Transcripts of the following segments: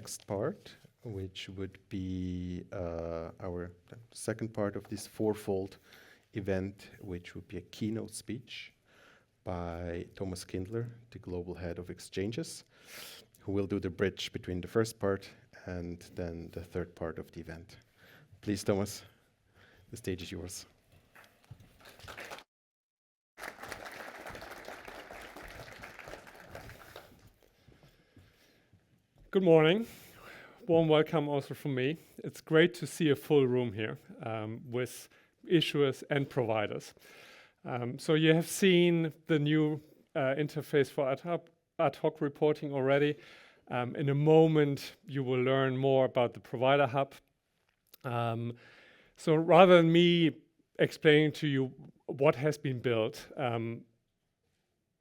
next part, which would be our second part of this fourfold event, which would be a keynote speech by Thomas Kindler, the Global Head of Exchanges, who will do the bridge between the first part and then the third part of the event. Please, Thomas, the stage is yours. Good morning. Warm welcome also from me. It's great to see a full room here with issuers and providers. So you have seen the new interface for ad hoc reporting already. In a moment, you will learn more about the Provider Hub. So rather than me explaining to you what has been built,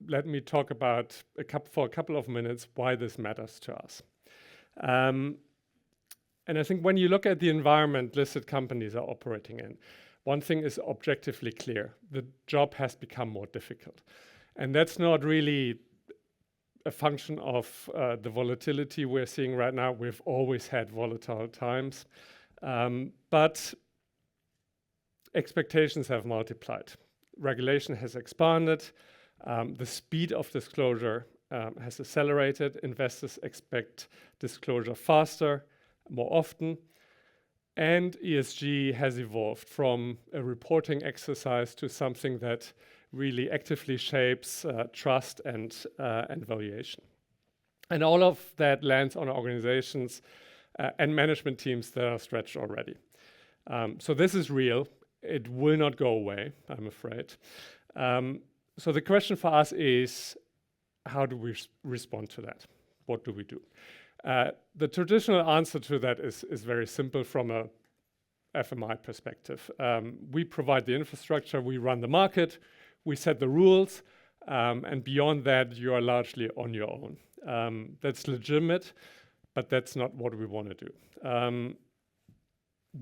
let me talk about for a couple of minutes why this matters to us. And I think when you look at the environment listed companies are operating in, one thing is objectively clear: the job has become more difficult. And that's not really a function of the volatility we're seeing right now. We've always had volatile times, but expectations have multiplied. Regulation has expanded. The speed of disclosure has accelerated. Investors expect disclosure faster, more often. And ESG has evolved from a reporting exercise to something that really actively shapes trust and valuation. And all of that lands on organizations and management teams that are stretched already. So this is real. It will not go away, I'm afraid. So the question for us is, how do we respond to that? What do we do? The traditional answer to that is very simple from a FMI perspective. We provide the infrastructure, we run the market, we set the rules, and beyond that, you are largely on your own. That's legitimate, but that's not what we want to do.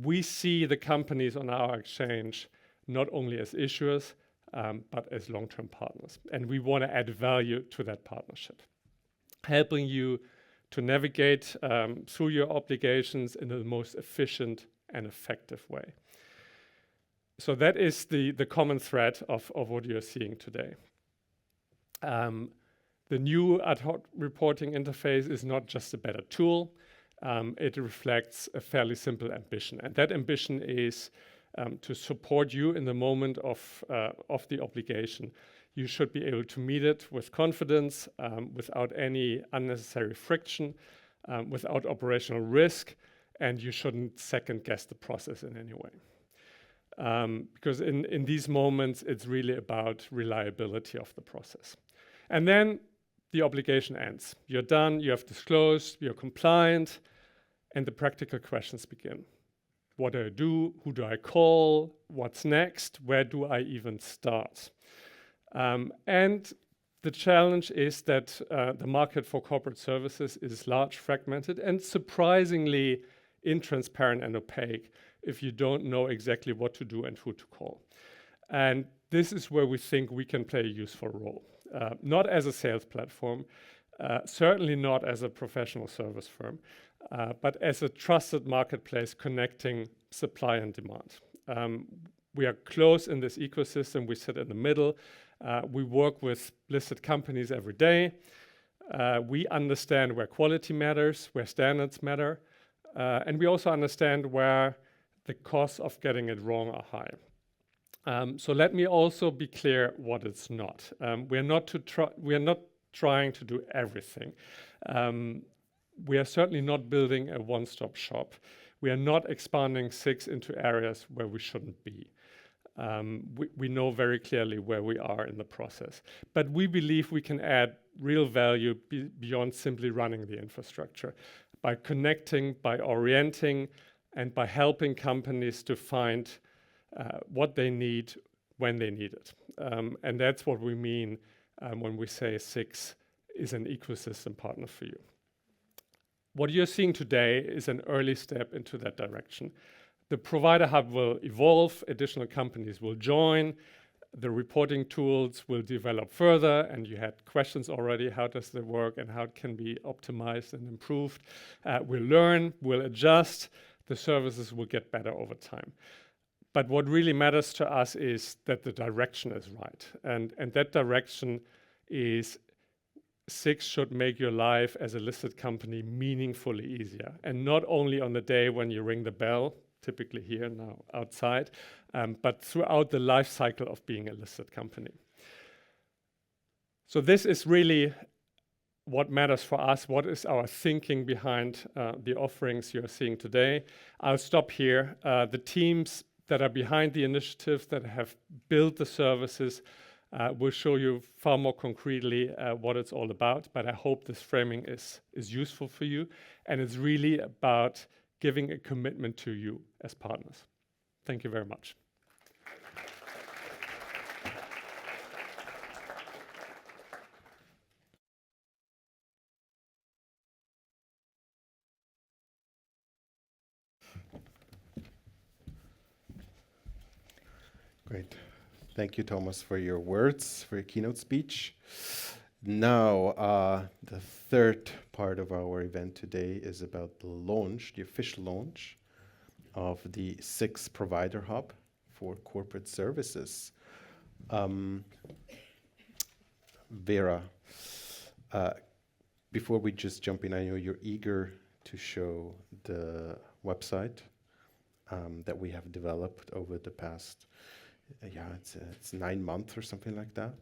We see the companies on our exchange not only as issuers, but as long-term partners. And we want to add value to that partnership, helping you to navigate through your obligations in the most efficient and effective way. So that is the common thread of what you're seeing today. The new ad hoc reporting interface is not just a better tool. It reflects a fairly simple ambition. And that ambition is to support you in the moment of the obligation. You should be able to meet it with confidence, without any unnecessary friction, without operational risk, and you shouldn't second guess the process in any way. Because in these moments, it's really about reliability of the process. And then the obligation ends. You're done, you have disclosed, you're compliant, and the practical questions begin. What do I do? Who do I call? What's next? Where do I even start? And the challenge is that the market for corporate services is large, fragmented, and surprisingly intransparent and opaque if you don't know exactly what to do and who to call. And this is where we think we can play a useful role. Not as a sales platform, certainly not as a professional service firm, but as a trusted marketplace connecting supply and demand. We are close in this ecosystem. We sit in the middle. We work with listed companies every day. We understand where quality matters, where standards matter, and we also understand where the costs of getting it wrong are high. So let me also be clear what it's not. We are not trying to do everything. We are certainly not building a one-stop shop. We are not expanding SIX into areas where we shouldn't be. We know very clearly where we are in the process. But we believe we can add real value beyond simply running the infrastructure by connecting, by orienting, and by helping companies to find what they need when they need it. And that's what we mean when we say SIX is an ecosystem partner for you. What you're seeing today is an early step into that direction. The Provider Hub will evolve, additional companies will join, The reporting tools will develop further, and you had questions already, how does that work and how it can be optimized and improved. We'll learn, we'll adjust, the services will get better over time. But what really matters to us is that the direction is right. And that direction is SIX should make your life as a listed company meaningfully easier. And not only on the day when you ring the bell, typically here now outside, but throughout the life cycle of being a listed company. So this is really what matters for us. What is our thinking behind the offerings you're seeing today? I'll stop here. The teams that are behind the initiatives that have built the services will show you far more concretely what it's all about. But I hope this framing is useful for you. And it's really about giving a commitment to you as partners. Thank you very much. Great. Thank you, Thomas, for your words, for your keynote speech. Now, the third part of our event today is about the launch, the official launch of the SIX Provider Hub for corporate services. Vera, before we just jump in, I know you're eager to show the website that we have developed over the past, it's 9 months or something like that.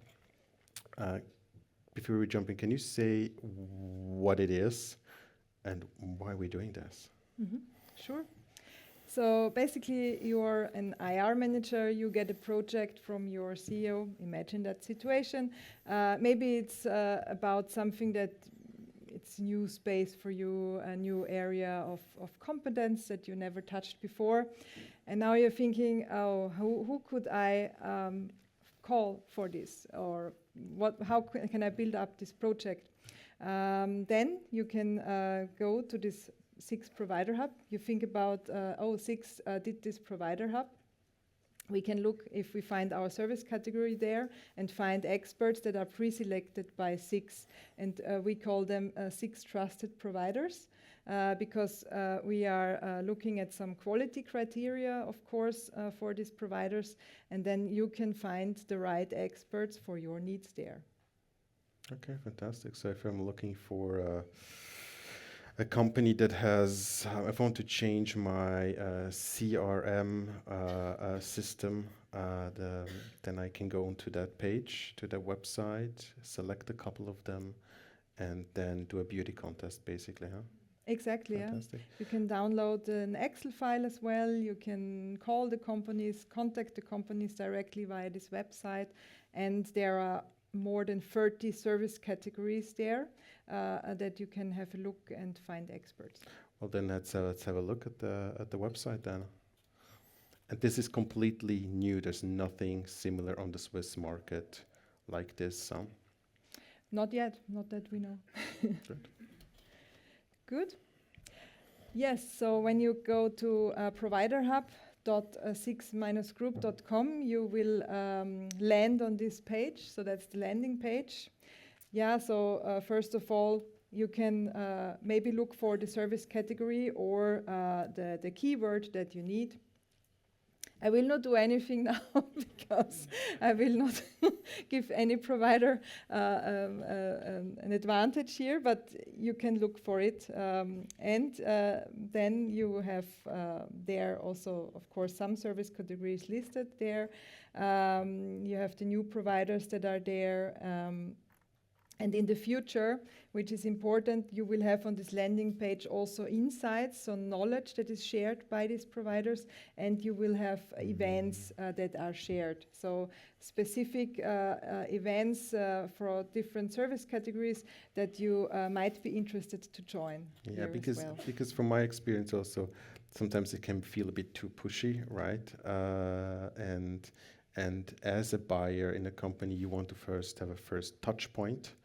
Before we jump in, can you say what it is and why we're doing this? Mm-hmm. Sure. So basically, you're an IR manager, you get a project from your CEO. Imagine that situation. Maybe it's about something that it's new space for you, a new area of competence that you never touched before. And now you're thinking, oh, who could I call for this? Or how can I build up this project? Then you can go to this SIX Provider Hub. You think about, SIX did this Provider Hub. We can look if we find our service category there and find experts that are pre-selected by SIX. And we call them SIX Trusted Providers because we are looking at some quality criteria, of course, for these providers. And then you can find the right experts for your needs there. Okay, fantastic. So if I'm looking for a company that has, I want to change my CRM system, then I can go onto that page, to that website, select a couple of them, and then do a beauty contest, basically, huh? Exactly, Fantastic. yeah. You can download an Excel file as well. You can call the companies, contact the companies directly via this website, and there are more than 30 service categories there that you can have a look and find experts. Well, then let's have a look at the website then. And this is completely new. There's nothing similar on the Swiss market like this, huh? Not yet, not that we know. Good. Good. Yes, so when you go to providerhub.six-group.com, you will land on this page. So that's the landing page. Yeah, so first of all, you can maybe look for the service category or the keyword that you need. I will not do anything now because I will not give any provider an advantage here, but you can look for it. And then you have there also, of course, some service categories listed there. You have the new providers that are there. And in the future, which is important, you will have on this landing page also insights, so knowledge that is shared by these providers, and you will have events that are shared. So specific events for different service categories that you might be interested to join. Yeah, because from my experience also, sometimes it can feel a bit too pushy, right? And as a buyer in a company, you want to first have a first touch point.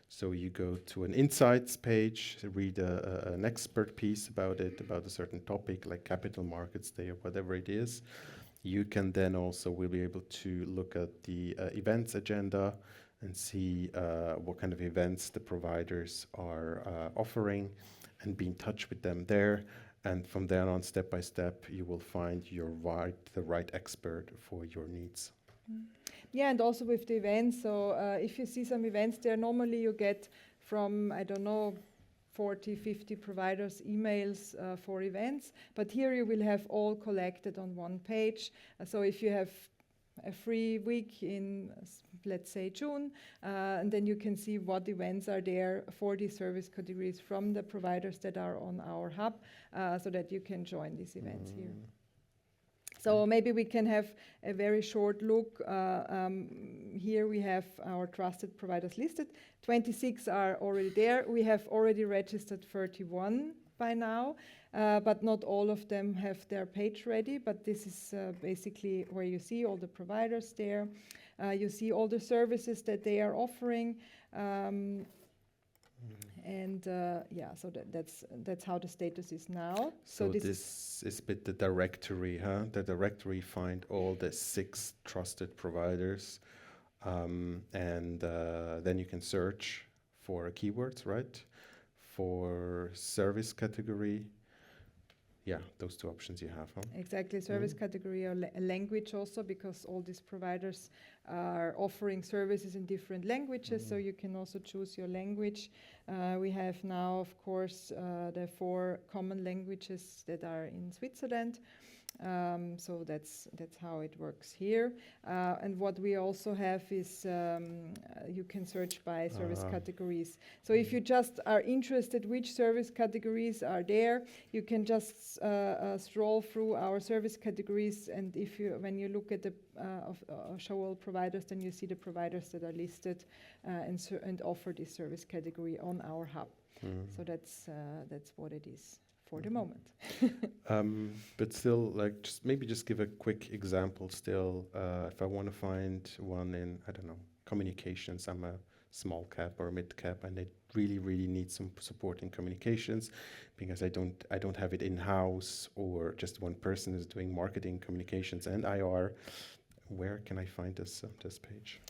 So you go to an insights page, read an expert piece about it, about a certain topic like capital markets day or whatever it is. You can then also will be able to look at the events agenda and see what kind of events the providers are offering, and be in touch with them there. And from there on, step by step, you will find the right expert for your needs. Yeah, and also with the events. So if you see some events there, normally you get from, I don't know, 40, 50 providers emails for events. But here you will have all collected on one page. So if you have a free week in, let's say, June, and then you can see what events are there for these service categories from the providers that are on our hub, so that you can join these events here. So maybe we can have a very short look. Here we have our trusted providers listed. 26 are already there. We have already registered 31 by now, but not all of them have their page ready. But this is basically where you see all the providers there. You see all the services that they are offering. And yeah, so that's how the status is now. So this is a bit the directory, huh? The directory find all the 6 trusted providers, and then you can search for keywords, right? For service category. Yeah, those 2 options you have, huh? Exactly, service category or language also, because all these providers are offering services in different languages, so you can also choose your language. We have now, of course, the 4 common languages that are in Switzerland. So that's how it works here. And what we also have is you can search by service categories. So if you just are interested which service categories are there, you can just stroll through our service categories, and when you look at the show all providers, then you see the providers that are listed and offer this service category on our hub. So that's what it is for the moment. But still, like, just give a quick example still. If I want to find one in, I don't know, communications, I'm a small cap or mid cap, and I really need some support in communications because I don't have it in-house, or just one person is doing marketing, communications, and IR. Where can I find this page?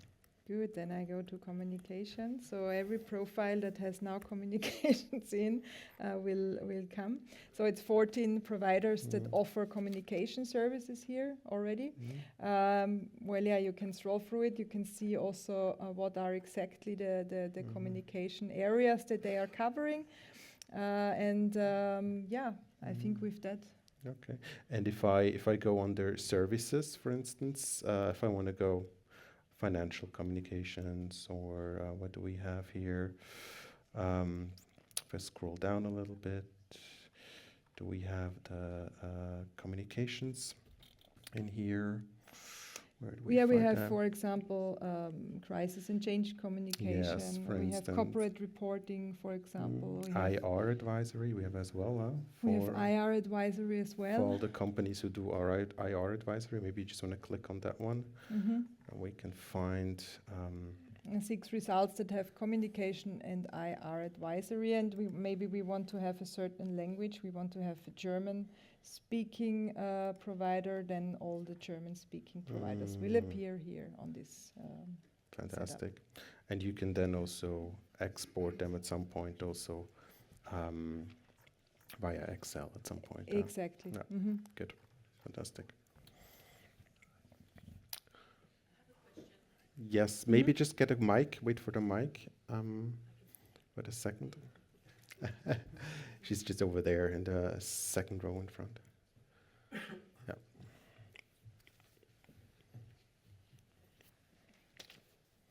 Good, then I go to communication. So every profile that has now communications in will come. So it's 14 providers that offer communication services here already. Well, yeah, you can scroll through it. You can see also what are exactly the communication areas that they are covering. Yeah, I think with that. Okay. And if I go under services, for instance, if I want to go financial communications, or what do we have here? If I scroll down a little bit, do we have the communications in here? Where do we Yeah, we find have, them? for example, crisis and change communication. Yes, for we instance. have corporate reporting, for example. We have IR advisory we have as well, huh? we have IR advisory as well. For all the companies who do IR advisory, maybe you just want to click on that one, and we can find 6 results that have communication and IR advisory, and maybe we want to have a certain language. We want to have a German-speaking provider. Then all the German-speaking providers will appear here on this. Fantastic. And you can then also export them at some point also via Excel at some point. Exactly. Yeah. Good. Fantastic. Yes, maybe just get a mic. Wait for the mic. Wait a second. She's just over there in the second row in front. Yeah.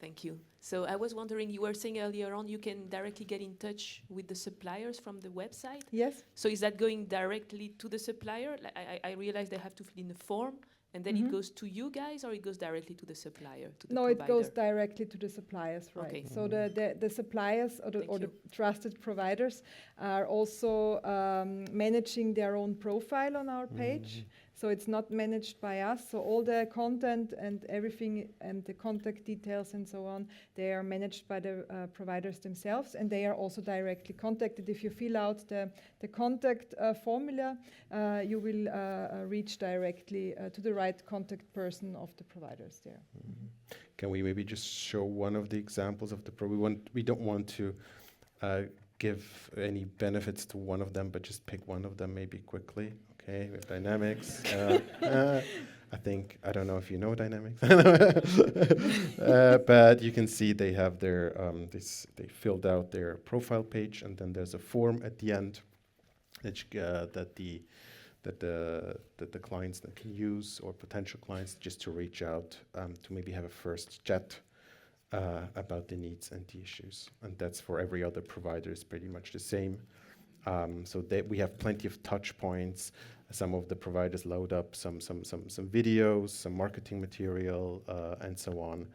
Thank you. So I was wondering, you were saying earlier on you can directly get in touch with the suppliers from the website. Yes. So is that going directly to the supplier? Like I realize they have to fill in a form, and then it goes to you guys, or it goes directly to the supplier, to the provider? It goes directly to the suppliers, right? Okay. So the suppliers or the trusted providers are also managing their own profile on our page. So it's not managed by us. So all the content and everything and the contact details and so on, they are managed by the providers themselves, and they are also directly contacted. If you fill out the contact formula, you will reach directly to the right contact person of the providers there. Can we maybe just show one of the examples of the we don't want to give any benefits to one of them, but just pick one of them maybe quickly. Okay, we have Dynamics. I think, I don't know if you know Dynamics, but you can see they have their, they filled out their profile page, and then there's a form at the end that the clients that can use, or potential clients, just to reach out to maybe have a first chat about the needs and the issues. And that's for every other provider is pretty much the same. So we have plenty of touch points. Some of the providers load up some videos, some marketing material, and so on.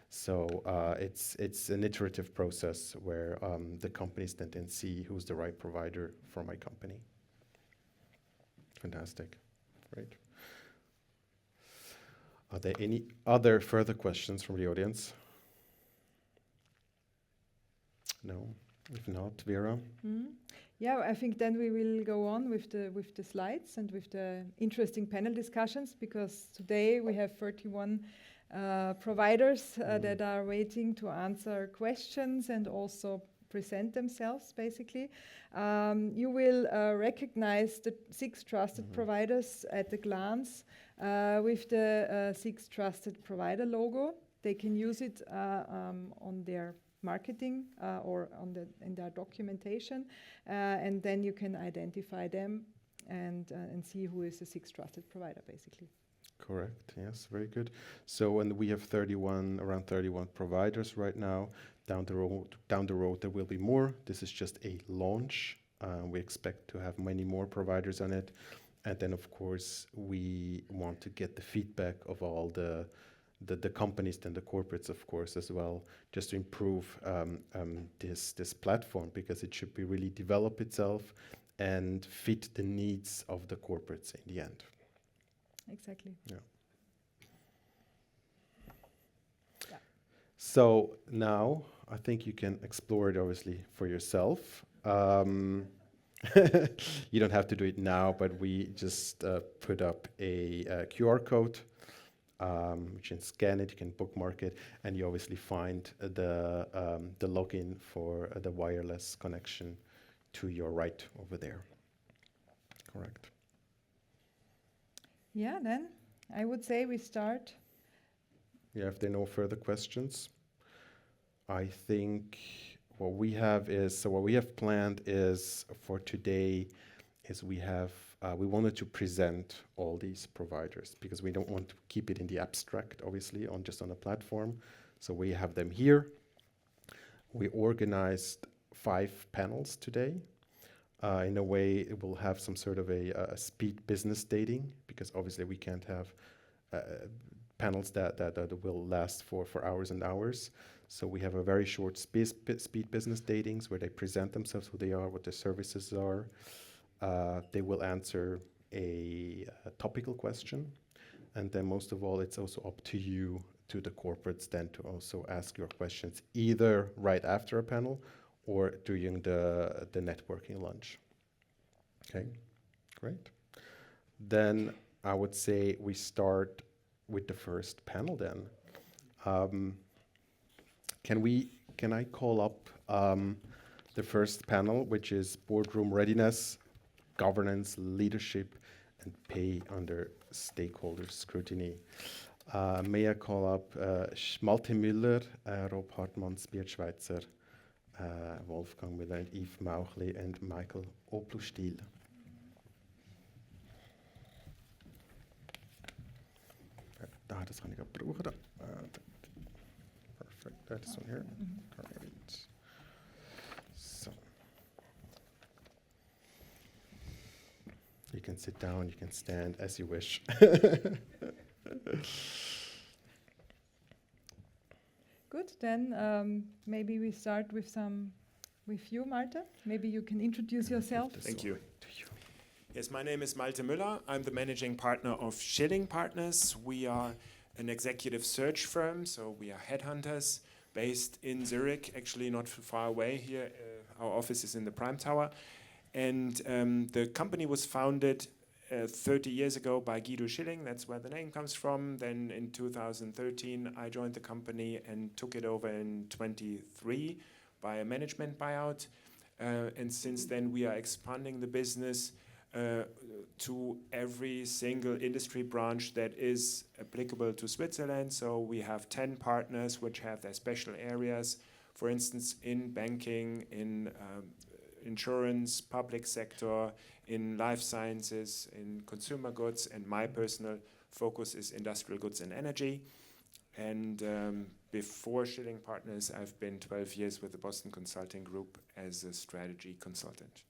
So it's an iterative process where the companies then see who's the right provider for my company. Fantastic, great. Are there any other further questions from the audience? No, if not, Vera? Yeah, I think then we will go on with the slides and with the interesting panel discussions, because today we have 31 providers that are waiting to answer questions and also present themselves, basically. You will recognize the 6 trusted providers at a glance with the 6 trusted provider logo. They can use it on their marketing or in their documentation, and then you can identify them and see who is the 6th trusted provider, basically. Correct, yes, very good. So when we have around 31 providers right now, down the road there will be more. This is just a launch. We expect to have many more providers on it. And then of course we want to get the feedback of all the companies and the corporates, of course, as well, just to improve this platform, because it should be really develop itself and fit the needs of the corporates in the end. Exactly. Yeah. So now I think you can explore it obviously for yourself. You don't have to do it now, but we just put up a QR code. You can scan it, you can bookmark it, and you obviously find the login for the wireless connection to your right over there. Correct. Yeah, then I would say we start. Yeah, if there are no further questions, I think what we have planned is for today is we wanted to present all these providers, because we don't want to keep it in the abstract, obviously, just on a platform. So we have them here. We organized 5 panels today. In a way, it will have some sort of a speed business dating, because obviously we can't have panels that will last for hours and hours. So we have a very short speed business datings where they present themselves, who they are, what their services are. They will answer a topical question. And then most of all, it's also up to you, to the corporates, then to also ask your questions either right after a panel or during the networking lunch. Okay, great. Then I would say we start with the first panel then. Can I call up the first panel, which is boardroom readiness, governance, leadership, and pay under stakeholder scrutiny. May I call up Malte Müller, Rob Hartmanns, Beat Schweitzer, Wolfgang Müller, and Yves Mauchli, and Michael Oplu-Stiel. Das kann ich auch brauchen. Perfect, that one here. Great. So. You can sit down, you can stand as you wish. Good, then maybe we start with you, Malte. Maybe you can introduce yourself. Thank you. Yes, my name is Malte Müller. I'm the managing partner of Schilling Partners. We are an executive search firm, so we are headhunters based in Zurich, actually not far away here. Our office is in the Prime Tower. And the company was founded 30 years ago by Guido Schilling. That's where the name comes from. Then in 2013, I joined the company and took it over in 23 by a management buyout. And since then, we are expanding the business to every single industry branch that is applicable to Switzerland. So we have 10 partners which have their special areas, for instance, in banking, in insurance, public sector, in life sciences, in consumer goods, and my personal focus is industrial goods and energy. And before Schilling Partners, I've been 12 years with the Boston Consulting Group as a strategy consultant.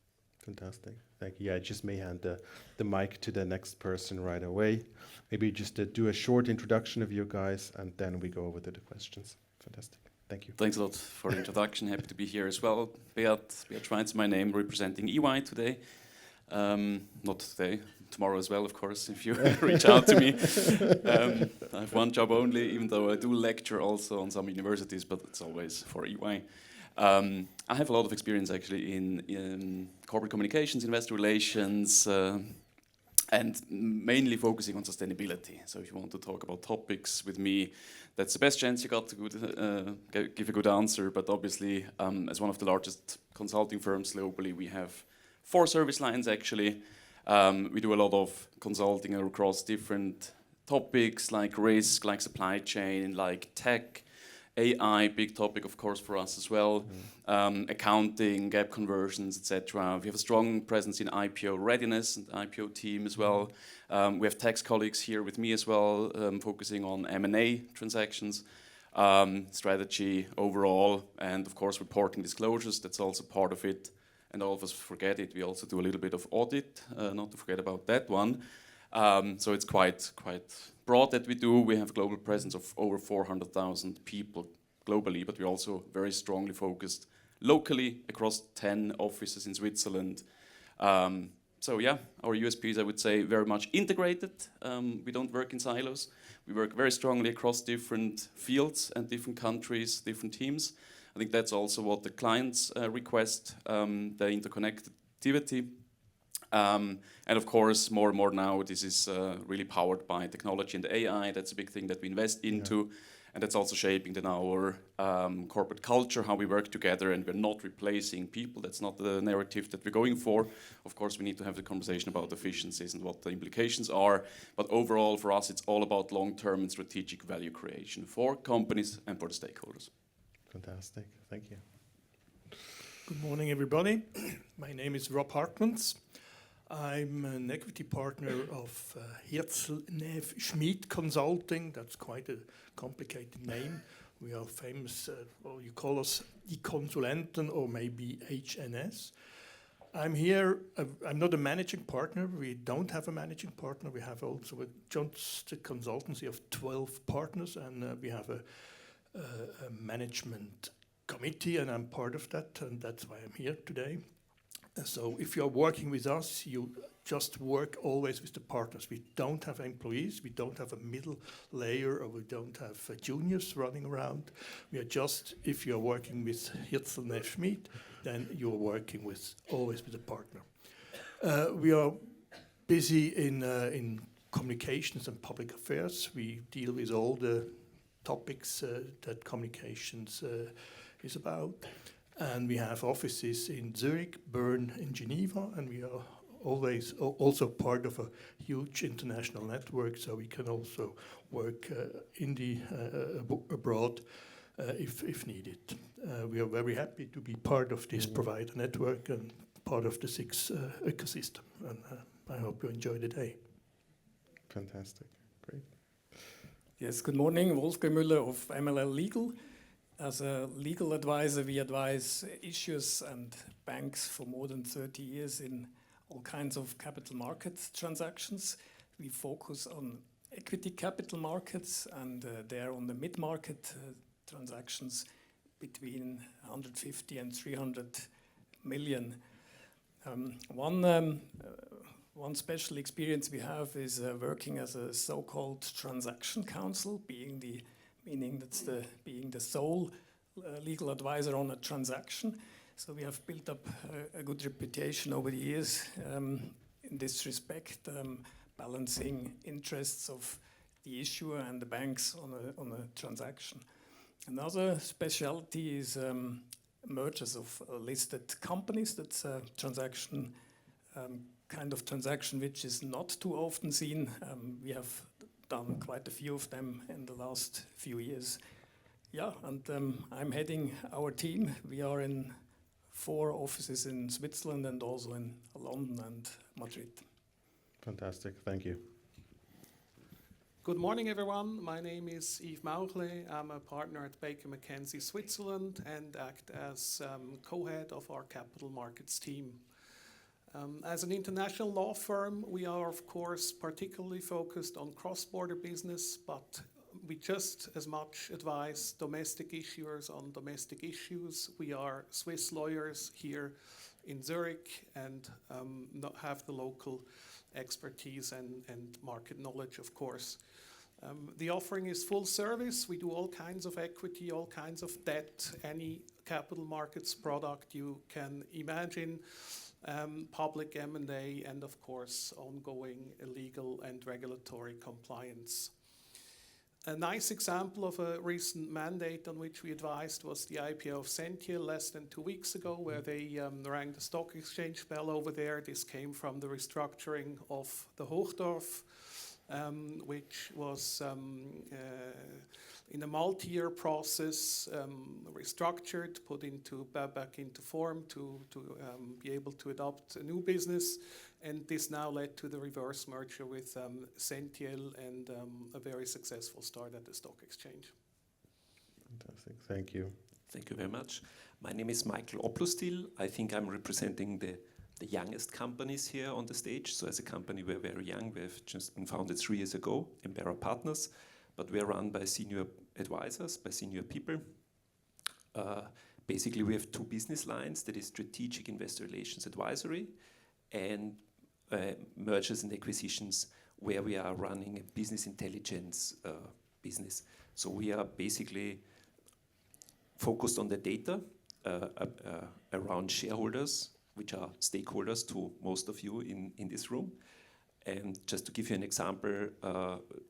Fantastic. Thank you. Yeah, I just may hand the mic to the next person right away. Maybe just do a short introduction of you guys, and then we go over to the questions. Fantastic. Thank you. Thanks a lot for the introduction. Happy to be here as well. Beat Schweitz, my name, representing EY today. Not today, tomorrow as well, of course, if you reach out to me. I have one job only, even though I do lecture also on some universities, but it's always for EY. I have a lot of experience actually in corporate communications, investor relations, and mainly focusing on sustainability. So if you want to talk about topics with me, that's the best chance you got to give a good answer. But obviously, as one of the largest consulting firms globally, we have 4 service lines actually. We do a lot of consulting across different topics like risk, like supply chain, like tech, AI, big topic of course for us as well, accounting, gap conversions, etc. We have a strong presence in IPO readiness and IPO team as well. We have tax colleagues here with me as well, focusing on M&A transactions, strategy overall, and of course reporting disclosures, that's also part of it. And all of us forget it, we also do a little bit of audit, not to forget about that one. So it's quite broad that we do. We have a global presence of over 400,000 people globally, but we're also very strongly focused locally across 10 offices in Switzerland. So yeah, our USPs, I would say, very much integrated. We don't work in silos. We work very strongly across different fields and different countries, different teams. I think that's also what the clients request, the interconnectivity. And of course, more and more now, this is really powered by technology and AI. That's a big thing that we invest into. Yeah. And that's also shaping then our corporate culture, how we work together, and we're not replacing people. That's not the narrative that we're going for. Of course, we need to have the conversation about efficiencies and what the implications are. But overall, for us, it's all about long-term and strategic value creation for companies and for the stakeholders. Fantastic. Thank you. Good morning, everybody. My name is Rob Hartmans. I'm an equity partner of Hirzel Neff Schmid Consulting. That's quite a complicated name. We are famous, well, you call us Die Konsulenten or maybe HNS. I'm here, I'm not a managing partner. We don't have a managing partner. We have also just a consultancy of 12 partners, and we have a management committee, and I'm part of that, and that's why I'm here today. So if you're working with us, you just work always with the partners. We don't have employees, we don't have a middle layer, or we don't have juniors running around. We are just, if you're working with Hirzel Neff Schmid, then you're working with always with a partner. We are busy in communications and public affairs. We deal with all the topics that communications is about. And we have offices in Zurich, Bern, and Geneva, and we are always also part of a huge international network, so we can also work abroad if needed. We are very happy to be part of this provider network and part of the SIX ecosystem, and I hope you enjoy the day. Fantastic, great. Yes, good morning, Wolfgang Müller of MLL Legal. As a legal advisor, we advise issuers and banks for more than 30 years in all kinds of capital market transactions. We focus on equity capital markets and there on the mid-market transactions between 150 and 300 million. One One special experience we have is working as a so-called transaction counsel, meaning being the sole legal advisor on a transaction. So we have built up a good reputation over the years in this respect, balancing interests of the issuer and the banks on a transaction. Another specialty is mergers of listed companies. That's a transaction, kind of transaction which is not too often seen. We have done quite a few of them in the last few years. Yeah, and I'm heading our team. We are in 4 offices in Switzerland and also in London and Madrid. Fantastic, thank you. Good morning, everyone. My name is Yves Mauchle. I'm a partner at Baker McKenzie Switzerland and act as co-head of our capital markets team. As an international law firm, we are, of course, particularly focused on cross-border business, but we just as much advise domestic issuers on domestic issues. We are Swiss lawyers here in Zurich and have the local expertise and market knowledge, of course. The offering is full service. We do all kinds of equity, all kinds of debt, any capital markets product you can imagine, public M&A, and of course, ongoing legal and regulatory compliance. A nice example of a recent mandate on which we advised was the IPO of Sentiel less than 2 weeks ago, where they rang the stock exchange bell over there. This came from the restructuring of the Hochdorf, which was in a multi-year process, restructured, put back into form to be able to adopt a new business. And this now led to the reverse merger with Sentiel and a very successful start at the stock exchange. Fantastic, thank you. Thank you very much. My name is Michael Oplustil. I think I'm representing the youngest companies here on the stage. So as a company, we're very young. We have just been founded 3 years ago, Embera Partners, but we're run by senior advisors, by senior people. Basically, we have 2 business lines, that is strategic investor relations advisory and mergers and acquisitions, where we are running a business intelligence business. So we are basically focused on the data around shareholders, which are stakeholders to most of you in this room. And just to give you an example,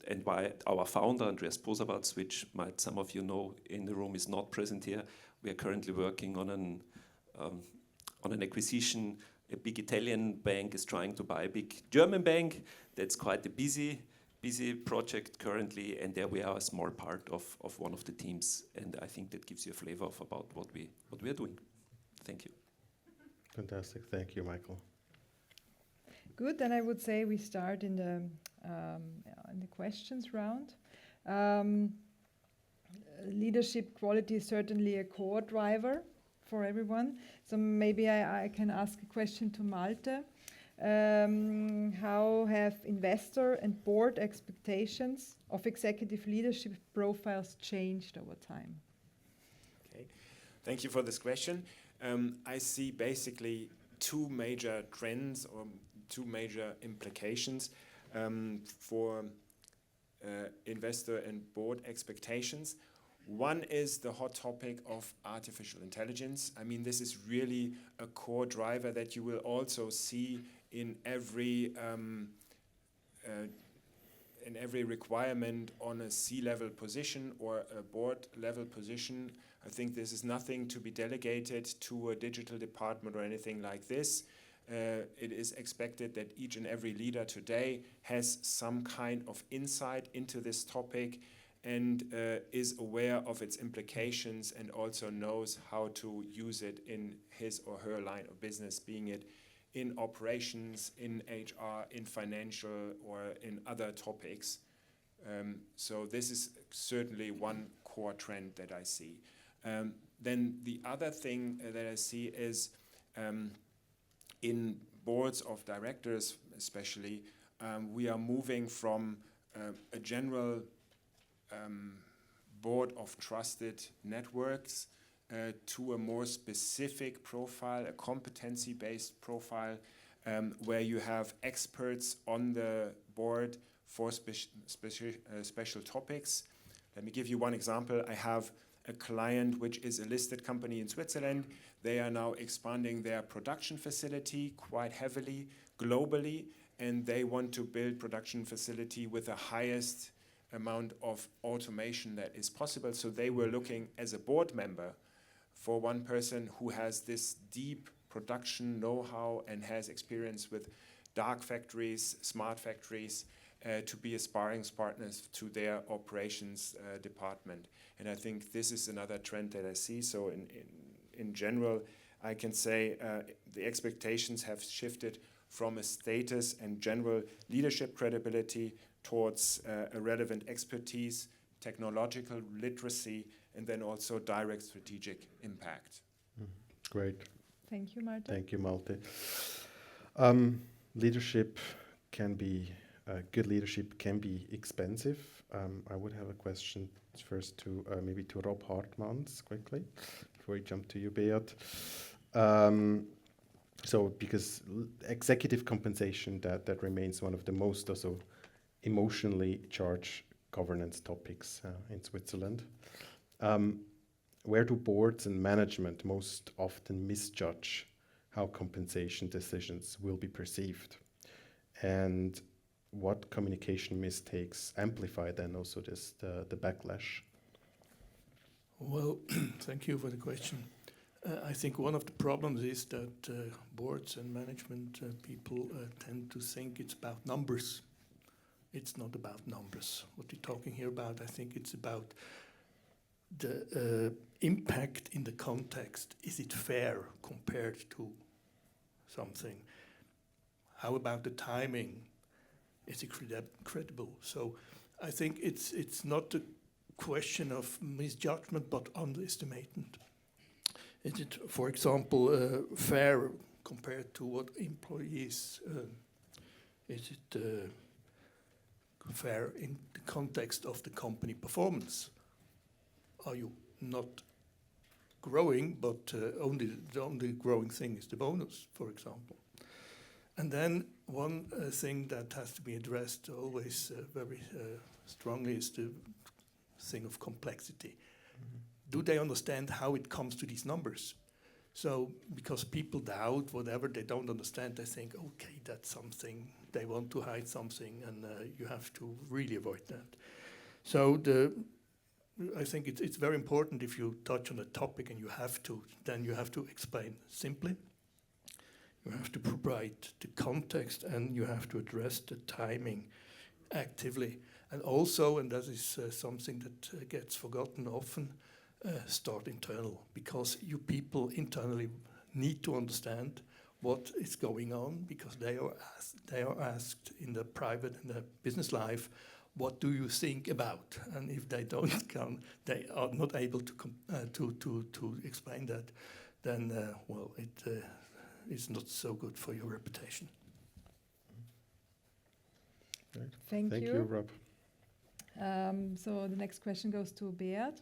and why our founder, Andreas Posawatz, which might some of you know in the room, is not present here. We are currently working on an acquisition. A big Italian bank is trying to buy a big German bank. That's quite a busy project currently, and there we are a small part of one of the teams. And I think that gives you a flavor of about what we are doing. Thank you. Fantastic, thank you, Michael. Good, then I would say we start in the questions round. Leadership quality is certainly a core driver for everyone. So maybe I can ask a question to Malte. How have investor and board expectations of executive leadership profiles changed over time? Okay, thank you for this question. I see basically 2 major trends or 2 major implications for investor and board expectations. One is the hot topic of artificial intelligence. I mean, this is really a core driver that you will also see in every requirement on a C-level position or a board-level position. I think this is nothing to be delegated to a digital department or anything like this. It is expected that each and every leader today has some kind of insight into this topic and is aware of its implications and also knows how to use it in his or her line of business, being it in operations, in HR, in financial, or in other topics. So this is certainly one core trend that I see. Then the other thing that I see is in boards of directors especially, we are moving from a general board of trusted networks to a more specific profile, a competency-based profile, where you have experts on the board for special topics. Let me give you one example. I have a client which is a listed company in Switzerland. They are now expanding their production facility quite heavily globally, and they want to build production facility with the highest amount of automation that is possible. So they were looking as a board member for one person who has this deep production know-how and has experience with dark factories, smart factories, to be a sparring partner to their operations department. And I think this is another trend that I see. So in general, I can say the expectations have shifted from a status and general leadership credibility towards a relevant expertise, technological literacy, and then also direct strategic impact. Great. Thank you, Malte. Thank you, Malte. Leadership can be, good leadership can be expensive. I would have a question first to maybe to Rob Hartmans quickly, before we jump to you, Beat. So because executive compensation, that remains one of the most also emotionally charged governance topics in Switzerland. Where do boards and management most often misjudge how compensation decisions will be perceived? And what communication mistakes amplify then also the backlash? Well, thank you for the question. I think one of the problems is that boards and management people tend to think it's about numbers. It's not about numbers. What we're talking here about, I think it's about the impact in the context. Is it fair compared to something? How about the timing? Is it credible? So I think it's not a question of misjudgment, but underestimation. Is it, for example, fair compared to what employees earn? Is it fair in the context of the company performance? Are you not growing, but the only growing thing is the bonus, for example? And then one thing that has to be addressed always very strongly is the thing of complexity. Do they understand how it comes to these numbers? So, because people doubt whatever they don't understand, they think, okay, that's something, they want to hide something, and you have to really avoid that. So I think it's very important if you touch on a topic and then you have to explain simply. You have to provide the context, and you have to address the timing actively. And also, and that is something that gets forgotten often, start internal, because you people internally need to understand what is going on, because they are asked in the private and the business life, what do you think about? And if they don't come, they are not able to explain that, then well, it is not so good for your reputation. Right. Thank Thank you. you, Rob. So the next question goes to Beat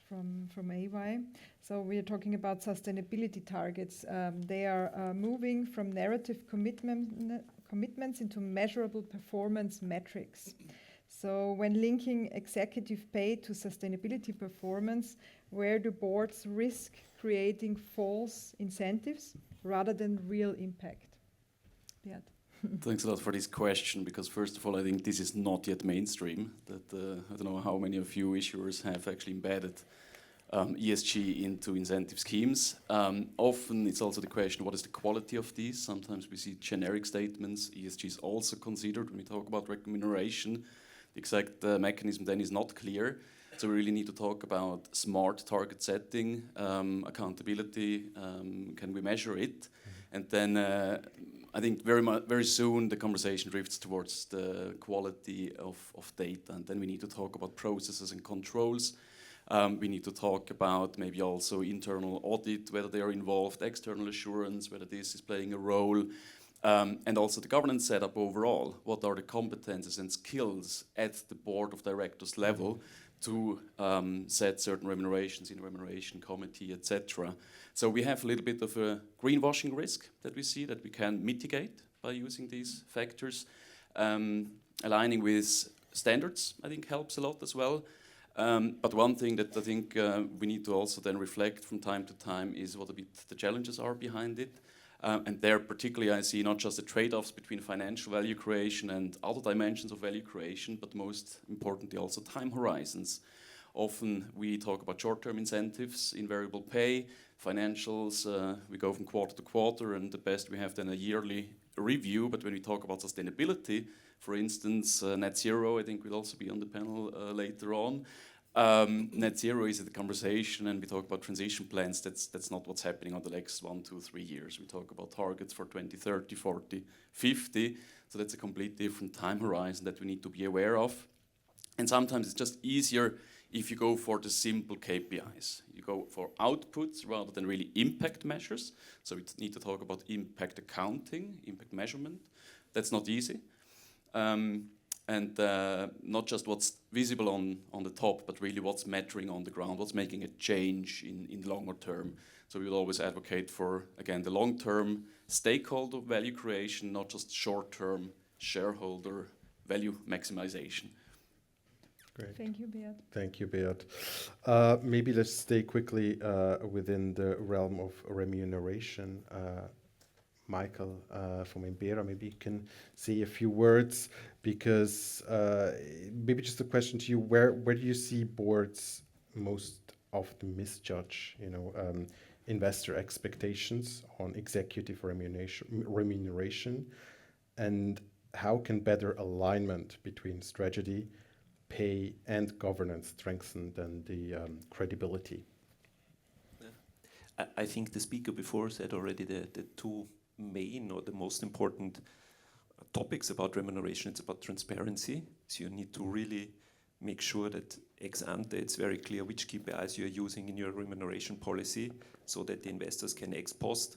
from AY. So we are talking about sustainability targets. They are moving from narrative commitments into measurable performance metrics. So when linking executive pay to sustainability performance, where do boards risk creating false incentives rather than real impact? Beat. Thanks a lot for this question, because first of all, I think this is not yet mainstream. That I don't know how many of you issuers have actually embedded ESG into incentive schemes. Often it's also the question, what is the quality of these? Sometimes we see generic statements. ESG is also considered when we talk about remuneration. The exact mechanism then is not clear. So we really need to talk about smart target setting, accountability, can we measure it? And then I think very soon the conversation drifts towards the quality of data, and then we need to talk about processes and controls. We need to talk about maybe also internal audit, whether they are involved, external assurance, whether this is playing a role, and also the governance setup overall. What are the competences and skills at the board of directors level to set certain remunerations in a remuneration committee, etc. So we have a little bit of a greenwashing risk that we see that we can mitigate by using these factors. Aligning with standards, I think, helps a lot as well. But one thing that I think we need to also then reflect from time to time is what a bit the challenges are behind it. And there particularly I see not just the trade-offs between financial value creation and other dimensions of value creation, but most importantly also time horizons. Often we talk about short-term incentives in variable pay, financials, we go from quarter to quarter, and the best we have then a yearly review. But when we talk about sustainability, for instance, net zero, I think will also be on the panel later on. Net zero is the conversation, and we talk about transition plans. That's not what's happening on the next 1, 2, 3 years. We talk about targets for 2030, 40, 50. So that's a completely different time horizon that we need to be aware of. And sometimes it's just easier if you go for the simple KPIs. You go for outputs rather than really impact measures. So we need to talk about impact accounting, impact measurement. That's not easy. And not just what's visible on the top, but really what's mattering on the ground, what's making a change in the longer term. So we will always advocate for, again, the long-term stakeholder value creation, not just short-term shareholder value maximization. Great. Thank you, Beat. Thank you, Beat. Maybe let's stay quickly within the realm of remuneration. Michael from Impera, maybe you can say a few words, because maybe just a question to you, where do you see boards most often misjudge, investor expectations on executive remuneration, and how can better alignment between strategy, pay, and governance strengthen then the credibility? I think the speaker before said already the two main or the most important topics about remuneration. It's about transparency. So you need to really make sure that ex ante it's very clear which KPIs you're using in your remuneration policy, so that the investors can ex post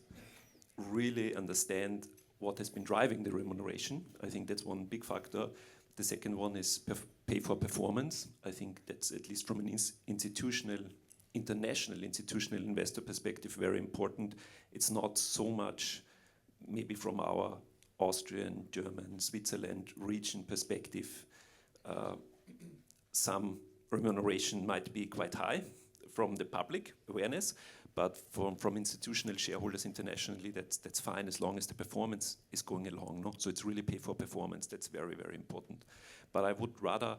really understand what has been driving the remuneration. I think that's one big factor. The second one is pay for performance. I think that's, at least from an international institutional investor perspective, very important. It's not so much maybe from our Austrian, German, Switzerland region perspective. Some remuneration might be quite high from the public awareness, but from institutional shareholders internationally, that's fine as long as the performance is going along. No? So it's really pay for performance. That's very, very important. But I would rather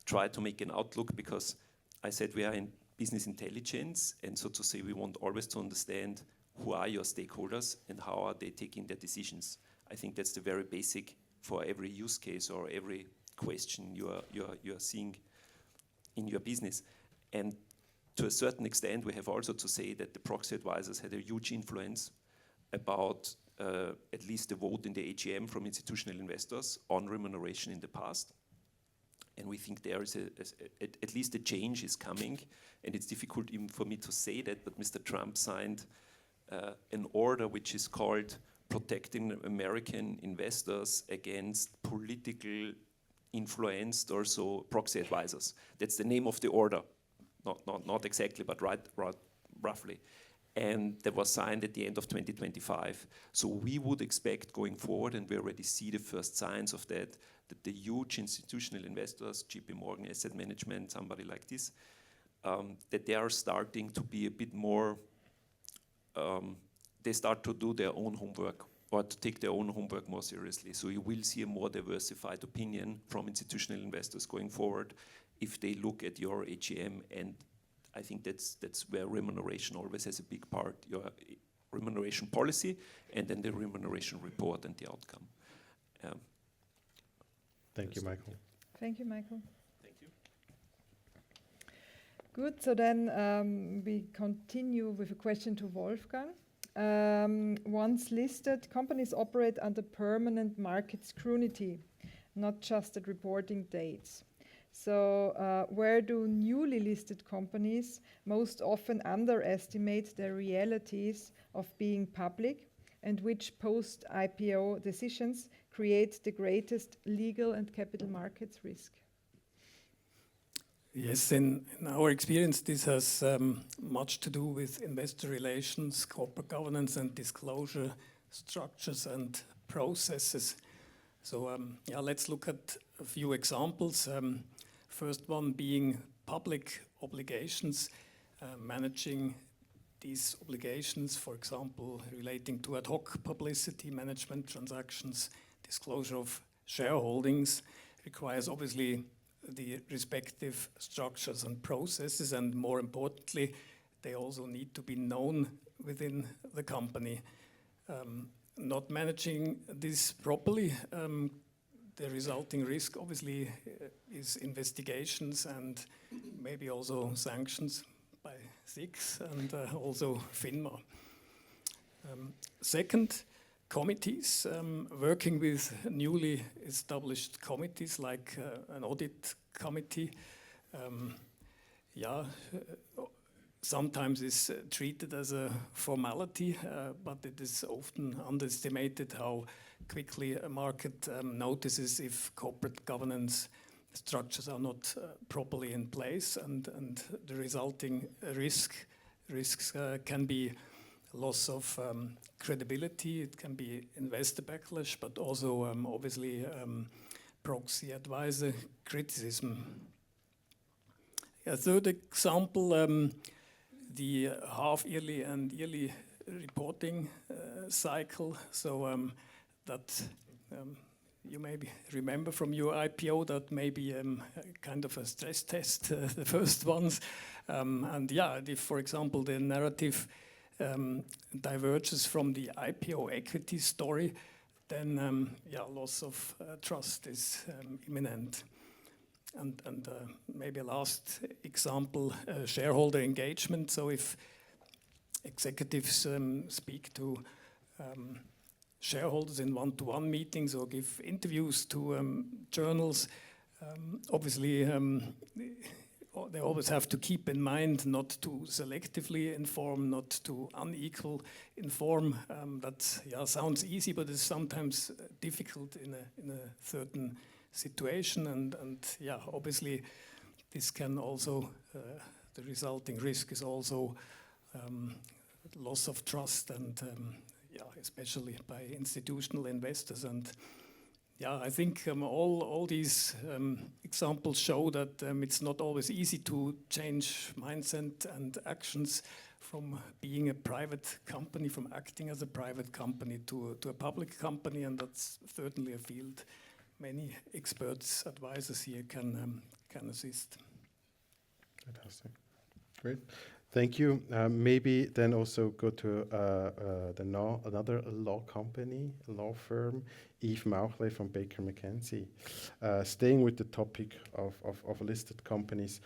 try to make an outlook, because I said we are in business intelligence, and so to say we want always to understand who are your stakeholders and how are they taking their decisions. I think that's the very basic for every use case or every question you are seeing in your business. And to a certain extent, we have also to say that the proxy advisors had a huge influence about at least the vote in the AGM from institutional investors on remuneration in the past. And we think there is at least a change is coming. And it's difficult even for me to say that, but Mr. Trump signed an order which is called Protecting American Investors Against Political Influenced or so Proxy Advisors. That's the name of the order. Not exactly, but roughly. And that was signed at the end of 2025. So we would expect going forward, and we already see the first signs of that the huge institutional investors, JP Morgan Asset Management, somebody like this, that they are starting to be a bit more, they start to do their own homework, or to take their own homework more seriously. So you will see a more diversified opinion from institutional investors going forward if they look at your AGM, and I think that's where remuneration always has a big part, your remuneration policy, and then the remuneration report and the outcome. Thank you, Michael. Thank you, Michael. Thank you. Good, so then we continue with a question to Wolfgang. Once listed, companies operate under permanent market scrutiny, not just at reporting dates. So where do newly listed companies most often underestimate the realities of being public, and which post-IPO decisions create the greatest legal and capital markets risk? Yes, in our experience, this has much to do with investor relations, corporate governance, and disclosure structures and processes. So yeah, let's look at a few examples. First one being public obligations, managing these obligations, for example, relating to ad hoc publicity, management transactions, disclosure of shareholdings, requires obviously the respective structures and processes, and more importantly, they also need to be known within the company. Not managing this properly, the resulting risk obviously is investigations and maybe also sanctions by SIX and also FINMA. Second, committees, working with newly established committees like an audit committee. Sometimes it's treated as a formality, but it is often underestimated how quickly a market notices if corporate governance structures are not properly in place, and the resulting risks can be loss of credibility, it can be investor backlash, but also obviously proxy advisor criticism. A third example, the half-yearly and yearly reporting cycle. So that you maybe remember from your IPO that maybe kind of a stress test, the first ones. And yeah, if, for example, the narrative diverges from the IPO equity story, then loss of trust is imminent. And maybe a last example, shareholder engagement. So if executives speak to shareholders in one-to-one meetings or give interviews to journals, obviously they always have to keep in mind not to selectively inform, not to unequal inform. That sounds easy, but it's sometimes difficult in a certain situation, and obviously this can also the resulting risk is also loss of trust, and especially by institutional investors. And I think all these examples show that it's not always easy to change mindset and actions from being a private company, from acting as a private company to a public company, and that's certainly a field many experts, advisors here can assist. Fantastic. Great. Thank you. Maybe then also go to another law company, law firm, Yves Mauchle from Baker McKenzie. Staying with the topic of listed companies,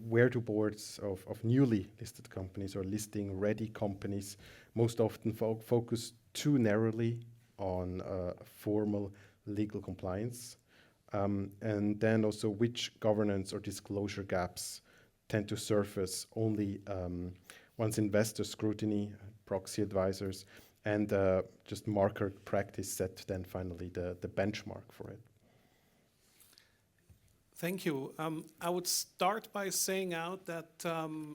where do boards of newly listed companies or listing ready companies most often focus too narrowly on formal legal compliance? And then also which governance or disclosure gaps tend to surface only once investor scrutiny, proxy advisors, and just market practice set then finally the benchmark for it? Thank you. I would start by saying out that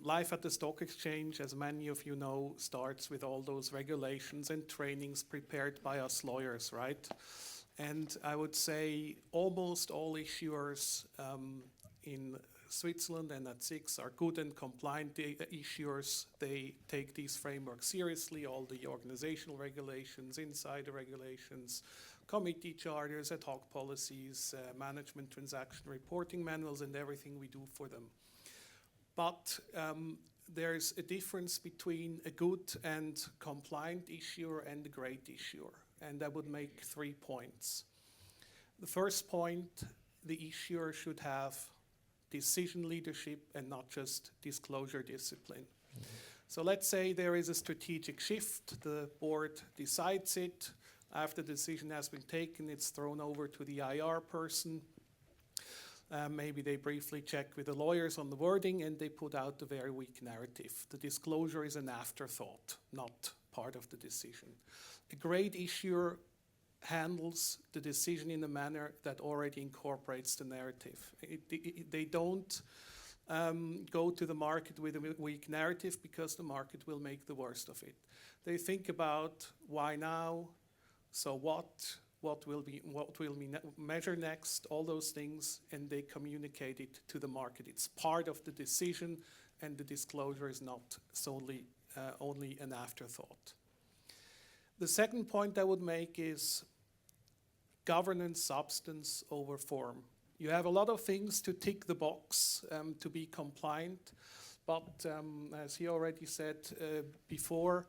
life at the stock exchange, as many of you know, starts with all those regulations and trainings prepared by us lawyers, right? And I would say almost all issuers in Switzerland and at SIX are good and compliant issuers. They take these frameworks seriously, all the organizational regulations, insider regulations, committee charters, ad hoc policies, management transaction reporting manuals, and everything we do for them. But there's a difference between a good and compliant issuer and a great issuer. And I would make 3 points. The first point, the issuer should have decision leadership and not just disclosure discipline. So let's say there is a strategic shift, the board decides it, after the decision has been taken, it's thrown over to the IR person. Maybe they briefly check with the lawyers on the wording and they put out a very weak narrative. The disclosure is an afterthought, not part of the decision. A great issuer handles the decision in a manner that already incorporates the narrative. They don't go to the market with a weak narrative because the market will make the worst of it. They think about why now, so what will we measure next, all those things, and they communicate it to the market. It's part of the decision, and the disclosure is not solely only an afterthought. The second point I would make is governance substance over form. You have a lot of things to tick the box to be compliant, but as he already said before,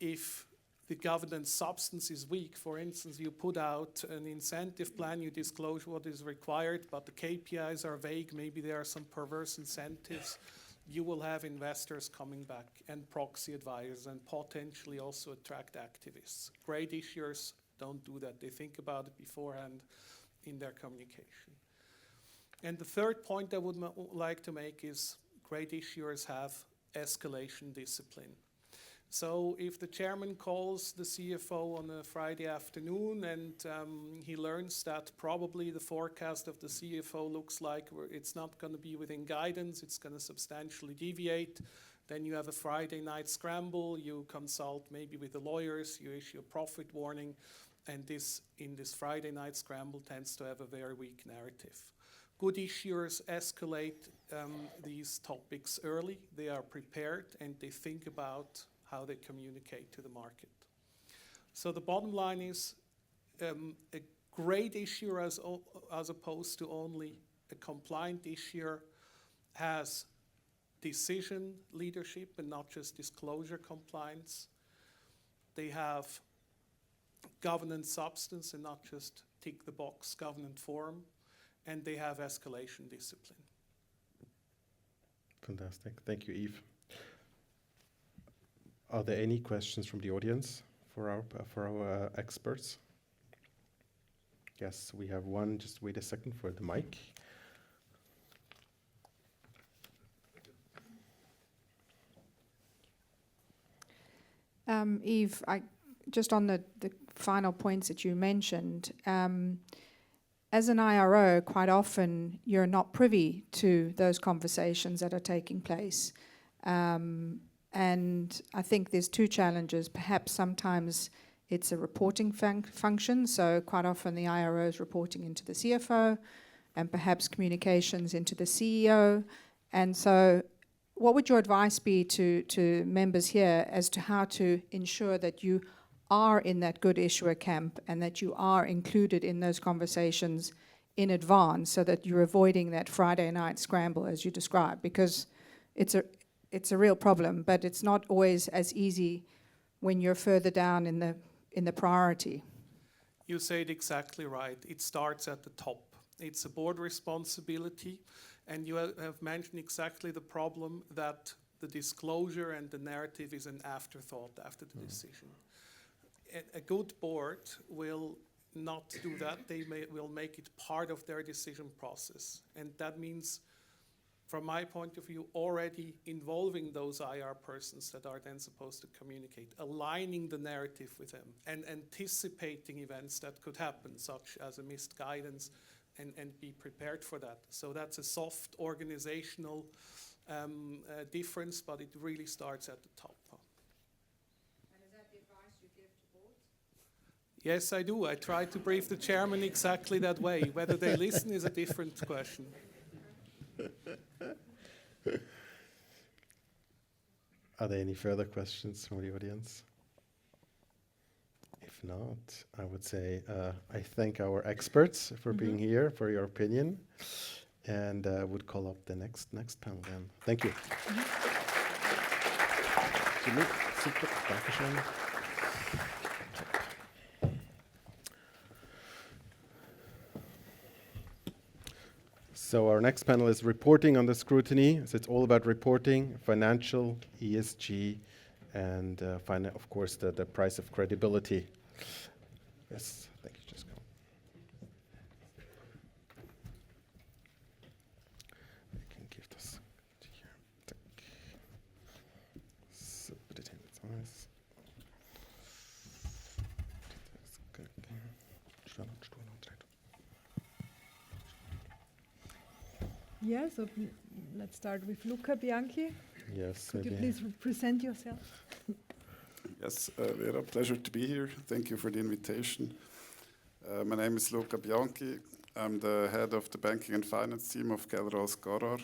if the governance substance is weak, for instance, you put out an incentive plan, you disclose what is required, but the KPIs are vague, maybe there are some perverse incentives, you will have investors coming back and proxy advisors and potentially also attract activists. Great issuers don't do that. They think about it beforehand in their communication. And the third point I would like to make is great issuers have escalation discipline. So if the chairman calls the CFO on a Friday afternoon and he learns that probably the forecast of the CFO looks like it's not going to be within guidance, it's going to substantially deviate, then you have a Friday night scramble, you consult maybe with the lawyers, you issue a profit warning, and this in this Friday night scramble tends to have a very weak narrative. Good issuers escalate these topics early, they are prepared, and they think about how they communicate to the market. So the bottom line is a great issuer as opposed to only a compliant issuer has decision leadership and not just disclosure compliance. They have governance substance and not just tick the box governance form, and they have escalation discipline. Fantastic. Thank you, Yves. Are there any questions from the audience for our experts? Yes, we have one. Just wait a second for the mic. Yves, just on the final points that you mentioned, as an IRO, quite often you're not privy to those conversations that are taking place. And I think there's two challenges. Perhaps sometimes it's a reporting function, so quite often the IRO is reporting into the CFO, and perhaps communications into the CEO. And so what would your advice be to members here as to how to ensure that you are in that good issuer camp and that you are included in those conversations in advance so that you're avoiding that Friday night scramble as you described? Because it's a real problem, but it's not always as easy when you're further down in the priority. You say it exactly right. It starts at the top. It's a board responsibility, and you have mentioned exactly the problem that the disclosure and the narrative is an afterthought after the decision. A good board will not do that. They will make it part of their decision process, and that means, from my point of view, already involving those IR persons that are then supposed to communicate, aligning the narrative with them, and anticipating events that could happen, such as a missed guidance, and be prepared for that. So that's a soft organizational difference, but it really starts at the top. And is that the advice you give to boards? Yes, I do. I try to brief the chairman exactly that way. Whether they listen is a different question. Are there any further questions from the audience? If not, I would say I thank our experts for being here, for your opinion, and would call up the next panel then. Thank you. Super, Dankeschön. So our next panel is reporting on the scrutiny. So it's all about reporting, financial, ESG, and of course the price of credibility. Yes, thank you. Just go. I can give this to here. So put it in its eyes. Yeah, so let's start with Luca Bianchi. Yes, Could you maybe. please present yourself? Yes, Vera, pleasure to be here. Thank you for the invitation. My name is Luca Bianchi. I'm the head of the banking and finance team of Keller Garar.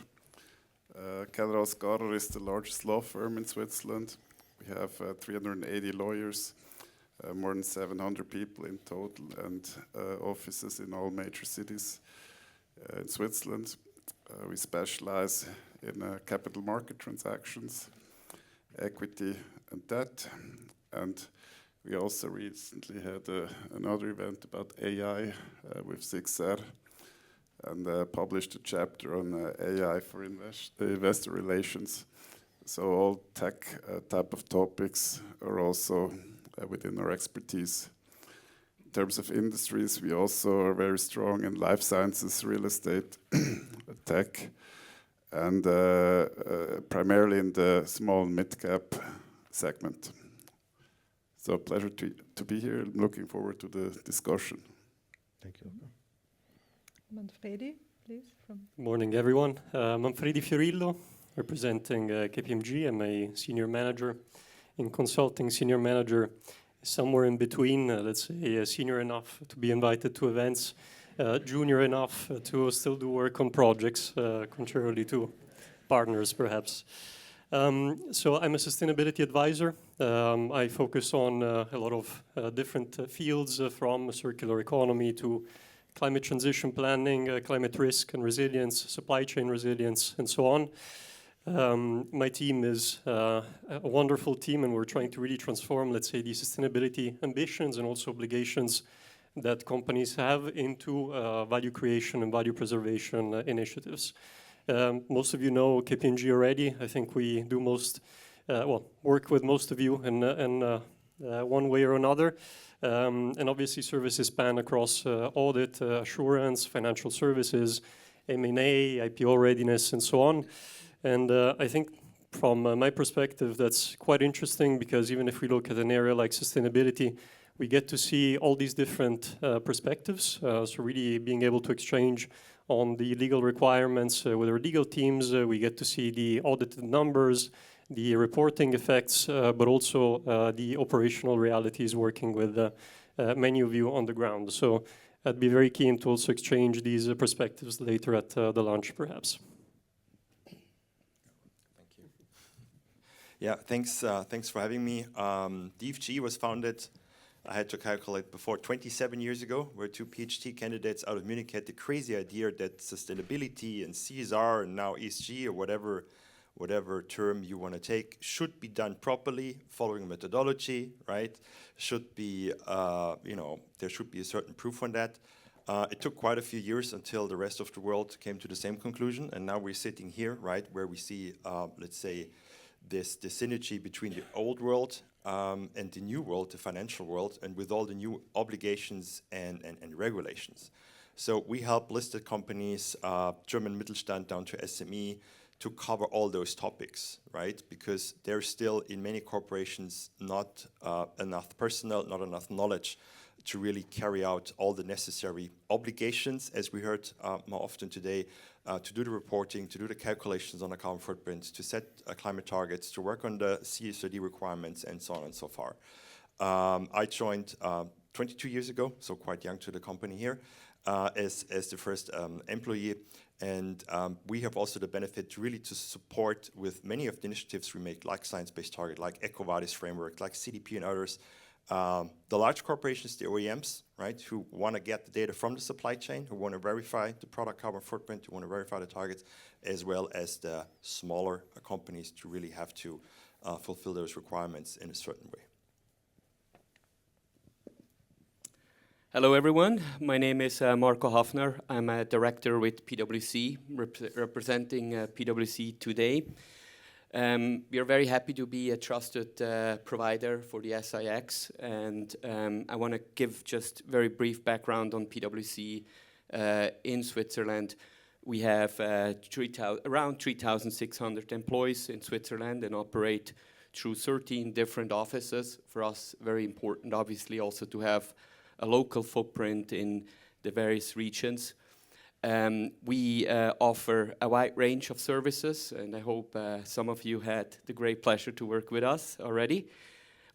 Keller Garar is the largest law firm in Switzerland. We have 380 lawyers, more than 700 people in total, and offices in all major cities in Switzerland. We specialize in capital market transactions, equity and debt, and we also recently had another event about AI with 6R and published a chapter on AI for investor relations. So all tech type of topics are also within our expertise. In terms of industries, we also are very strong in life sciences, real estate, tech, and primarily in the small mid-cap segment. So pleasure to be here. I'm looking forward to the discussion. Thank you. Manfredi, please. Good morning, everyone. Manfredi Fiorillo, representing KPMG. I'm a senior manager in consulting. Senior manager somewhere in between, let's say senior enough to be invited to events, junior enough to still do work on projects, contrarily to partners, perhaps. So I'm a sustainability advisor. I focus on a lot of different fields, from circular economy to climate transition planning, climate risk and resilience, supply chain resilience, and so on. My team is a wonderful team, and we're trying to really transform, let's say, the sustainability ambitions and also obligations that companies have into value creation and value preservation initiatives. Most of you know KPMG already. I think we do work with most of you in one way or another. And obviously services span across audit, assurance, financial services, M&A, IPO readiness, and so on. And I think from my perspective, that's quite interesting, because even if we look at an area like sustainability, we get to see all these different perspectives. So really being able to exchange on the legal requirements with our legal teams, we get to see the audited numbers, the reporting effects, but also the operational realities working with many of you on the ground. So I'd be very keen to also exchange these perspectives later at the lunch, perhaps. Thank you. Yeah, thanks for having me. DFG was founded, I had to calculate before, 27 years ago, where two PhD candidates out of Munich had the crazy idea that sustainability and CSR and now ESG or whatever term you want to take should be done properly, following a methodology, right? Should be, there should be a certain proof on that. It took quite a few years until the rest of the world came to the same conclusion, and now we're sitting here, right, where we see, let's say, the synergy between the old world and the new world, the financial world, and with all the new obligations and regulations. So we help listed companies, German Mittelstand down to SME, to cover all those topics, right? Because there's still, in many corporations, not enough personnel, not enough knowledge to really carry out all the necessary obligations, as we heard more often today, to do the reporting, to do the calculations on the carbon footprint, to set climate targets, to work on the CSRD requirements, and so on and so far. I joined 22 years ago, so quite young to the company here, as the first employee. And we have also the benefit really to support with many of the initiatives we make, like Science-Based Target, like EcoVadis framework, like CDP and others. The large corporations, the OEMs, right, who want to get the data from the supply chain, who want to verify the product carbon footprint, who want to verify the targets, as well as the smaller companies to really have to fulfill those requirements in a certain way. Hello everyone, my name is Marco Hafner. I'm a director with PwC, representing PwC today. We are very happy to be a trusted provider for the SIX, and I want to give just very brief background on PwC in Switzerland. We have around 3,600 employees in Switzerland and operate through 13 different offices. For us, very important, obviously, also to have a local footprint in the various regions. We offer a wide range of services, and I hope some of you had the great pleasure to work with us already.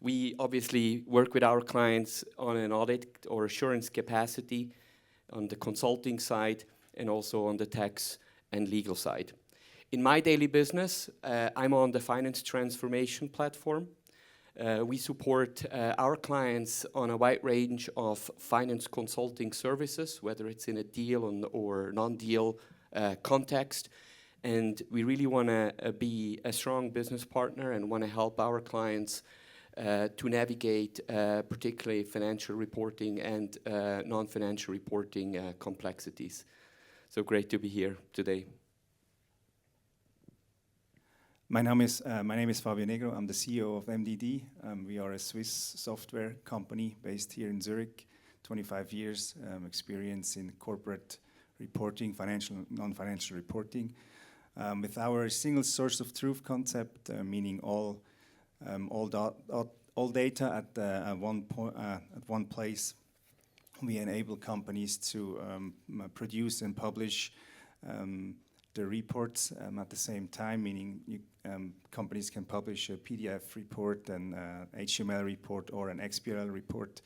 We obviously work with our clients on an audit or assurance capacity, on the consulting side, and also on the tax and legal side. In my daily business, I'm on the finance transformation platform. We support our clients on a wide range of finance consulting services, whether it's in a deal or non-deal context. And we really want to be a strong business partner and want to help our clients to navigate particularly financial reporting and non-financial reporting complexities. So great to be here today. My name is Fabio Negro. I'm the CEO of MDD. We are a Swiss software company based here in Zurich. 25 years experience in corporate reporting, financial, non-financial reporting. With our single source of truth concept, meaning all data at one place, we enable companies to produce and publish the reports at the same time, meaning companies can publish a PDF report, an HTML report, or an XBRL report.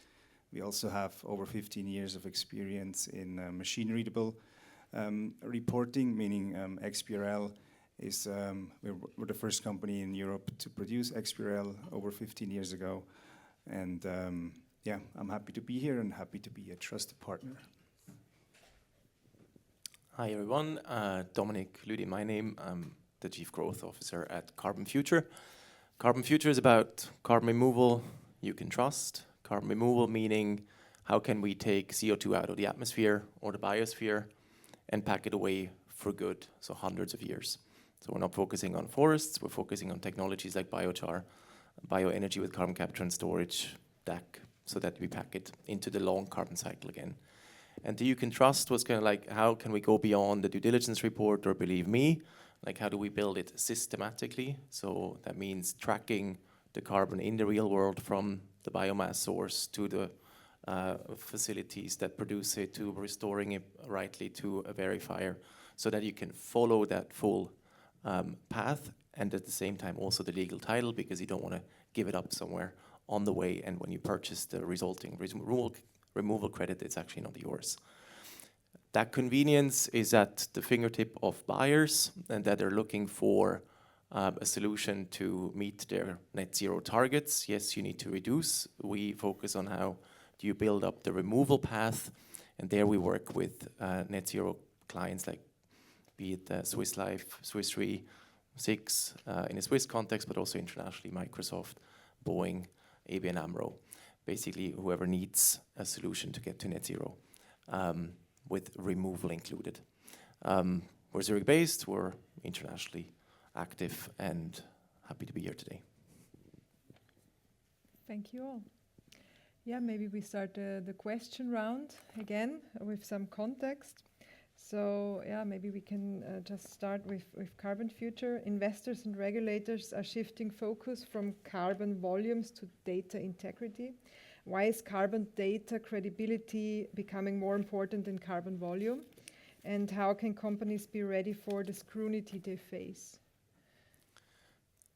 We also have over 15 years of experience in machine-readable reporting, meaning XBRL is, we're the first company in Europe to produce XBRL over 15 years ago. And yeah, I'm happy to be here and happy to be a trusted partner. Hi everyone, Dominic Lüdi, my name. I'm the Chief Growth Officer at Carbon Future. Carbon Future is about carbon removal you can trust. Carbon removal meaning how can we take CO2 out of the atmosphere or the biosphere and pack it away for good, so hundreds of years. So we're not focusing on forests, we're focusing on technologies like biochar, bioenergy with carbon capture and storage, DAC, so that we pack it into the long carbon cycle again. And the you can trust was kind of like, how can we go beyond the due diligence report or believe me? Like, how do we build it systematically? So that means tracking the carbon in the real world from the biomass source to the facilities that produce it, to restoring it rightly to a verifier, so that you can follow that full path, and at the same time also the legal title, because you don't want to give it up somewhere on the way, and when you purchase the resulting removal credit, it's actually not yours. That convenience is at the fingertip of buyers, and that they're looking for a solution to meet their net zero targets. Yes, you need to reduce. We focus on how do you build up the removal path, and there we work with net zero clients like be it Swiss Life, Swiss Re, SIX in a Swiss context, but also internationally, Microsoft, Boeing, ABN AMRO. Basically, whoever needs a solution to get to net zero, with removal included. We're Zurich-based, we're internationally active, and happy to be here today. Thank you all. Yeah, maybe we start the question round again with some context. So yeah, maybe we can just start with Carbon Future. Investors and regulators are shifting focus from carbon volumes to data integrity. Why is carbon data credibility becoming more important than carbon volume? And how can companies be ready for the scrutiny they face?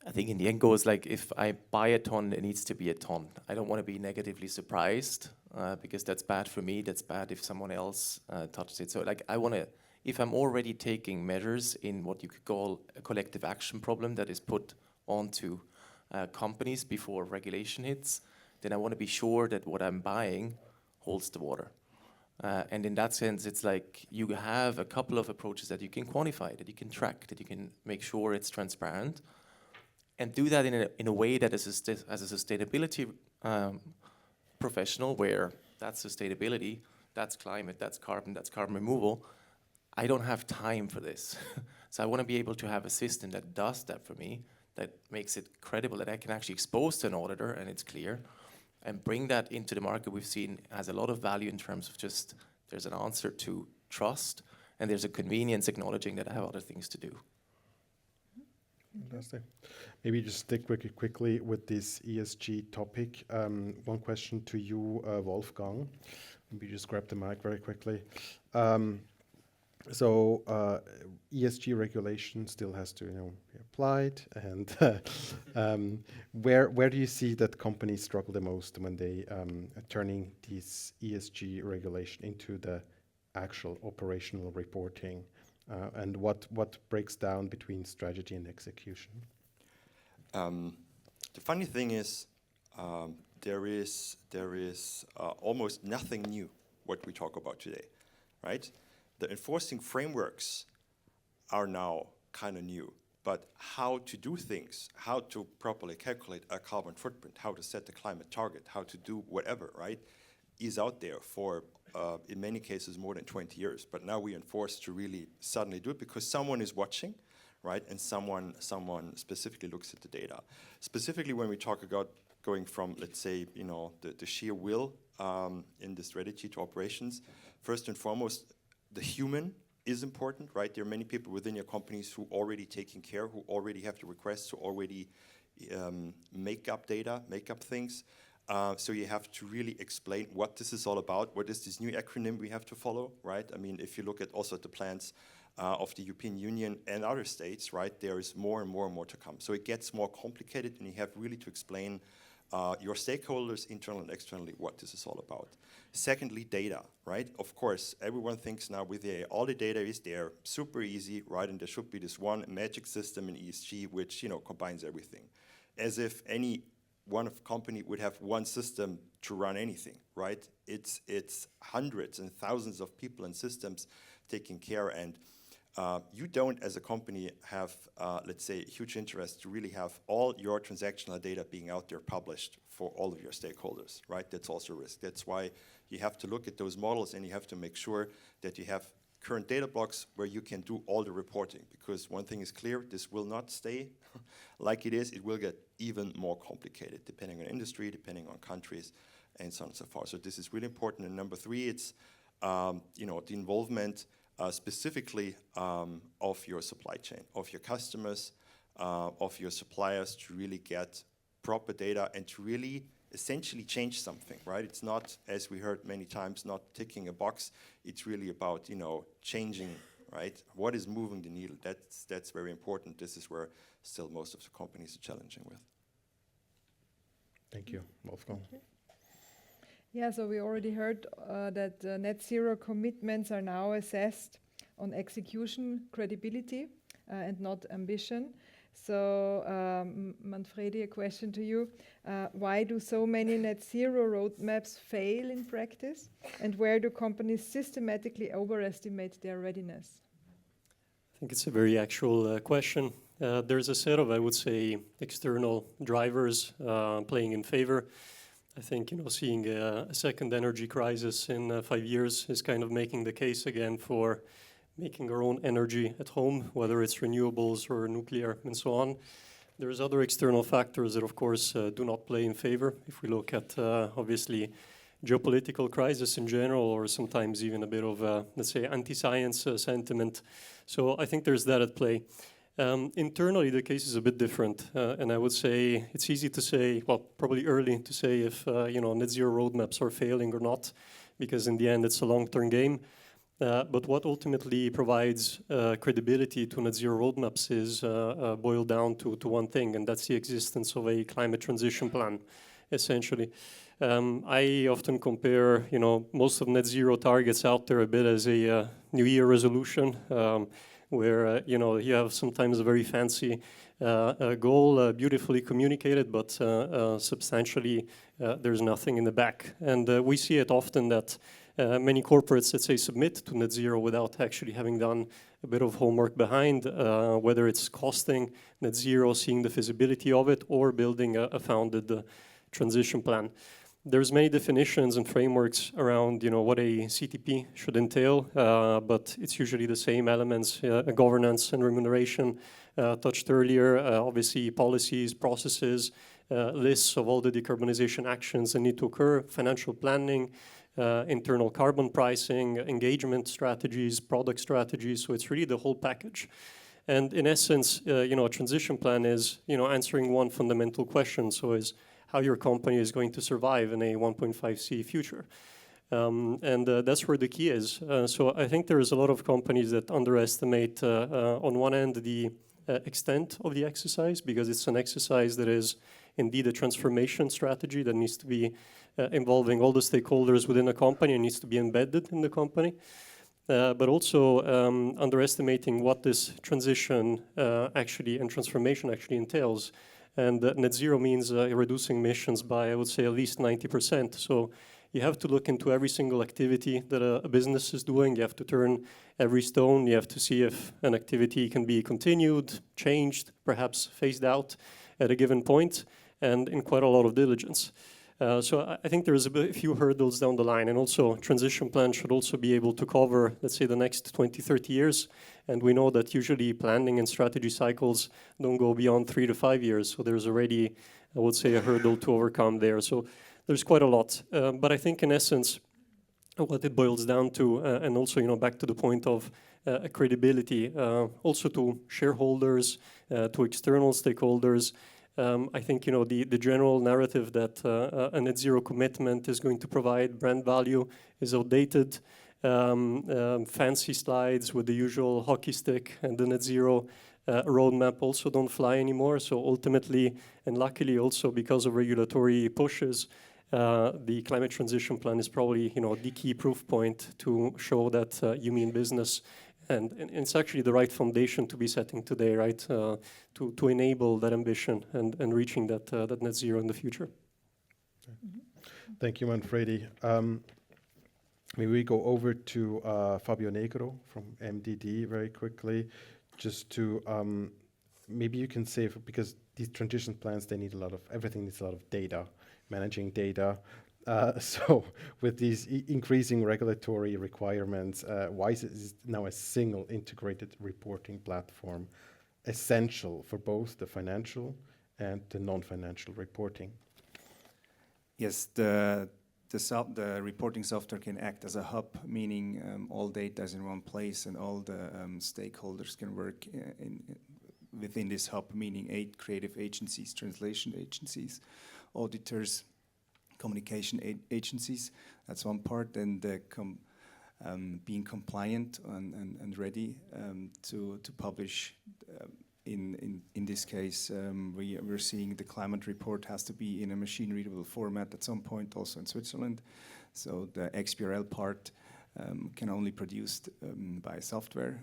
I think in the end goes like, if I buy a ton, it needs to be a ton. I don't want to be negatively surprised because that's bad for me. That's bad if someone else touches it. So like I want to, if I'm already taking measures in what you could call a collective action problem that is put onto companies before regulation hits, then I want to be sure that what I'm buying holds the water. And in that sense, it's like you have a couple of approaches that you can quantify, that you can track, that you can make sure it's transparent. And do that in a way that as a sustainability professional, where that's sustainability, that's climate, that's carbon removal, I don't have time for this. So I want to be able to have a system that does that for me, that makes it credible, that I can actually expose to an auditor and it's clear, and bring that into the market. We've seen has a lot of value in terms of just, there's an answer to trust, and there's a convenience acknowledging that I have other things to do. Fantastic. Maybe just stick quickly with this ESG topic. One question to you, Wolfgang. Maybe just grab the mic very quickly. So ESG regulation still has to, be applied. And where do you see that companies struggle the most when they are turning this ESG regulation into the actual operational reporting? And what breaks down between strategy and execution? The funny thing is, there is almost nothing new what we talk about today, right? The enforcing frameworks are now kind of new, but how to do things, how to properly calculate a carbon footprint, how to set the climate target, how to do whatever, right, is out there for, in many cases, more than 20 years. But now we are enforced to really suddenly do it because someone is watching, right, and someone specifically looks at the data. Specifically when we talk about going from, let's say, the sheer will in the strategy to operations, first and foremost, the human is important, right? There are many people within your companies who already taking care, who already have the requests, who already make up data, make up things. So you have to really explain what this is all about. What is this new acronym we have to follow, right? I mean, if you look at also the plans of the European Union and other states, right, there is more and more and more to come. So it gets more complicated, and you have really to explain your stakeholders, internal and externally, what this is all about. Secondly, data, right? Of course, everyone thinks now with AI, all the data is there, super easy, right? And there should be this one magic system in ESG which, combines everything. As if any one company would have one system to run anything, right? It's hundreds and thousands of people and systems taking care, and you don't, as a company, have, let's say, huge interest to really have all your transactional data being out there published for all of your stakeholders, right? That's also a risk. That's why you have to look at those models, and you have to make sure that you have current data blocks where you can do all the reporting. Because one thing is clear, this will not stay like it is. It will get even more complicated, depending on industry, depending on countries, and so on and so forth. So this is really important. And number three, it's the involvement specifically of your supply chain, of your customers, of your suppliers, to really get proper data and to really essentially change something, right? It's not, as we heard many times, not ticking a box. It's really about, changing, right? What is moving the needle? That's very important. This is where still most of the companies are challenging with. Thank you, Wolfgang. Yeah, so we already heard that net zero commitments are now assessed on execution credibility and not ambition. So, Manfredi, a question to you. Why do so many net zero roadmaps fail in practice? And where do companies systematically overestimate their readiness? I think it's a very actual question. There's a set of, I would say, external drivers playing in favor. I think, seeing a second energy crisis in 5 years is kind of making the case again for making our own energy at home, whether it's renewables or nuclear and so on. There's other external factors that, of course, do not play in favor. If we look at, obviously, geopolitical crisis in general, or sometimes even a bit of, let's say, anti-science sentiment. So I think there's that at play. Internally, the case is a bit different, and I would say it's easy to say, well, probably early to say if net zero roadmaps are failing or not, because in the end it's a long-term game. But what ultimately provides credibility to net zero roadmaps is boiled down to one thing, and that's the existence of a climate transition plan, essentially. I often compare, most of net zero targets out there a bit as a New Year resolution, where you have sometimes a very fancy goal, beautifully communicated, but substantially there's nothing in the back. And we see it often that many corporates, let's say, submit to net zero without actually having done a bit of homework behind, whether it's costing net zero, seeing the feasibility of it, or building a founded transition plan. There's many definitions and frameworks around, what a CTP should entail, but it's usually the same elements: governance and remuneration, touched earlier. Obviously, policies, processes, lists of all the decarbonization actions that need to occur, financial planning, internal carbon pricing, engagement strategies, product strategies. So it's really the whole package. And in essence, a transition plan is, answering one fundamental question. So is how your company is going to survive in a 1.5C future. And that's where the key is. So I think there is a lot of companies that underestimate, on one end, the extent of the exercise, because it's an exercise that is indeed a transformation strategy that needs to be involving all the stakeholders within a company and needs to be embedded in the company. But also underestimating what this transition actually and transformation actually entails. And net zero means reducing emissions by, I would say, at least 90%. So you have to look into every single activity that a business is doing. You have to turn every stone. You have to see if an activity can be continued, changed, perhaps phased out at a given point, and in quite a lot of diligence. So I think there's a few hurdles down the line, and also transition plans should also be able to cover, let's say, the next 20, 30 years. And we know that usually planning and strategy cycles don't go beyond 3 to 5 years. So there's already, I would say, a hurdle to overcome there. So there's quite a lot. But I think in essence, what it boils down to, and also, back to the point of credibility, also to shareholders, to external stakeholders, I think the general narrative that a net zero commitment is going to provide brand value is outdated. Fancy slides with the usual hockey stick and the net zero roadmap also don't fly anymore. So ultimately, and luckily also because of regulatory pushes, the climate transition plan is probably the key proof point to show that you mean business. And it's actually the right foundation to be setting today, right, to enable that ambition and reaching that net zero in the future. Thank you, Manfredi. Maybe we go over to Fabio Negro from MDD very quickly, just to maybe you can say, because these transition plans, they need everything needs a lot of data, managing data. So with these increasing regulatory requirements, why is now a single integrated reporting platform essential for both the financial and the non-financial reporting? Yes, the reporting software can act as a hub, meaning all data is in one place and all the stakeholders can work within this hub, meaning creative agencies, translation agencies, auditors, communication agencies. That's one part, and being compliant and ready to publish. In this case, we're seeing the climate report has to be in a machine-readable format at some point, also in Switzerland. So the XBRL part can only be produced by software.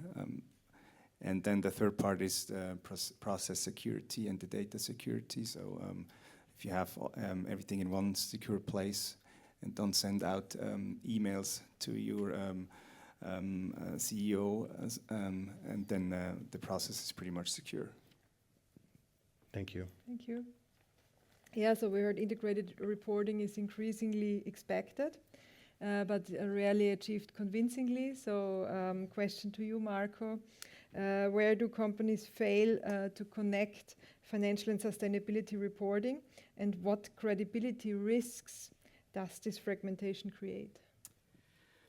And then the third part is the process security and the data security. So if you have everything in one secure place and don't send out emails to your CEO, and then the process is pretty much secure. Thank you. Thank you. Yeah, so we heard integrated reporting is increasingly expected, but rarely achieved convincingly. So question to you, Marco. Where do companies fail to connect financial and sustainability reporting, and what credibility risks does this fragmentation create?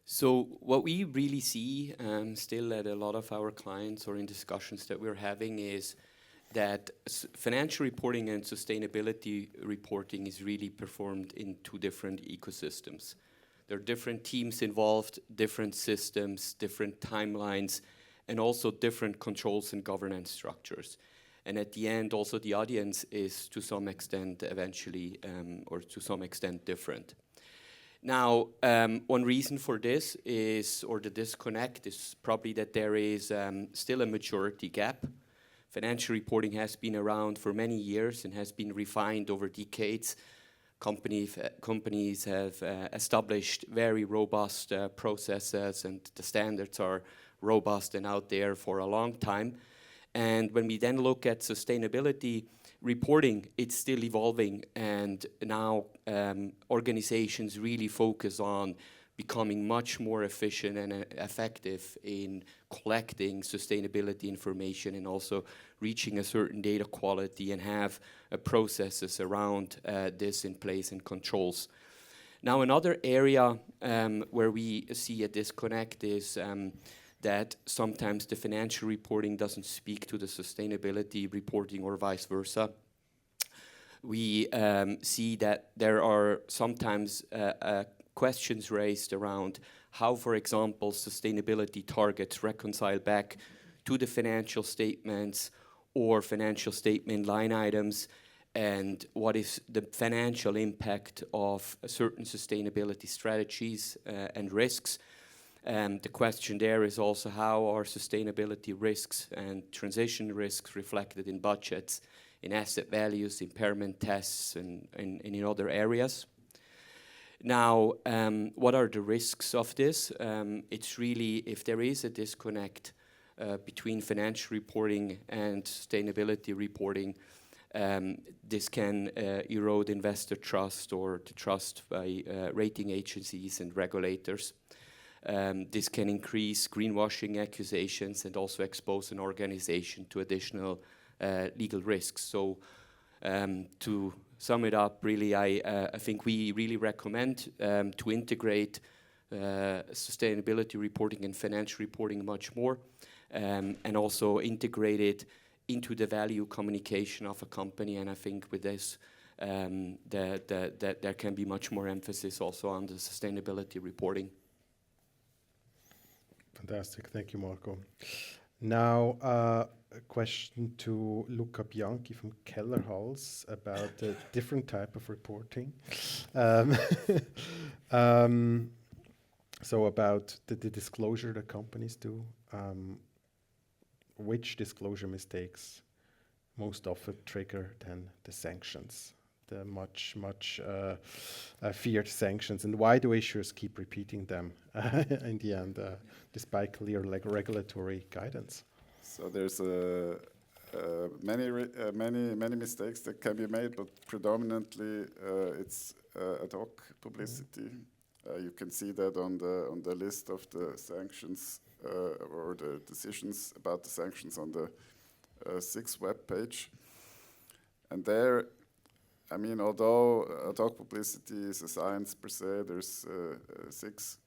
So what we really see still at a lot of our clients or in discussions that we're having is that financial reporting and sustainability reporting is really performed in two different ecosystems. There are different teams involved, different systems, different timelines, and also different controls and governance structures. And at the end, also the audience is to some extent eventually, or to some extent different. Now, one reason for this is, or the disconnect is probably that there is still a maturity gap. Financial reporting has been around for many years and has been refined over decades. Companies have established very robust processes, and the standards are robust and out there for a long time. And when we then look at sustainability reporting, it's still evolving, and now organizations really focus on becoming much more efficient and effective in collecting sustainability information and also reaching a certain data quality and have processes around this in place and controls. Now, another area where we see a disconnect is that sometimes the financial reporting doesn't speak to the sustainability reporting or vice versa. We see that there are sometimes questions raised around how, for example, sustainability targets reconcile back to the financial statements or financial statement line items, and what is the financial impact of certain sustainability strategies and risks. The question there is also how are sustainability risks and transition risks reflected in budgets, in asset values, impairment tests, and in other areas. Now, what are the risks of this? It's really if there is a disconnect between financial reporting and sustainability reporting, this can erode investor trust or the trust by rating agencies and regulators. This can increase greenwashing accusations and also expose an organization to additional legal risks. So to sum it up, really, I think we really recommend to integrate sustainability reporting and financial reporting much more, and also integrate it into the value communication of a company. And I think with this, that there can be much more emphasis also on the sustainability reporting. Fantastic, thank you, Marco. Now, a question to Luca Bianchi from Kellerhals about a different type of reporting. So about the disclosure that companies do, which disclosure mistakes most often trigger then the sanctions, the much feared sanctions, and why do issuers keep repeating them in the end, despite clear regulatory guidance? So there's many mistakes that can be made, but predominantly it's ad hoc publicity. You can see that on the list of the sanctions or the decisions about the sanctions on the 6 web page. And there, I mean, although ad hoc publicity is a science per se, there's 6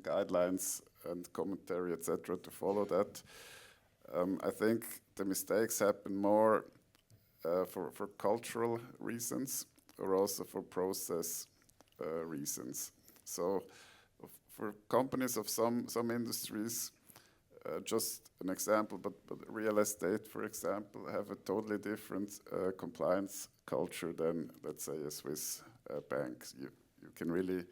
guidelines and commentary, etc., to follow that. I think the mistakes happen more for cultural reasons or also for process reasons. So for companies of some industries, just an example, but real estate, for example, have a totally different compliance culture than, let's say, a Swiss bank. You can really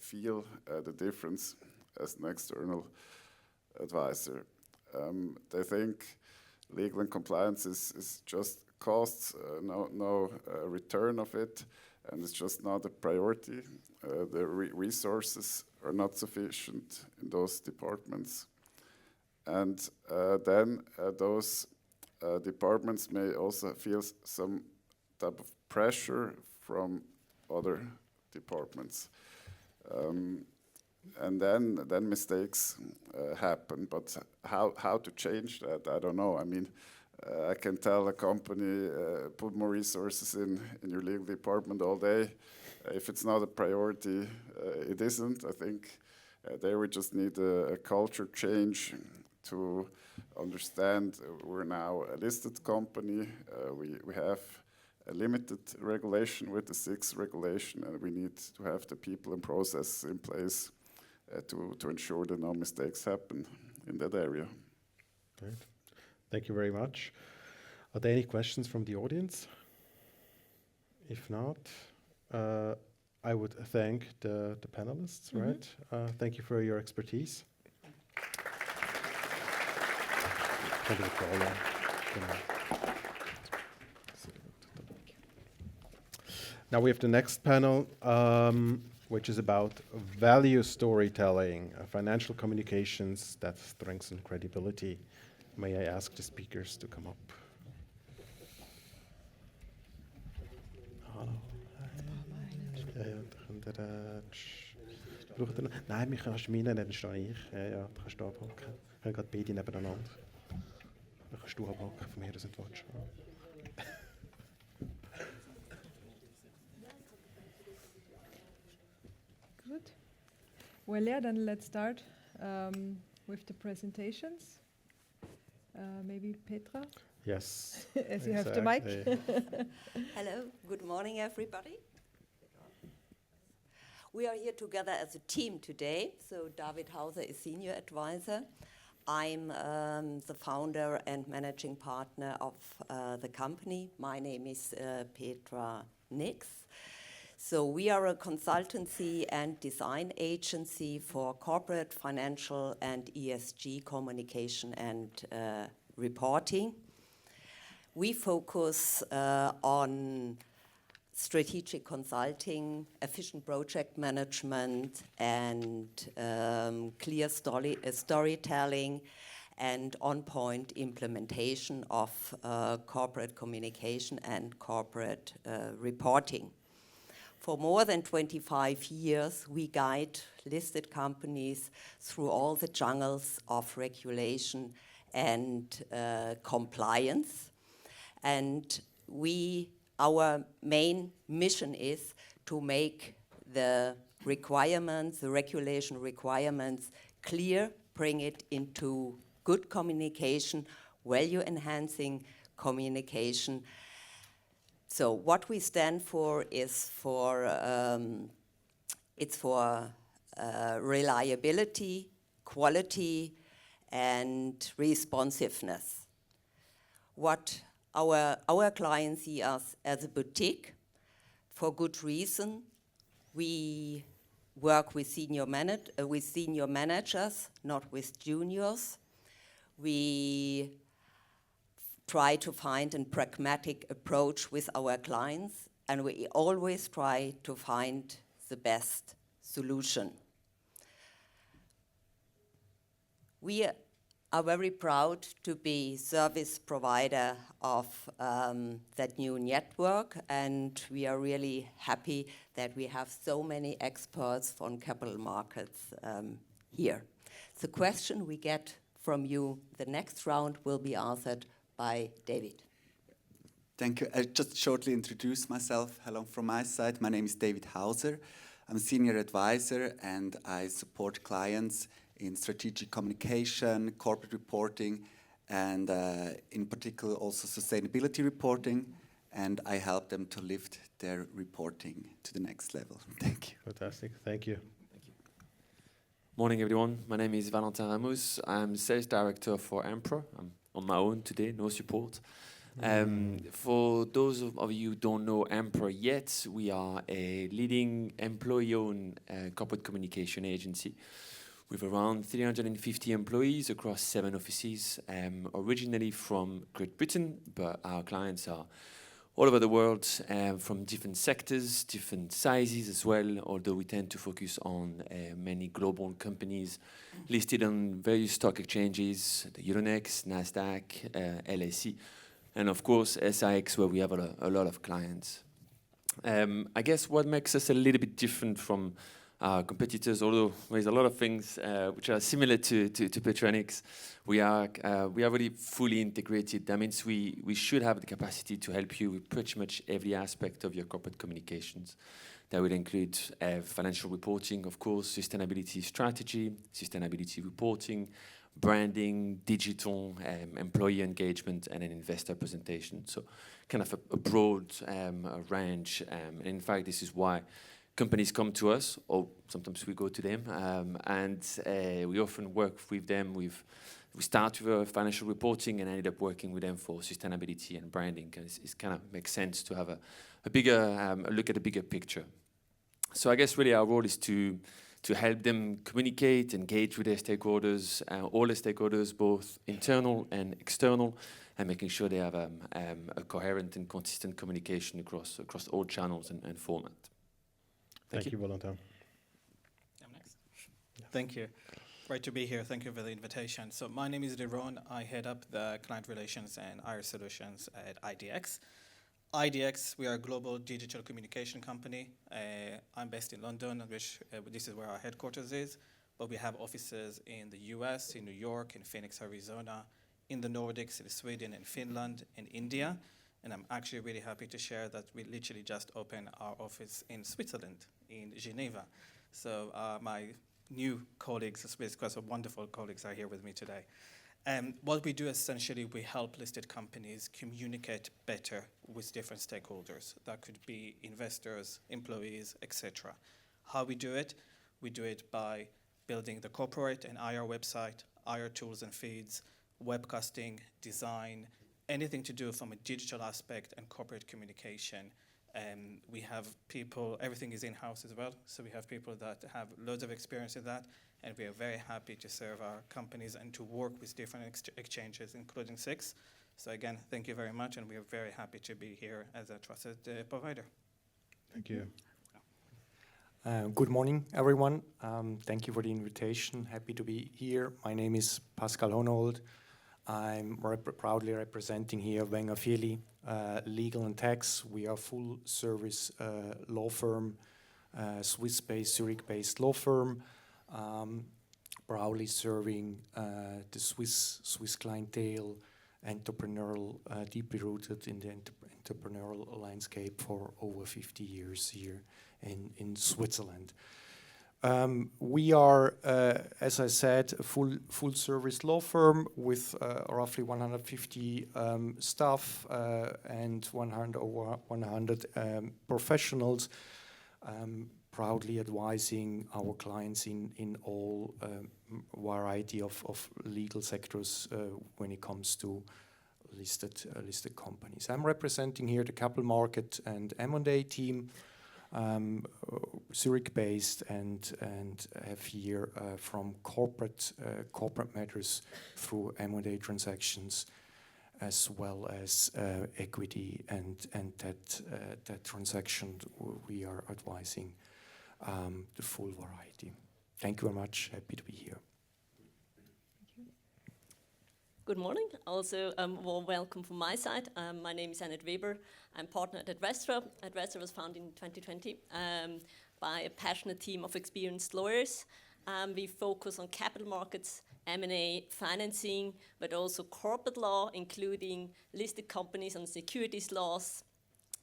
feel the difference as an external advisor. They think legal and compliance is just costs, no return of it, and it's just not a priority. The resources are not sufficient in those departments. And then those departments may also feel some type of pressure from other departments. And then mistakes happen. But how to change that, I don't know. I mean, I can tell a company, put more resources in your legal department all day. If it's not a priority, it isn't. I think there we just need a culture change to understand we're now a listed company. We have a limited regulation with the 6th regulation, and we need to have the people and process in place to ensure that no mistakes happen in that area. Great. Thank you very much. Are there any questions from the audience? If not, I would thank the panelists, right? Thank you for your expertise. Now we have the next panel, which is about value storytelling, financial communications that strengthen credibility. May I ask the speakers to come up? Hallo. Nein, wir kannst meine, dann stehe ich. Ja, du kannst da abhocken. Wir haben gerade beide nebeneinander. Dann kannst du abhocken, von mir aus nicht willst. Good. Well, yeah, then let's start with the presentations. Maybe Petra? Yes. As you have the mic. Hello, good morning, everybody. We are here together as a team today. So David Hauser is senior advisor. I'm the founder and managing partner of the company. My name is Petra Nix. So we are a consultancy and design agency for corporate, financial, and ESG communication and reporting. We focus on strategic consulting, efficient project management, and clear storytelling and on-point implementation of corporate communication and corporate reporting. For more than 25 years, we guide listed companies through all the jungles of regulation and compliance. And our main mission is to make the requirements, the regulation requirements clear, bring it into good communication, value-enhancing communication. So what we stand for is it's for reliability, quality, and responsiveness. What our clients see us as a boutique for good reason. We work with senior managers, not with juniors. We try to find a pragmatic approach with our clients, and we always try to find the best solution. We are very proud to be service provider of that new network, and we are really happy that we have so many experts on capital markets here. The question we get from you, the next round will be answered by David. Thank you. I'll just shortly introduce myself. Hello from my side. My name is David Hauser. I'm a senior advisor and I support clients in strategic communication, corporate reporting, and in particular also sustainability reporting. And I help them to lift their reporting to the next level. Thank you. Fantastic. Thank you. Morning, everyone. My name is Valentin Ramos. I'm sales director for Emperor. I'm on my own today, no support. For those of you who don't know Emperor yet, we are a leading employee-owned corporate communication agency with around 350 employees across 7 offices, originally from Great Britain, but our clients are all over the world, from different sectors, different sizes as well, although we tend to focus on many global companies listed on various stock exchanges, the Euronext, Nasdaq, LSE, and of course SIX, where we have a lot of clients. I guess what makes us a little bit different from our competitors, although there's a lot of things which are similar to Petronix, we are really fully integrated. That means we should have the capacity to help you with pretty much every aspect of your corporate communications. That would include financial reporting, of course, sustainability strategy, sustainability reporting, branding, digital, employee engagement, and an investor presentation. So kind of a broad range. And in fact, this is why companies come to us, or sometimes we go to them, and we often work with them. We start with financial reporting and ended up working with them for sustainability and branding. It kind of makes sense to have a bigger look at the bigger picture. So I guess really our role is to help them communicate, engage with their stakeholders, all the stakeholders, both internal and external, and making sure they have a coherent and consistent communication across all channels and format. Thank you, Valentin. I'm next. Thank you. Great to be here. Thank you for the invitation. So my name is Deron. I head up the client relations and IR solutions at IDX. IDX, we are a global digital communication company. I'm based in London, which this is where our headquarters is, but we have offices in the US, in New York, in Phoenix, Arizona, in the Nordics, in Sweden, and Finland, and India. And I'm actually really happy to share that we literally just opened our office in Switzerland, in Geneva. So my new colleagues, because of wonderful colleagues, are here with me today. What we do essentially, we help listed companies communicate better with different stakeholders. That could be investors, employees, etc. How we do it by building the corporate and IR website, IR tools and feeds, webcasting, design, anything to do from a digital aspect and corporate communication. We have people, everything is in-house as well, so we have people that have loads of experience in that, and we are very happy to serve our companies and to work with different exchanges, including SIX. So again, thank you very much, and we are very happy to be here as a trusted provider. Thank you. Good morning, everyone. Thank you for the invitation. Happy to be here. My name is Pascal Honold. I'm proudly representing here Wenger Fili, Legal and Tax. We are a full-service law firm, Swiss-based, Zurich-based law firm, proudly serving the Swiss clientele, entrepreneurial, deeply rooted in the entrepreneurial landscape for over 50 years here in Switzerland. We are, as I said, a full-service law firm with roughly 150 staff and over 100 professionals, proudly advising our clients in all variety of legal sectors when it comes to listed companies. I'm representing here the capital market and M&A team. Zurich-based and have here from corporate matters through M&A transactions, as well as equity and that transaction we are advising the full variety. Thank you very much. Happy to be here. Good morning. Also, warm welcome from my side. My name is Annette Weber. I'm partner at Advestra. Advestra was founded in 2020 by a passionate team of experienced lawyers. We focus on capital markets, M&A, financing, but also corporate law, including listed companies and securities laws,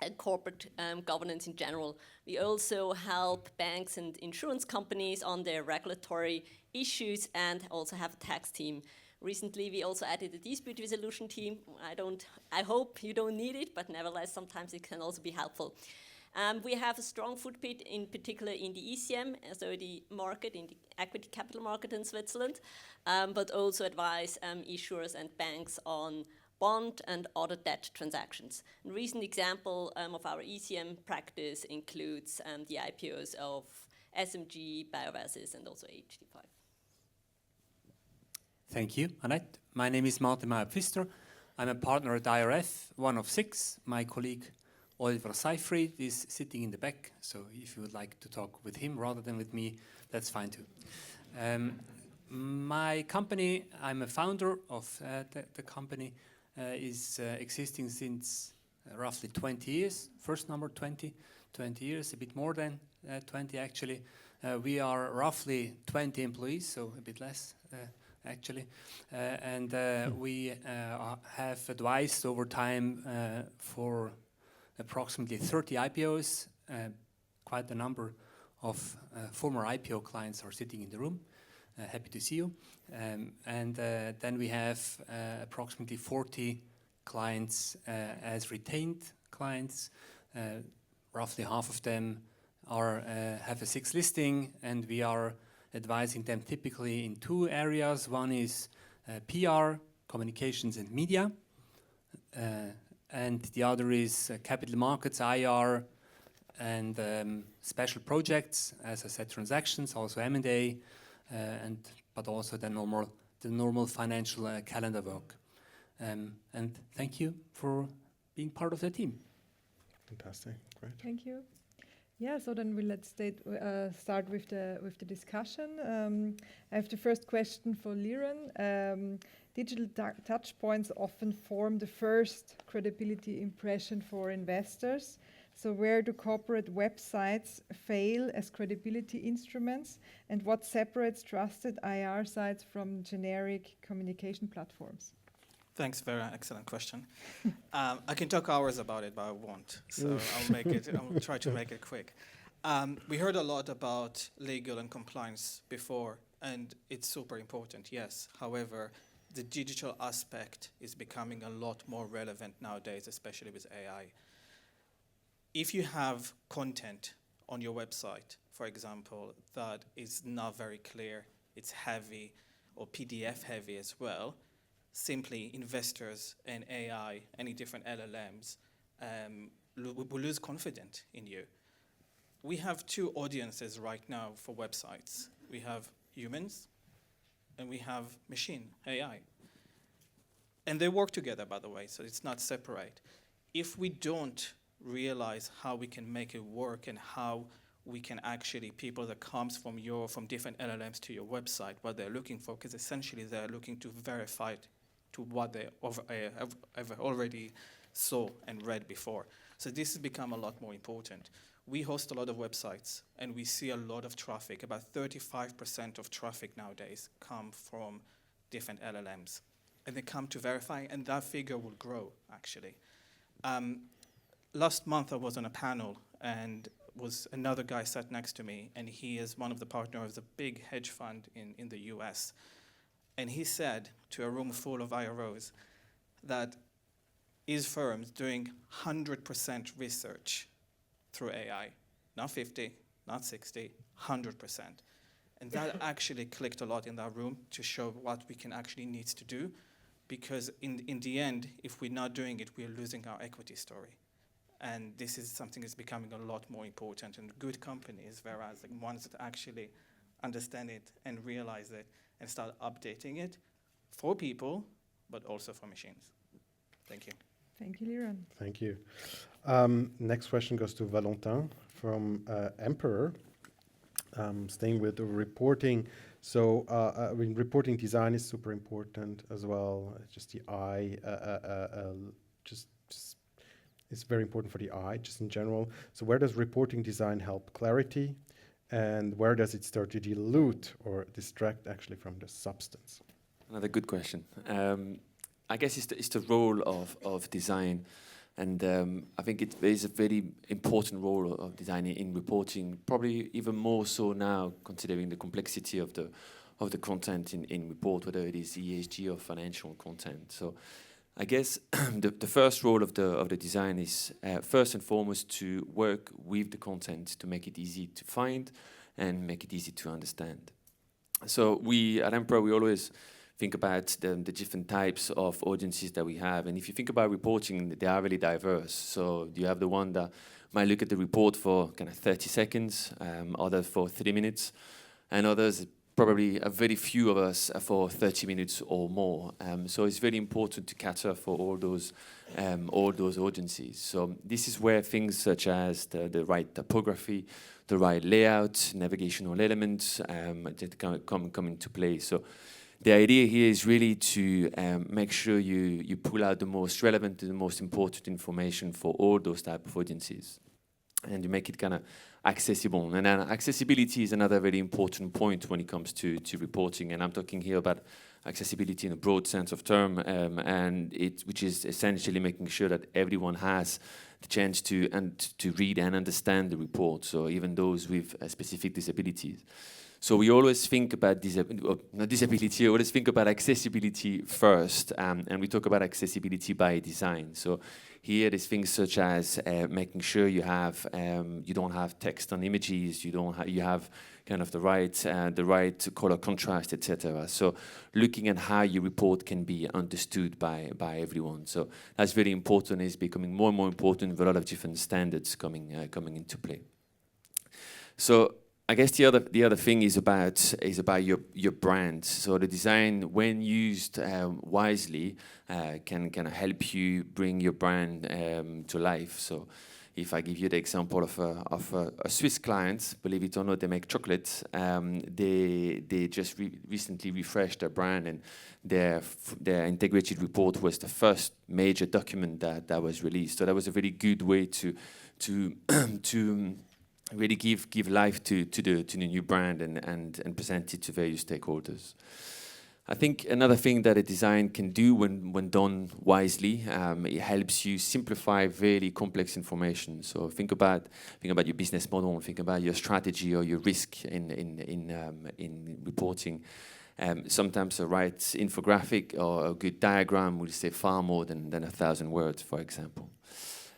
and corporate governance in general. We also help banks and insurance companies on their regulatory issues and also have a tax team. Recently, we also added a dispute resolution team. I hope you don't need it, but nevertheless, sometimes it can also be helpful. We have a strong footprint, in particular in the ECM, so the market, in the equity capital market in Switzerland, but also advise issuers and banks on bond and other debt transactions. A recent example of our ECM practice includes the IPOs of SMG, Biovasis, and also HD5. Thank you, Annette. My name is Martin Meyer-Pfister. I'm a partner at IRF, one of 6. My colleague Oliver Seifried is sitting in the back, so if you would like to talk with him rather than with me, that's fine too. My company, I'm a founder of the company, is existing since roughly 20 years. First number 20 years, a bit more than 20 actually. We are roughly 20 employees, so a bit less actually. We have advised over time for approximately 30 IPOs. Quite a number of former IPO clients are sitting in the room. Happy to see you. Then we have approximately 40 clients as retained clients. Roughly half of them have a SIX listing, and we are advising them typically in 2 areas. One is PR, communications and media, and the other is capital markets, IR, and special projects, as I said, transactions, also M&A, but also the normal financial calendar work. And thank you for being part of the team. Fantastic, great. Thank you. Yeah, so then let's start with the discussion. I have the first question for Liran. Digital touch points often form the first credibility impression for investors. So where do corporate websites fail as credibility instruments, and what separates trusted IR sites from generic communication platforms? Thanks, Vera. Excellent question. I can talk hours about it, but I won't. So I'll try to make it quick. We heard a lot about legal and compliance before, and it's super important, yes. However, the digital aspect is becoming a lot more relevant nowadays, especially with AI. If you have content on your website for example, that is not very clear, it's heavy or PDF heavy as well, simply investors and AI, any different LLMs, will lose confidence in you. We have two audiences right now for websites. We have humans and we have machine, AI. And they work together, by the way, so it's not separate. If we don't realize how we can make it work and how we can actually, people that comes from different LLMs to your website, what they're looking for, because essentially they're looking to verify it to what they have already saw and read before. So this has become a lot more important. We host a lot of websites and we see a lot of traffic. About 35% of traffic nowadays come from different LLMs. And they come to verify, and that figure will grow, actually. Last month I was on a panel, and was another guy sat next to me, and he is one of the partners of a big hedge fund in the US. And he said to a room full of IROs that his firm's doing 100% research through AI. Not 50, not 60, 100%. And that actually clicked a lot in that room to show what we can actually need to do, because in the end, if we're not doing it, we're losing our equity story. And this is something that's becoming a lot more important. And good companies, whereas the ones that actually understand it and realize it and start updating it for people, but also for machines. Thank you. Thank you, Liran. Thank you. Next question goes to Valentin from Emperor. Staying with the reporting. So reporting design is super important as well. Just the eye, just it's very important for the eye, just in general. So where does reporting design help clarity, and where does it start to dilute or distract actually from the substance? Another good question. I guess it's the role of design, and I think it is a very important role of design in reporting, probably even more so now, considering the complexity of the content in report, whether it is ESG or financial content. So I guess the first role of the design is first and foremost to work with the content to make it easy to find and make it easy to understand. So we at Emperor, we always think about the different types of audiences that we have. And if you think about reporting, they are really diverse. So you have the one that might look at the report for kind of 30 seconds, others for 3 minutes, and others, probably a very few of us, for 30 minutes or more. So it's very important to cater for all those audiences. So this is where things such as the right typography, the right layout, navigational elements that come into play. So the idea here is really to make sure you pull out the most relevant and the most important information for all those type of audiences, and you make it kind of accessible. And then accessibility is another very important point when it comes to reporting. And I'm talking here about accessibility in a broad sense of term, which is essentially making sure that everyone has the chance to read and understand the report. So even those with specific disabilities. So we always think about disability, always think about accessibility first, and we talk about accessibility by design. So here there's things such as making sure you don't have text on images, you have kind of the right color contrast, etc. So looking at how your report can be understood by everyone. So that's very important. It's becoming more and more important with a lot of different standards coming into play. So I guess the other thing is about your brand. So the design, when used wisely, can kind of help you bring your brand to life. So if I give you the example of a Swiss client, believe it or not, they make chocolates. They just recently refreshed their brand, and their integrated report was the first major document that was released. So that was a very good way to really give life to the new brand and present it to various stakeholders. I think another thing that a design can do when done wisely, it helps you simplify very complex information. So think about your business model, think about your strategy or your risk in reporting. Sometimes a right infographic or a good diagram will say far more than 1,000 words, for example.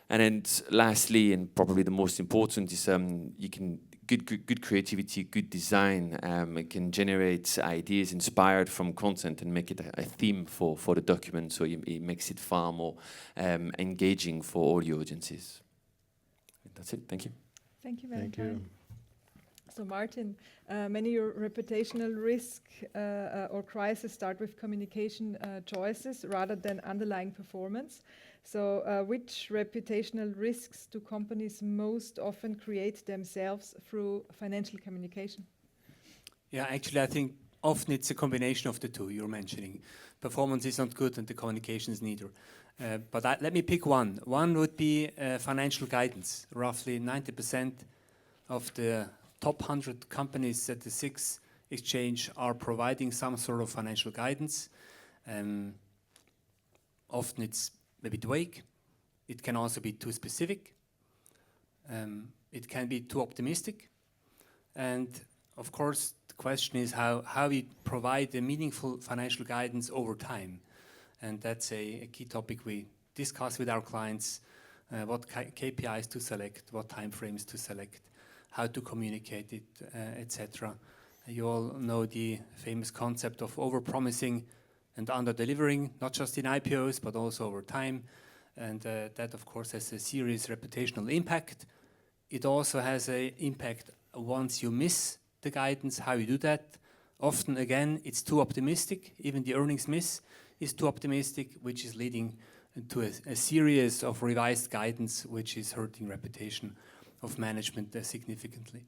And then lastly, and probably the most important, is you can good creativity, good design. It can generate ideas inspired from content and make it a theme for the document, so it makes it far more engaging for all the audiences. That's it. Thank you. Thank you, Thank Valentine. you. So Martin, many reputational risk or crisis start with communication choices rather than underlying performance. So which reputational risks do companies most often create themselves through financial communication? Yeah, actually, I think often it's a combination of the two you're mentioning. Performance is not good and the communication is neither. But let me pick one. One would be financial guidance. Roughly 90% of the top 100 companies at the SIX exchange are providing some sort of financial guidance. Often it's a bit vague. It can also be too specific. It can be too optimistic. And of course, the question is how we provide a meaningful financial guidance over time. And that's a key topic we discuss with our clients, what KPIs to select, what timeframes to select, how to communicate it, etc. You all know the famous concept of over-promising and under-delivering, not just in IPOs, but also over time. And that, of course, has a serious reputational impact. It also has an impact once you miss the guidance, how you do that. Often, again, it's too optimistic. Even the earnings miss is too optimistic, which is leading to a series of revised guidance, which is hurting reputation of management significantly.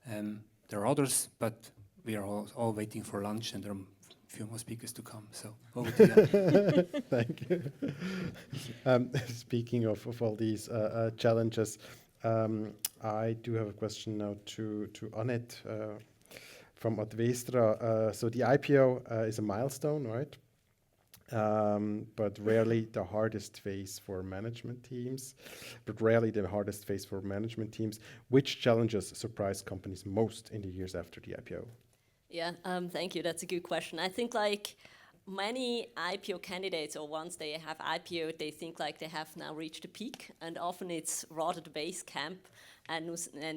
There are others, but we are all waiting for lunch, and there are a few more speakers to come. So over to you. Thank you. Speaking of all these challenges, I do have a question now to Annette from Advestra. So the IPO is a milestone, right? But rarely the hardest phase for management teams. Which challenges surprise companies most in the years after the IPO? Yeah, thank you. That's a good question. I think like many IPO candidates, or once they have IPO, they think like they have now reached a peak, and often it's rather the base camp, and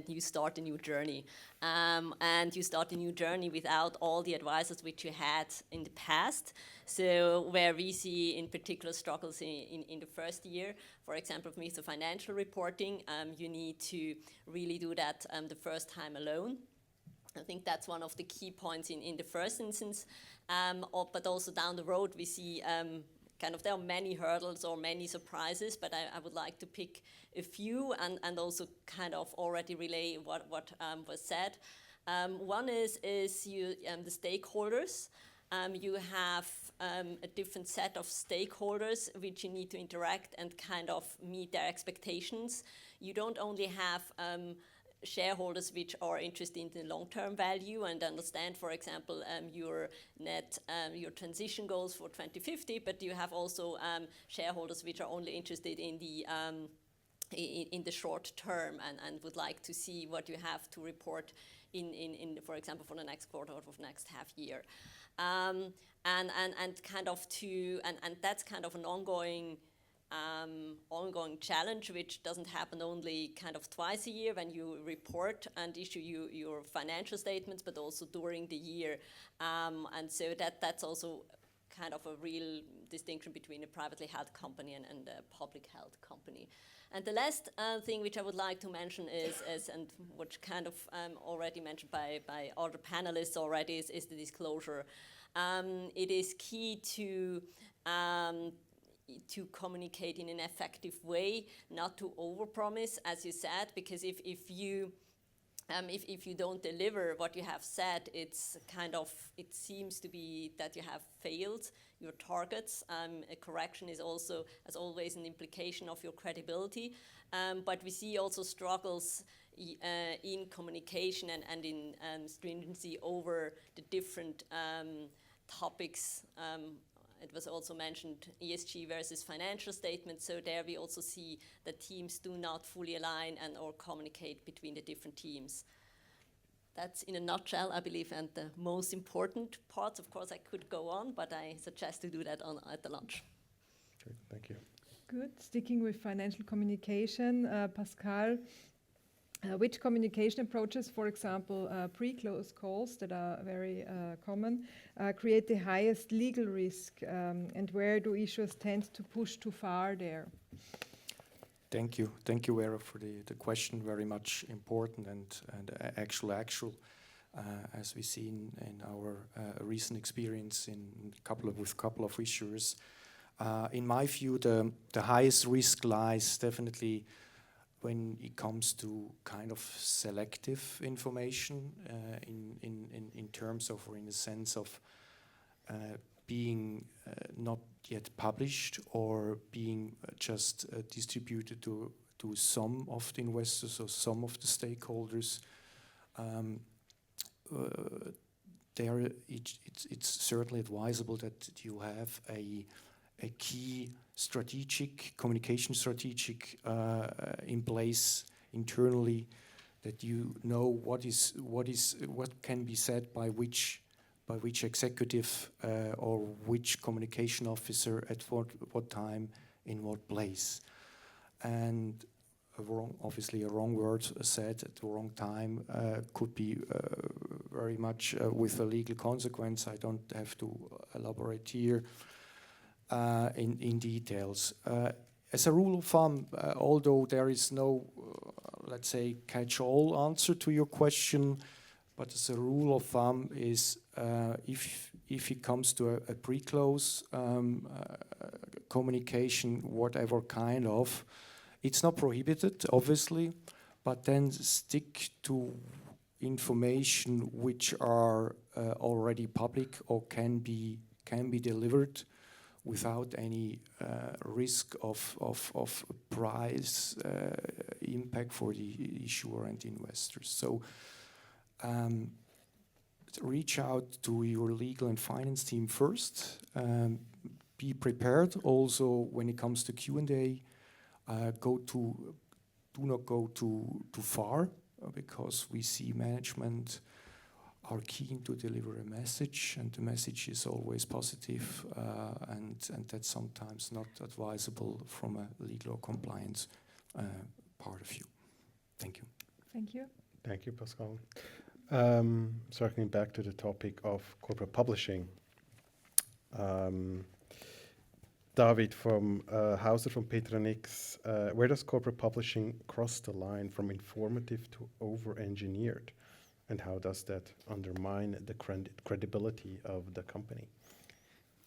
you start a new journey. And you start a new journey without all the advisors which you had in the past. So where we see in particular struggles in the first year, for example, with the financial reporting, you need to really do that the first time alone. I think that's one of the key points in the first instance. But also down the road, we see there are many hurdles or many surprises, but I would like to pick a few and also kind of already relay what was said. One is the stakeholders. You have a different set of stakeholders which you need to interact and kind of meet their expectations. You don't only have shareholders which are interested in the long-term value and understand, for example, your transition goals for 2050, but you have also shareholders which are only interested in the short term and would like to see what you have to report in for example, for the next quarter or for the next half year, and that's kind of an ongoing challenge, which doesn't happen only kind of twice a year when you report and issue your financial statements, but also during the year. And so that's also kind of a real distinction between a privately held company and a public held company. And the last thing which I would like to mention is and which kind of already mentioned by other panelists already, is the disclosure. It is key to communicate in an effective way, not to overpromise, as you said, because if you don't deliver what you have said, it seems to be that you have failed your targets. A correction is also, as always, an implication of your credibility. But we see also struggles in communication and in stringency over the different topics. It was also mentioned ESG versus financial statements. So there we also see that teams do not fully align or communicate between the different teams. That's in a nutshell, I believe, and the most important parts. Of course, I could go on, but I suggest to do that at the lunch. Okay, thank you. Good. Sticking with financial communication, Pascal, Which communication approaches, for example, pre-close calls that are very common, create the highest legal risk, and where do issuers tend to push too far there? Thank you, Vera, for the question. Very much important and actual. As we see in our recent experience with couple of issuers. In my view, the highest risk lies definitely when it comes to kind of selective information in terms of, or in the sense of being not yet published or being just distributed to some of the investors or some of the stakeholders. There, it's certainly advisable that you have a key communication strategic in place internally, that you know what can be said by which executive or which communication officer at what time in what place. And obviously a wrong word said at the wrong time could be very much with a legal consequence. I don't have to elaborate here in details. As a rule of thumb, although there is no, let's say, catch-all answer to your question, but as a rule of thumb is if it comes to a pre-close communication, whatever kind of, it's not prohibited, obviously, but then stick to information which are already public or can be delivered without any risk of price impact for the issuer and the investors. So reach out to your legal and finance team first. Be prepared also when it comes to Q&A. Do not go too far, because we see management are keen to deliver a message, and the message is always positive, and that's sometimes not advisable from a legal or compliance part of view. Thank you. Thank you. Thank you, Pascal. Circling back to the topic of corporate publishing. David from Hauser from Petranix, where does corporate publishing cross the line from informative to over-engineered? And how does that undermine the credibility of the company?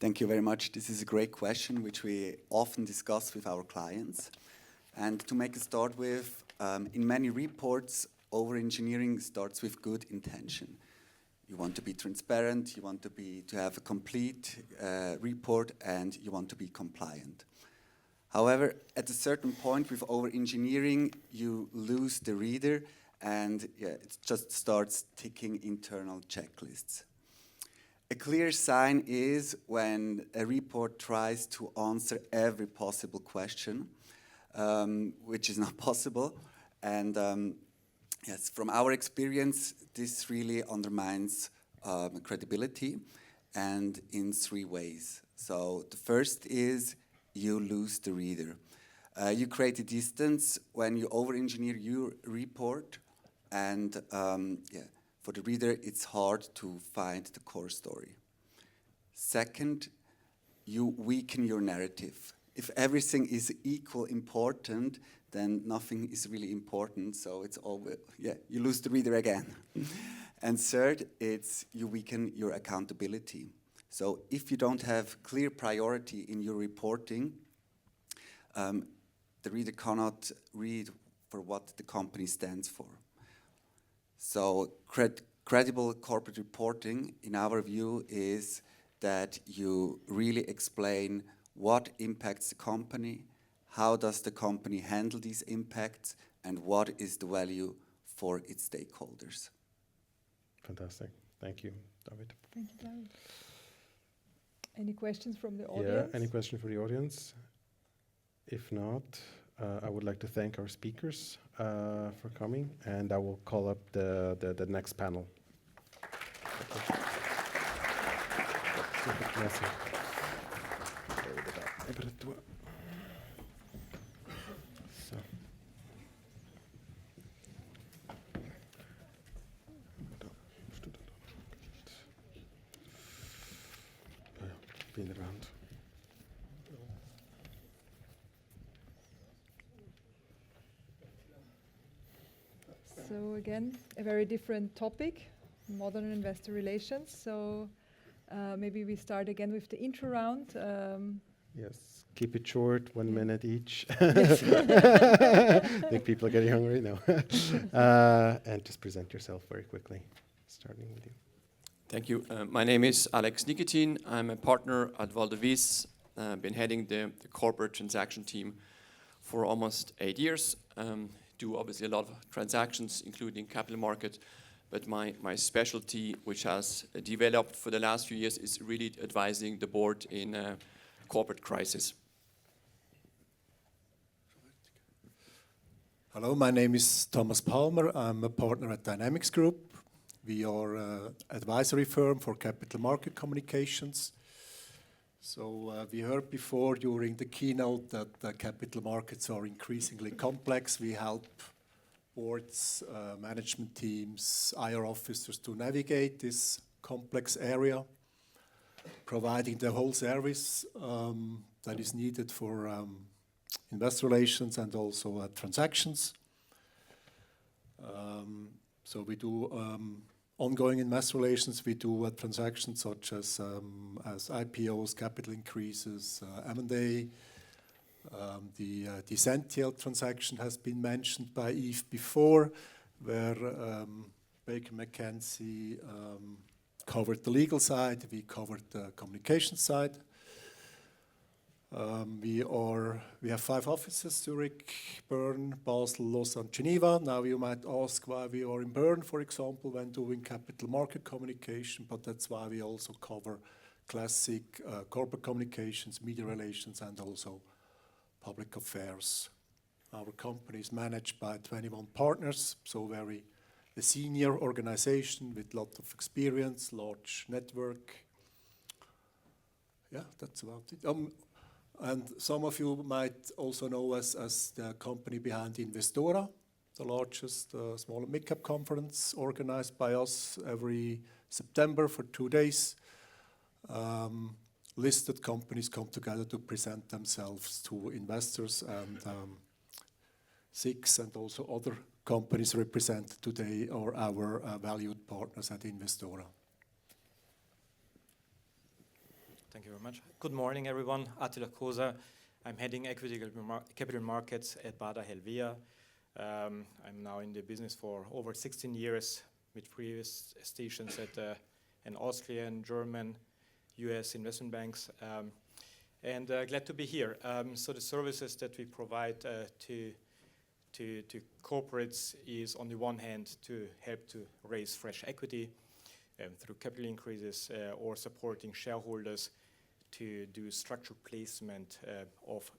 Thank you very much. This is a great question, which we often discuss with our clients. And to make a start with, in many reports, over-engineering starts with good intention. You want to be transparent, you want to have a complete report, and you want to be compliant. However, at a certain point with over-engineering, you lose the reader, and it just starts ticking internal checklists. A clear sign is when a report tries to answer every possible question, which is not possible. And yes, from our experience, this really undermines credibility, and in 3 ways. So the first is you lose the reader. You create a distance when you over-engineer your report, and for the reader, it's hard to find the core story. Second, you weaken your narrative. If everything is equal important, then nothing is really important, so it's always, you lose the reader again. And third, it's you weaken your accountability. So if you don't have clear priority in your reporting, the reader cannot read for what the company stands for. So credible corporate reporting, in our view, is that you really explain what impacts the company, how does the company handle these impacts, and what is the value for its stakeholders. Fantastic. Thank you, David. Thank you, David. Any questions from the audience? Yeah, any questions for the audience? If not, I would like to thank our speakers for coming, and I will call up the next panel. spin it around. So again, a very different topic, modern investor relations. So maybe we start again with the intro round. Yes, keep it short, 1 Yeah. minute each. Yes. I think people are getting hungry now. And just present yourself very quickly, starting with you. Thank you. My name is Alex Nikitin. I'm a partner at Valdevis. Been heading the corporate transaction team for almost 8 years. Do obviously a lot of transactions, including capital market, but my specialty, which has developed for the last few years, is really advising the board in a corporate crisis. Hello, my name is Thomas Palmer. I'm a partner at Dynamics Group. We are an advisory firm for capital market communications. So we heard before during the keynote that the capital markets are increasingly complex. We help boards, management teams, IR officers to navigate this complex area, providing the whole service that is needed for investor relations and also transactions. So we do ongoing investor relations. We do transactions such as IPOs, capital increases, M&A. The Sentiel transaction has been mentioned by Yves before, where Baker McKenzie covered the legal side, we covered the communication side. We have 5 offices: Zurich, Bern, Basel, Lausanne, Geneva. Now you might ask why we are in Bern, for example, when doing capital market communication, but that's why we also cover classic corporate communications, media relations, and also public affairs. Our company is managed by 21 partners, so a senior organization with a lot of experience, large network. Yeah, that's about it. And some of you might also know us as the company behind Investora, the largest small and mid-cap conference organized by us every September for 2 days. Listed companies come together to present themselves to investors, and SIX and also other companies represented today are our valued partners at Investora. Thank you very much. Good morning, everyone. Attila Kosa. I'm heading equity capital markets at Baader Helvea. I'm now in the business for over 16 years with previous stations at an Austrian, German, US investment banks. And glad to be here. So the services that we provide to corporates is on the one hand to help to raise fresh equity through capital increases or supporting shareholders to do structured placement of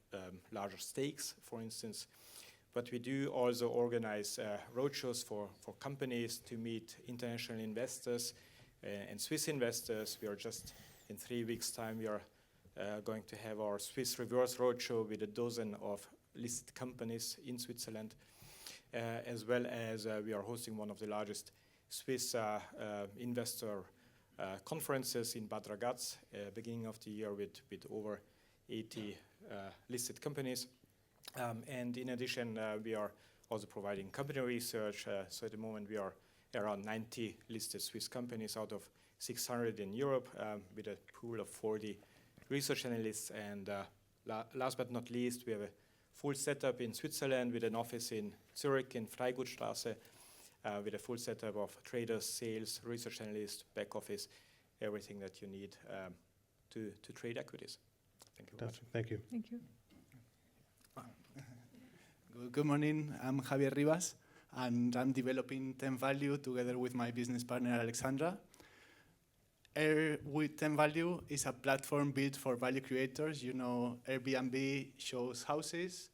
larger stakes, for instance. But we do also organize roadshows for companies to meet international investors and Swiss investors. We are just in 3 weeks' time, we are going to have our Swiss reverse roadshow with a dozen of listed companies in Switzerland, as well as we are hosting one of the largest Swiss investor conferences in Bad Ragaz, beginning of the year with over 80 listed companies. And in addition, we are also providing company research. So at the moment, we are around 90 listed Swiss companies out of 600 in Europe, with a pool of 40 research analysts. And last but not least, we have a full setup in Switzerland with an office in Zurich in Freigutstrasse, with a full setup of traders, sales, research analysts, back office, everything that you need to trade equities. Thank you very much. Thank you. Thank you. Good morning. I'm Javier Rivas, and I'm developing 10 Value together with my business partner, Alexandra. With 10 Value is a platform built for value creators. You know, Airbnb shows houses,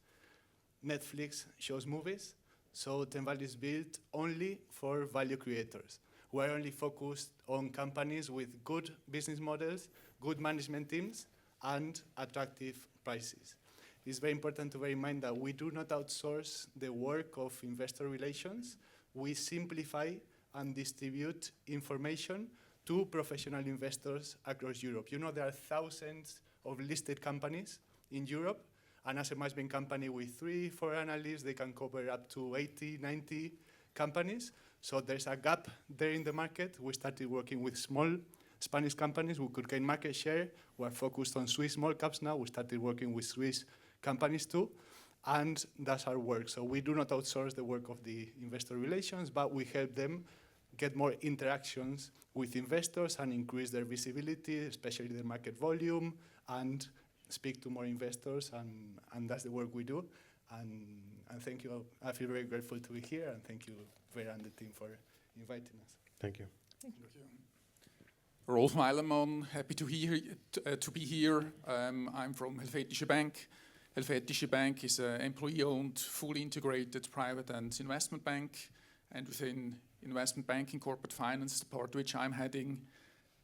Netflix shows movies. So 10 Value is built only for value creators. We're only focused on companies with good business models, good management teams, and attractive prices. It's very important to bear in mind that we do not outsource the work of investor relations. We simplify and distribute information to professional investors across Europe. You know, there are thousands of listed companies in Europe. An asset management company with 3-4 analysts, they can cover up to 80, 90 companies. So there's a gap there in the market. We started working with small Spanish companies who could gain market share. We're focused on Swiss small caps now. We started working with Swiss companies too. And that's our work. So we do not outsource the work of the investor relations, but we help them get more interactions with investors and increase their visibility, especially the market volume, and speak to more investors, and that's the work we do. And thank you. I feel very grateful to be here, and thank you, Vera and the team, for inviting us. Thank you. Thank you. Rolf Meilermann, happy to be here. I'm from Helvetische Bank. Helvetische Bank is an employee-owned, fully integrated private and investment bank. And within investment banking, corporate finance, the part which I'm heading,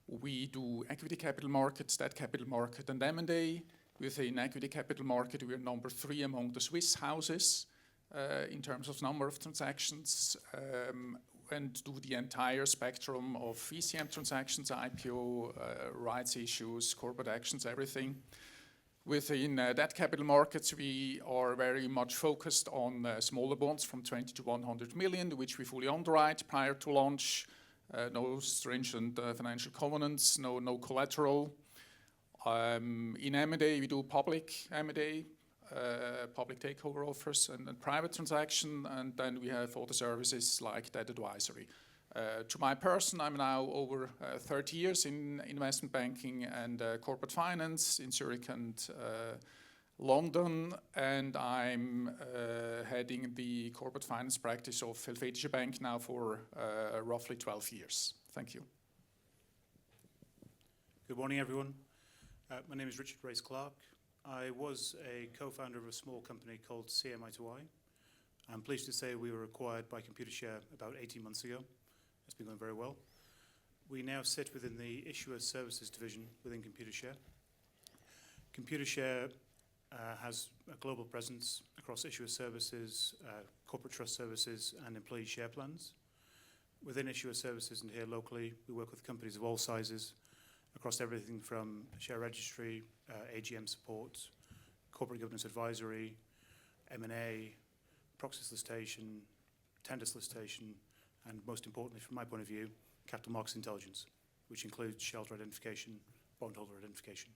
we do equity capital markets, debt capital market, and M&A. Within equity capital market, we are number 3 among the Swiss houses in terms of number of transactions, and do the entire spectrum of ECM transactions, IPO, rights issues, corporate actions, everything. Within debt capital markets, we are very much focused on smaller bonds from 20 to 100 million, which we fully underwrite prior to launch. No stringent financial covenants, no collateral. In M&A, we do public M&A, public takeover offers and private transaction, and then we have all the services like debt advisory. To my person, I'm now over 30 years in investment banking and corporate finance in Zurich and London, and I'm heading the corporate finance practice of Helvetische Bank now for roughly 12 years. Thank you. Good morning, everyone. My name is Richard Race-Clark. I was a co-founder of a small company called CMI2I. I'm pleased to say we were acquired by Computershare about 18 months ago. It's been going very well. We now sit within the Issuer Services division within Computershare. Computershare has a global presence across issuer services, corporate trust services, and employee share plans. Within issuer services and here locally, we work with companies of all sizes across everything from share registry, AGM support, corporate governance advisory, M&A, proxy solicitation, tender solicitation, and most importantly, from my point of view, capital markets intelligence, which includes shareholder identification, bondholder identification.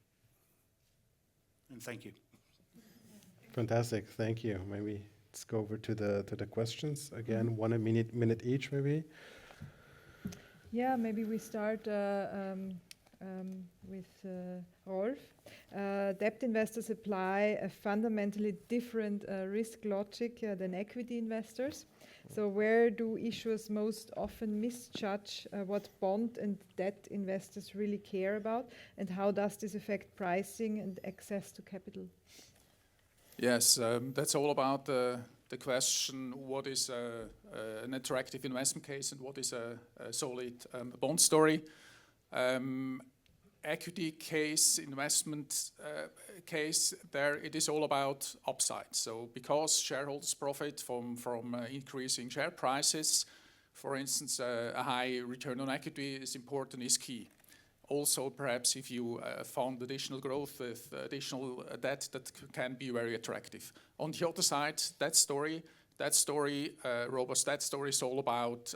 And thank you. Fantastic, thank you. Maybe let's go over to the questions again. 1 minute each, maybe. Yeah, maybe we start with Rolf. Debt investors apply a fundamentally different risk logic than equity investors. So where do issuers most often misjudge what bond and debt investors really care about, and how does this affect pricing and access to capital? Yes, that's all about the question, what is an attractive investment case and what is a solid bond story. Equity case, investment case, there it is all about upside. So because shareholders profit from increasing share prices, for instance, a high return on equity is important, is key. Also, perhaps if you fund additional growth with additional debt, that can be very attractive. On the other side, robust debt story is all about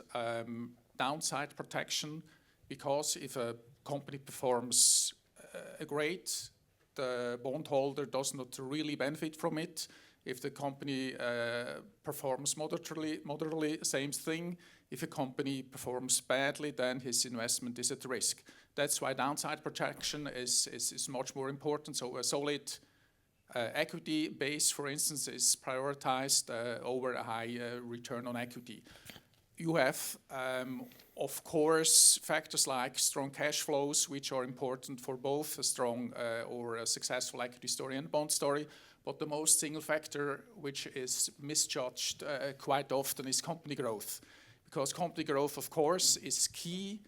downside protection, because if a company performs great, the bondholder does not really benefit from it. If the company performs moderately, same thing. If a company performs badly, then his investment is at risk. That's why downside protection is much more important. So a solid equity base, for instance, is prioritized over a high return on equity. You have, of course, factors like strong cash flows, which are important for both a strong or a successful equity story and bond story. But the most single factor which is misjudged quite often is company growth. Because company growth, of course, is key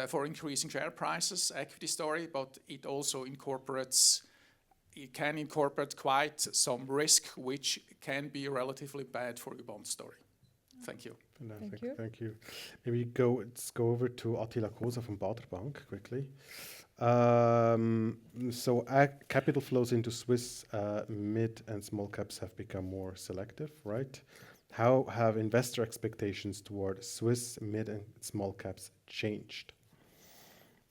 for increasing share prices, equity story, but it also can incorporate quite some risk, which can be relatively bad for your bond story. Thank you. No, Thank you. Thank you. Maybe let's go over to Attila Kosa from Baader Bank quickly. So capital flows into Swiss mid and small caps have become more selective, right? How have investor expectations toward Swiss mid and small caps changed?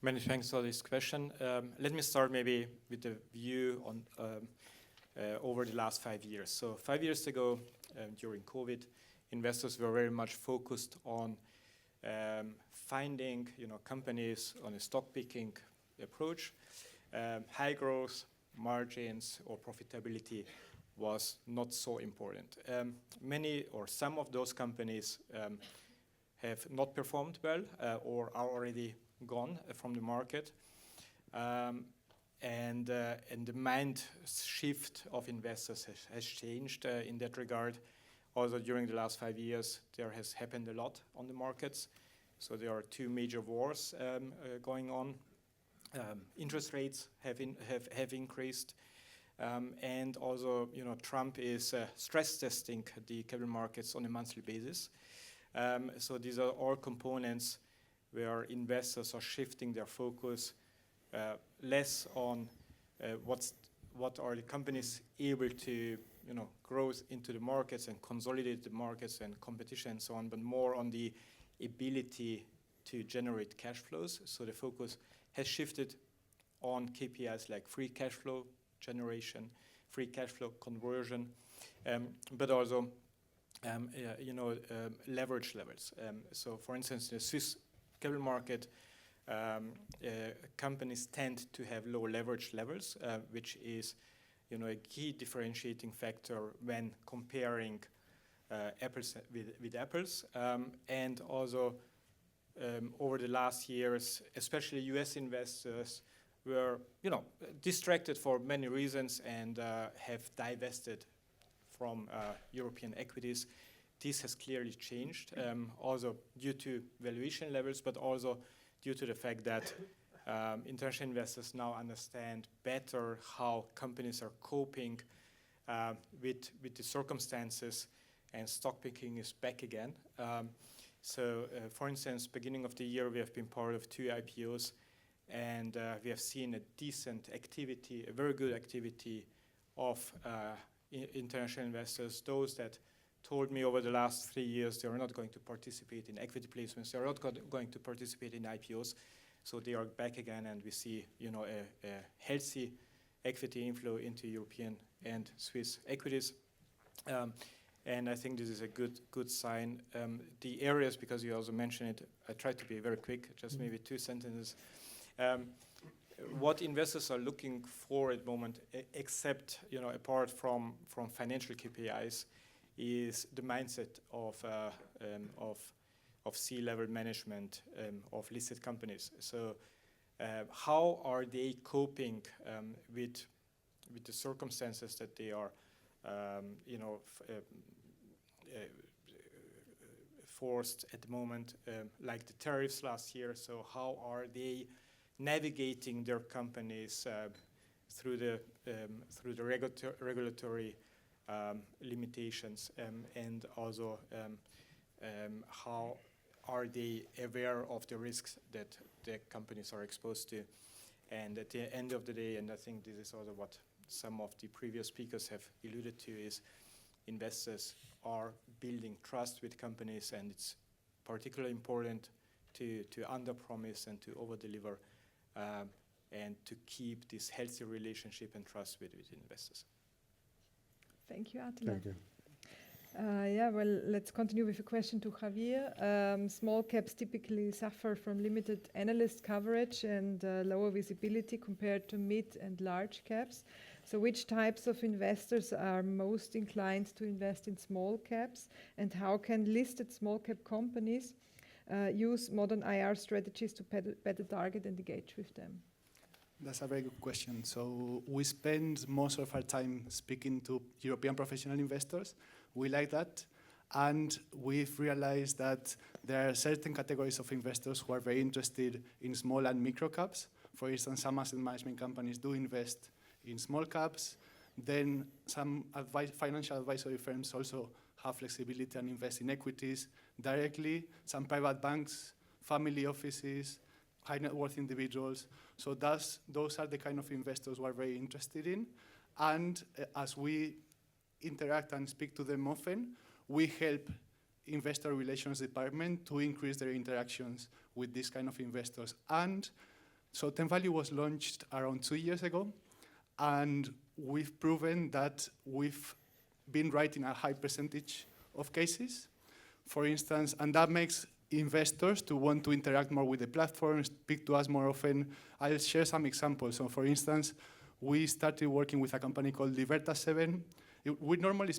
Many thanks for this question. Let me start maybe with the view on over the last 5 years. So 5 years ago, during COVID, investors were very much focused on finding, companies on a stock picking approach. High growth, margins, or profitability was not so important. Many or some of those companies have not performed well or are already gone from the market. And the mind shift of investors has changed in that regard. Also, during the last 5 years, there has happened a lot on the markets. So there are two major wars going on. Interest rates have increased. And also, Trump is stress testing the capital markets on a monthly basis. So these are all components where investors are shifting their focus less on what are the companies able to grow into the markets and consolidate the markets and competition and so on, but more on the ability to generate cash flows. So the focus has shifted on KPIs like free cash flow generation, free cash flow conversion, but also leverage levels. So for instance, the Swiss capital market, companies tend to have low leverage levels, which is a key differentiating factor when comparing apples with apples. And also over the last years, especially US investors were distracted for many reasons and have divested from European equities. This has clearly changed, also due to valuation levels, but also due to the fact that international investors now understand better how companies are coping with the circumstances, and stock picking is back again. So, for instance, beginning of the year, we have been part of 2 IPOs, and we have seen a decent activity, a very good activity of international investors, those that told me over the last 3 years they are not going to participate in equity placements, they are not going to participate in IPOs. So they are back again, and we see a healthy equity inflow into European and Swiss equities. And I think this is a good sign. The areas, because you also mentioned it, I tried to be very quick, just maybe 2 sentences. What investors are looking for at the moment, except apart from financial KPIs, is the mindset of C-level management of listed companies. So, how are they coping with the circumstances that they are, forced at the moment, like the tariffs last year? So, how are they navigating their companies through the regulatory limitations, and also how are they aware of the risks that the companies are exposed to? And at the end of the day, and I think this is also what some of the previous speakers have alluded to, is investors are building trust with companies, and it's particularly important to under-promise and to over-deliver, and to keep this healthy relationship and trust with investors. Thank you, Attila. Thank you. Yeah, well, let's continue with a question to Javier. Small caps typically suffer from limited analyst coverage and lower visibility compared to mid and large caps. So which types of investors are most inclined to invest in small caps, and how can listed small cap companies use modern IR strategies to better target and engage with them? That's a very good question. So we spend most of our time speaking to European professional investors. We like that. And we've realized that there are certain categories of investors who are very interested in small and micro caps. For instance, some asset management companies do invest in small caps. Then some financial advisory firms also have flexibility and invest in equities directly. Some private banks, family offices, high net worth individuals. So those are the kind of investors we're very interested in. And as we interact and speak to them often, we help investor relations department to increase their interactions with these kind of investors. And so TenValue was launched around 2 years ago, and we've proven that we've been right in a high percentage of cases, for instance, and that makes investors to want to interact more with the platform, speak to us more often. I'll share some examples. So for instance, we started working with a company called Liberta 7. We normally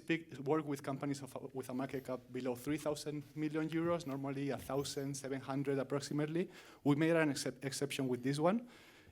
work with companies with a market cap below 3,000 million euros, normally 1,700 approximately. We made an exception with this one.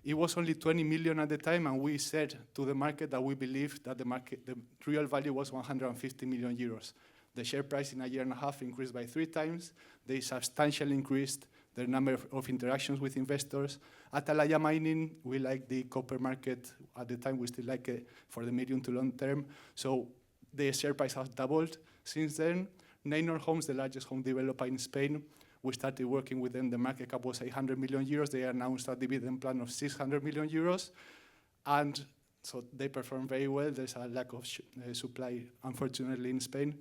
It was only 20 million at the time, and we said to the market that we believed that the real value was 150 million euros. The share price in a year and a half increased by 3 times. They substantially increased the number of interactions with investors. Atalaya Mining, we like the copper market. At the time, we still like it for the medium to long term. So the share price has doubled since then. Neinor Homes, the largest home developer in Spain, we started working with them. The market cap was 800 million euros. They announced a dividend plan of 600 million euros. And so they perform very well. There's a lack of supply, unfortunately, in Spain.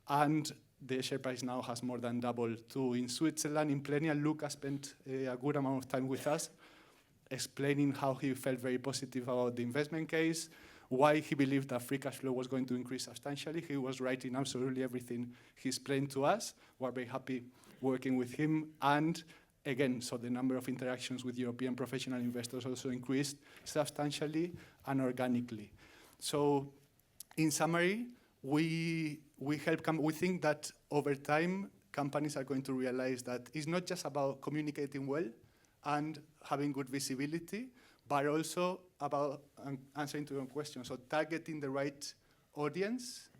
And the share price now has more than doubled too. In Switzerland, in Plenia, Luca spent a good amount of time with us, explaining how he felt very positive about the investment case, why he believed that free cash flow was going to increase substantially. He was right in absolutely everything he explained to us. We're very happy working with him. And again, so the number of interactions with European professional investors also increased substantially and organically. So in summary, we think that over time, companies are going to realize that it's not just about communicating well and having good visibility, but also about answering to your question. So targeting the right audience,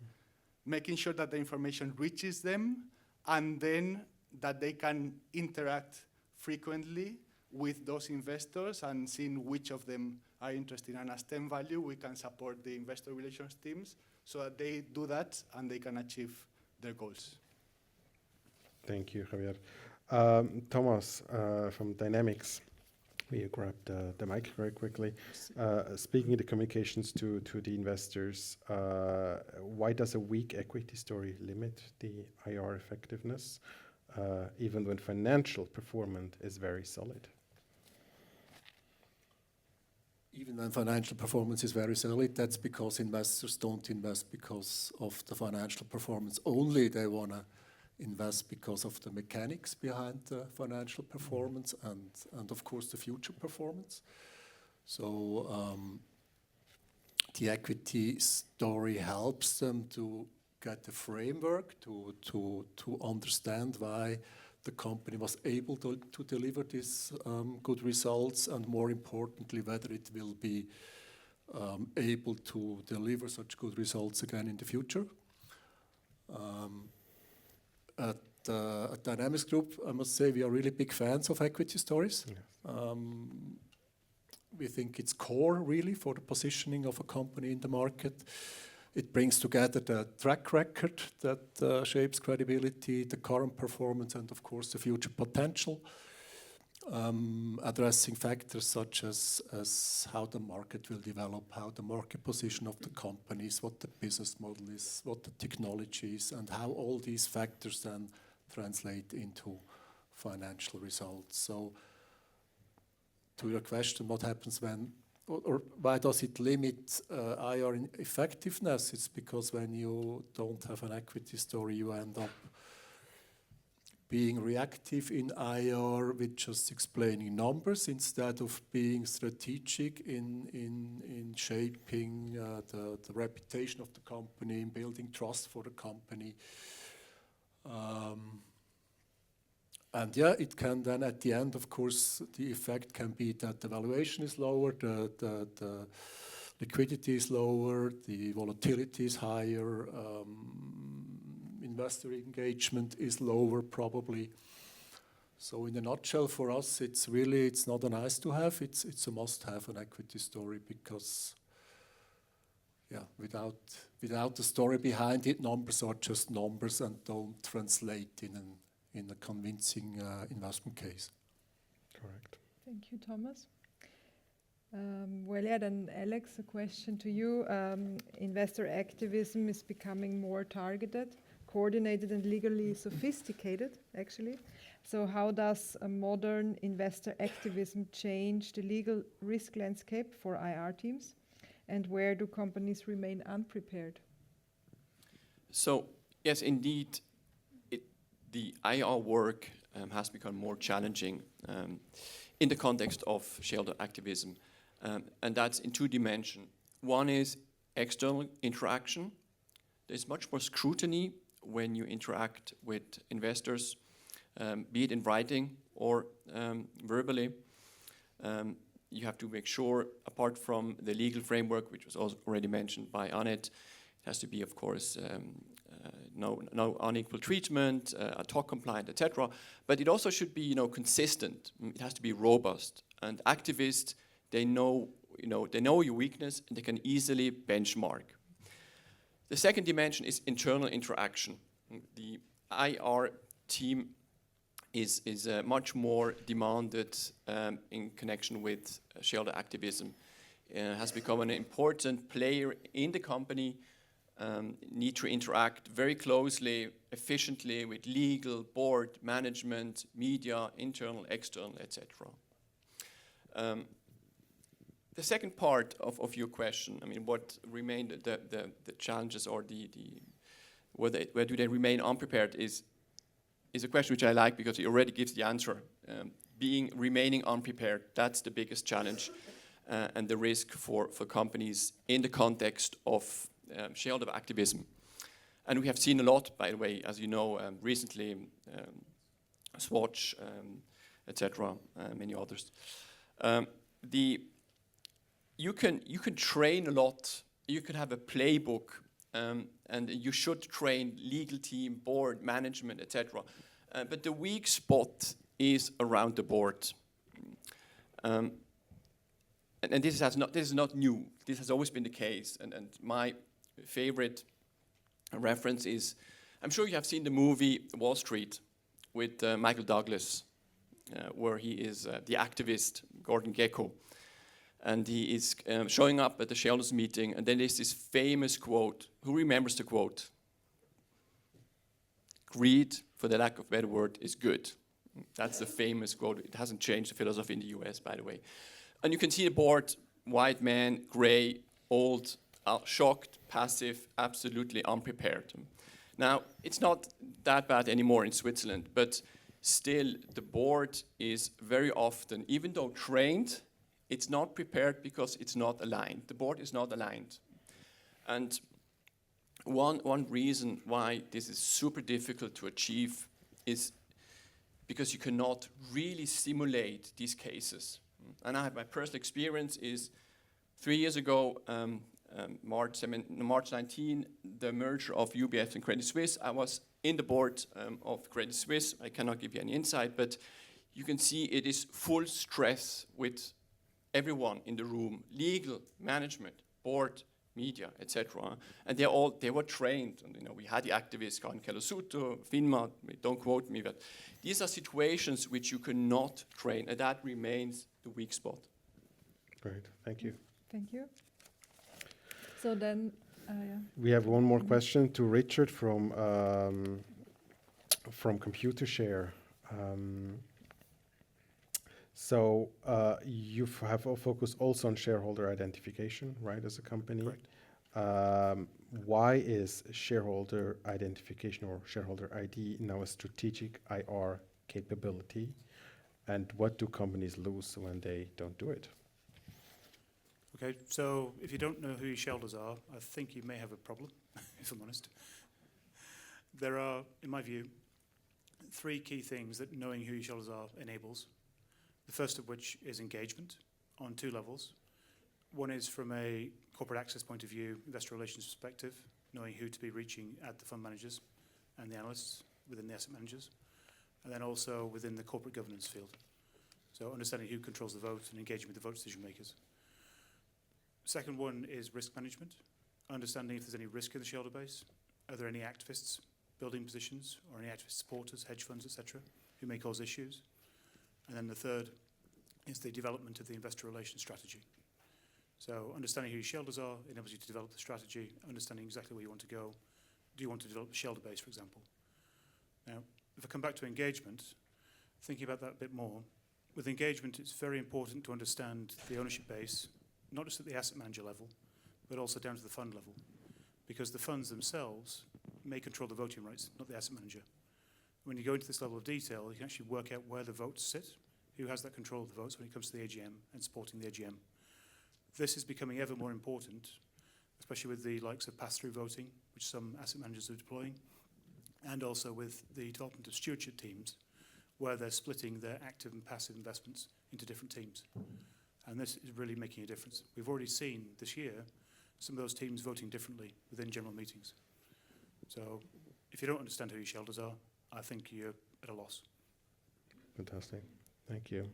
making sure that the information reaches them, and then that they can interact frequently with those investors and seeing which of them are interested. And as TenValue, we can support the investor relations teams so that they do that and they can achieve their goals. Thank you, Javier. Thomas from Dynamics, will you grab the mic very quickly? Speaking the communications to the investors, why does a weak equity story limit the IR effectiveness, even when financial performance is very solid? Even when financial performance is very solid, that's because investors don't invest because of the financial performance only. They want to invest because of the mechanics behind the financial performance and of course, the future performance. So the equity story helps them to get the framework to understand why the company was able to deliver these good results, and more importantly, whether it will be able to deliver such good results again in the future. At Dynamics Group, I must say we are really big fans of equity stories. Yes. We think it's core really for the positioning of a company in the market. It brings together the track record that shapes credibility, the current performance, and of course the future potential, addressing factors such as how the market will develop, how the market position of the companies, what the business model is, what the technology is, and how all these factors then translate into financial results. So to your question, what happens when, or why does it limit IR effectiveness? It's because when you don't have an equity story, you end up being reactive in IR with just explaining numbers instead of being strategic in shaping the reputation of the company, in building trust for the company. And yeah, it can then at the end, of course, the effect can be that the valuation is lower, the liquidity is lower, the volatility is higher, investor engagement is lower probably. So in a nutshell, for us, it's not a nice to have, it's a must have, an equity story, because yeah, without the story behind it, numbers are just numbers and don't translate in a convincing investment case. Correct. Thank you, Thomas. Well, yeah, then Alex, a question to you. Investor activism is becoming more targeted, coordinated, and legally sophisticated, actually. So how does a modern investor activism change the legal risk landscape for IR teams? And where do companies remain unprepared? So, yes, indeed, the IR work has become more challenging in the context of shareholder activism. And that's in two dimensions. One is external interaction. There's much more scrutiny when you interact with investors, be it in writing or verbally. You have to make sure, apart from the legal framework, which was also already mentioned by Annette, it has to be, of course, no unequal treatment, talk compliant, etc. But it also should be, consistent. It has to be robust. And activists, they know your weakness, and they can easily benchmark. The second dimension is internal interaction. The IR team is much more demanded in connection with shareholder activism. Has become an important player in the company, need to interact very closely, efficiently with legal, board, management, media, internal, external, etc. The second part of your question, I mean, what remain the challenges or where do they remain unprepared is a question which I like because it already gives the answer. Remaining unprepared, that's the biggest challenge and the risk for companies in the context of shareholder activism. And we have seen a lot, by the way, as you know, recently, Swatch, etc., many others. You can train a lot. You can have a playbook, and you should train legal team, board, management, etc. But the weak spot is around the board. And this is not new. This has always been the case. And my favorite reference is, I'm sure you have seen the movie Wall Street with Michael Douglas, where he is the activist, Gordon Gekko. And he is showing up at the shareholders meeting, and then there's this famous quote. Who remembers the quote? Greed, for the lack of a better word, is good. That's the famous quote. It hasn't changed the philosophy in the US, by the way. And you can see the board, white man, gray, old, shocked, passive, absolutely unprepared. Now, it's not that bad anymore in Switzerland, but still the board is very often, even though trained, it's not prepared because it's not aligned. The board is not aligned. And one reason why this is super difficult to achieve is because you cannot really simulate these cases. And my personal experience is 3 years ago, March 19, the merger of UBS and Credit Suisse. I was in the board of Credit Suisse. I cannot give you any insight, but you can see it is full stress with everyone in the room, legal, management, board, media, etc. And they were trained. And we had the activists, Karin Keller-Sutter, FINMA, don't quote me, but these are situations which you cannot train, and that remains the weak spot. Great, thank you. Thank you. So then, yeah. We have one more question to Richard from ComputerShare. So you have a focus also on shareholder identification, right, as a company? Correct. Why is shareholder identification or shareholder ID now a strategic IR capability? And what do companies lose when they don't do it? Okay, so if you don't know who your shareholders are, I think you may have a problem, if I'm honest. There are, in my view, 3 key things that knowing who your shareholders are enables. The first of which is engagement on 2 levels. One is from a corporate access point of view, investor relations perspective, knowing who to be reaching at the fund managers and the analysts within the asset managers, and then also within the corporate governance field. So understanding who controls the vote and engaging with the vote decision makers. Second one is risk management. understanding if there's any risk in the shareholder base. Are there any activists building positions or any activist supporters, hedge funds, etc., who may cause issues? And then the third is the development of the investor relations strategy. So understanding who your shareholders are enables you to develop the strategy, understanding exactly where you want to go. Do you want to develop a shareholder base, for example? Now, if I come back to engagement, thinking about that a bit more, with engagement, it's very important to understand the ownership base, not just at the asset manager level, but also down to the fund level, because the funds themselves may control the voting rights, not the asset manager. When you go into this level of detail, you can actually work out where the votes sit, who has that control of the votes when it comes to the AGM and supporting the AGM. This is becoming ever more important, especially with the likes of pass-through voting, which some asset managers are deploying, and also with the development of stewardship teams, where they're splitting their active and passive investments into different teams. And this is really making a difference. We've already seen this year some of those teams voting differently within general meetings. So if you don't understand who your shareholders are, I think you're at a loss. Fantastic. Thank you.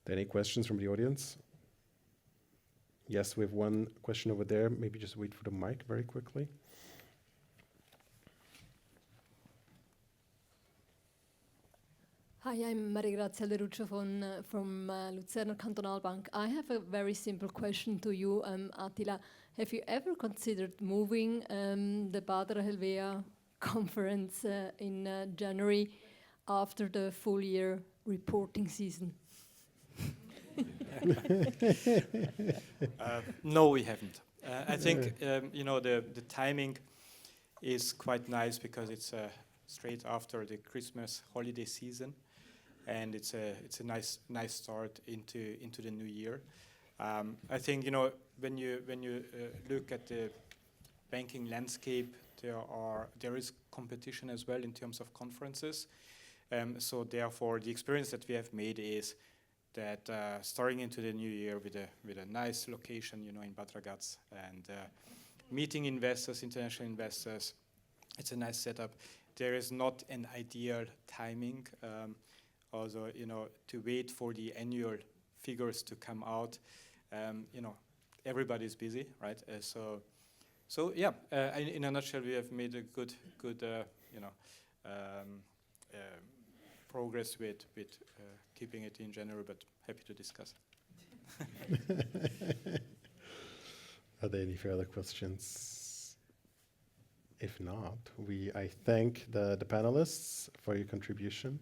Any questions from the audience? Yes, we have one question over there. Maybe just wait for the mic very quickly. Hi, I'm Maria Grazia Leruccio from Luzerner Kantonalbank. I have a very simple question to you, Attila. Have you ever considered moving the Bader Helvea conference in January after the full year reporting season? No, we haven't. I think the timing is quite nice because it's straight after the Christmas holiday season, and it's a nice start into the new year. I think when you look at the banking landscape, there is competition as well in terms of conferences. So therefore, the experience that we have made is that starting into the new year with a nice location, in Bad Ragaz, and meeting investors, international investors, it's a nice setup. There is not an ideal timing. Also, to wait for the annual figures to come out. Everybody's busy, right? So yeah. In a nutshell, we have made a good progress with keeping it in January, but happy to discuss. Are there any further questions? If not, I thank the panelists for your contribution,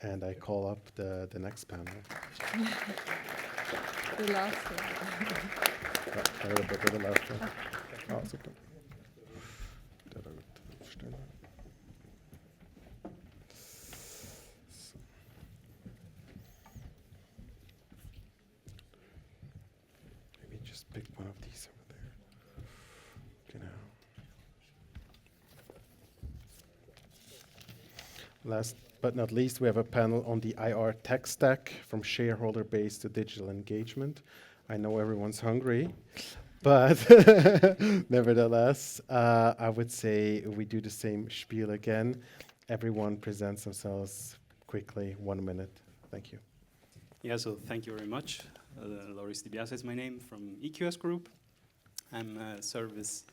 and I call up the next panel. The last one. The last one. Ah, super. Maybe just pick one of these over there. Last but not least, we have a panel on the IR tech stack, from shareholder base to digital engagement. I know everyone's hungry, but nevertheless, I would say we do the same spiel again. Everyone presents themselves quickly, 1 minute. Thank you. Yeah, so thank you very much. Loris DiBiase is my name, from EQS Group. I'm a service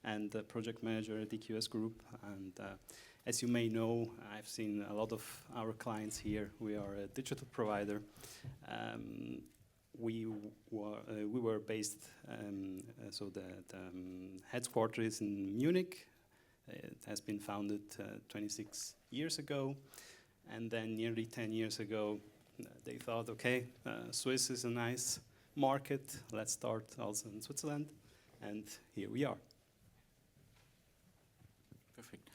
and a project manager at EQS Group, and as you may know, I've seen a lot of our clients here. We are a digital provider. We were based, so the headquarters is in Munich. It has been founded 26 years ago, and then nearly 10 years ago, they thought, okay, Swiss is a nice market. Let's start also in Switzerland, and here we are. Perfect.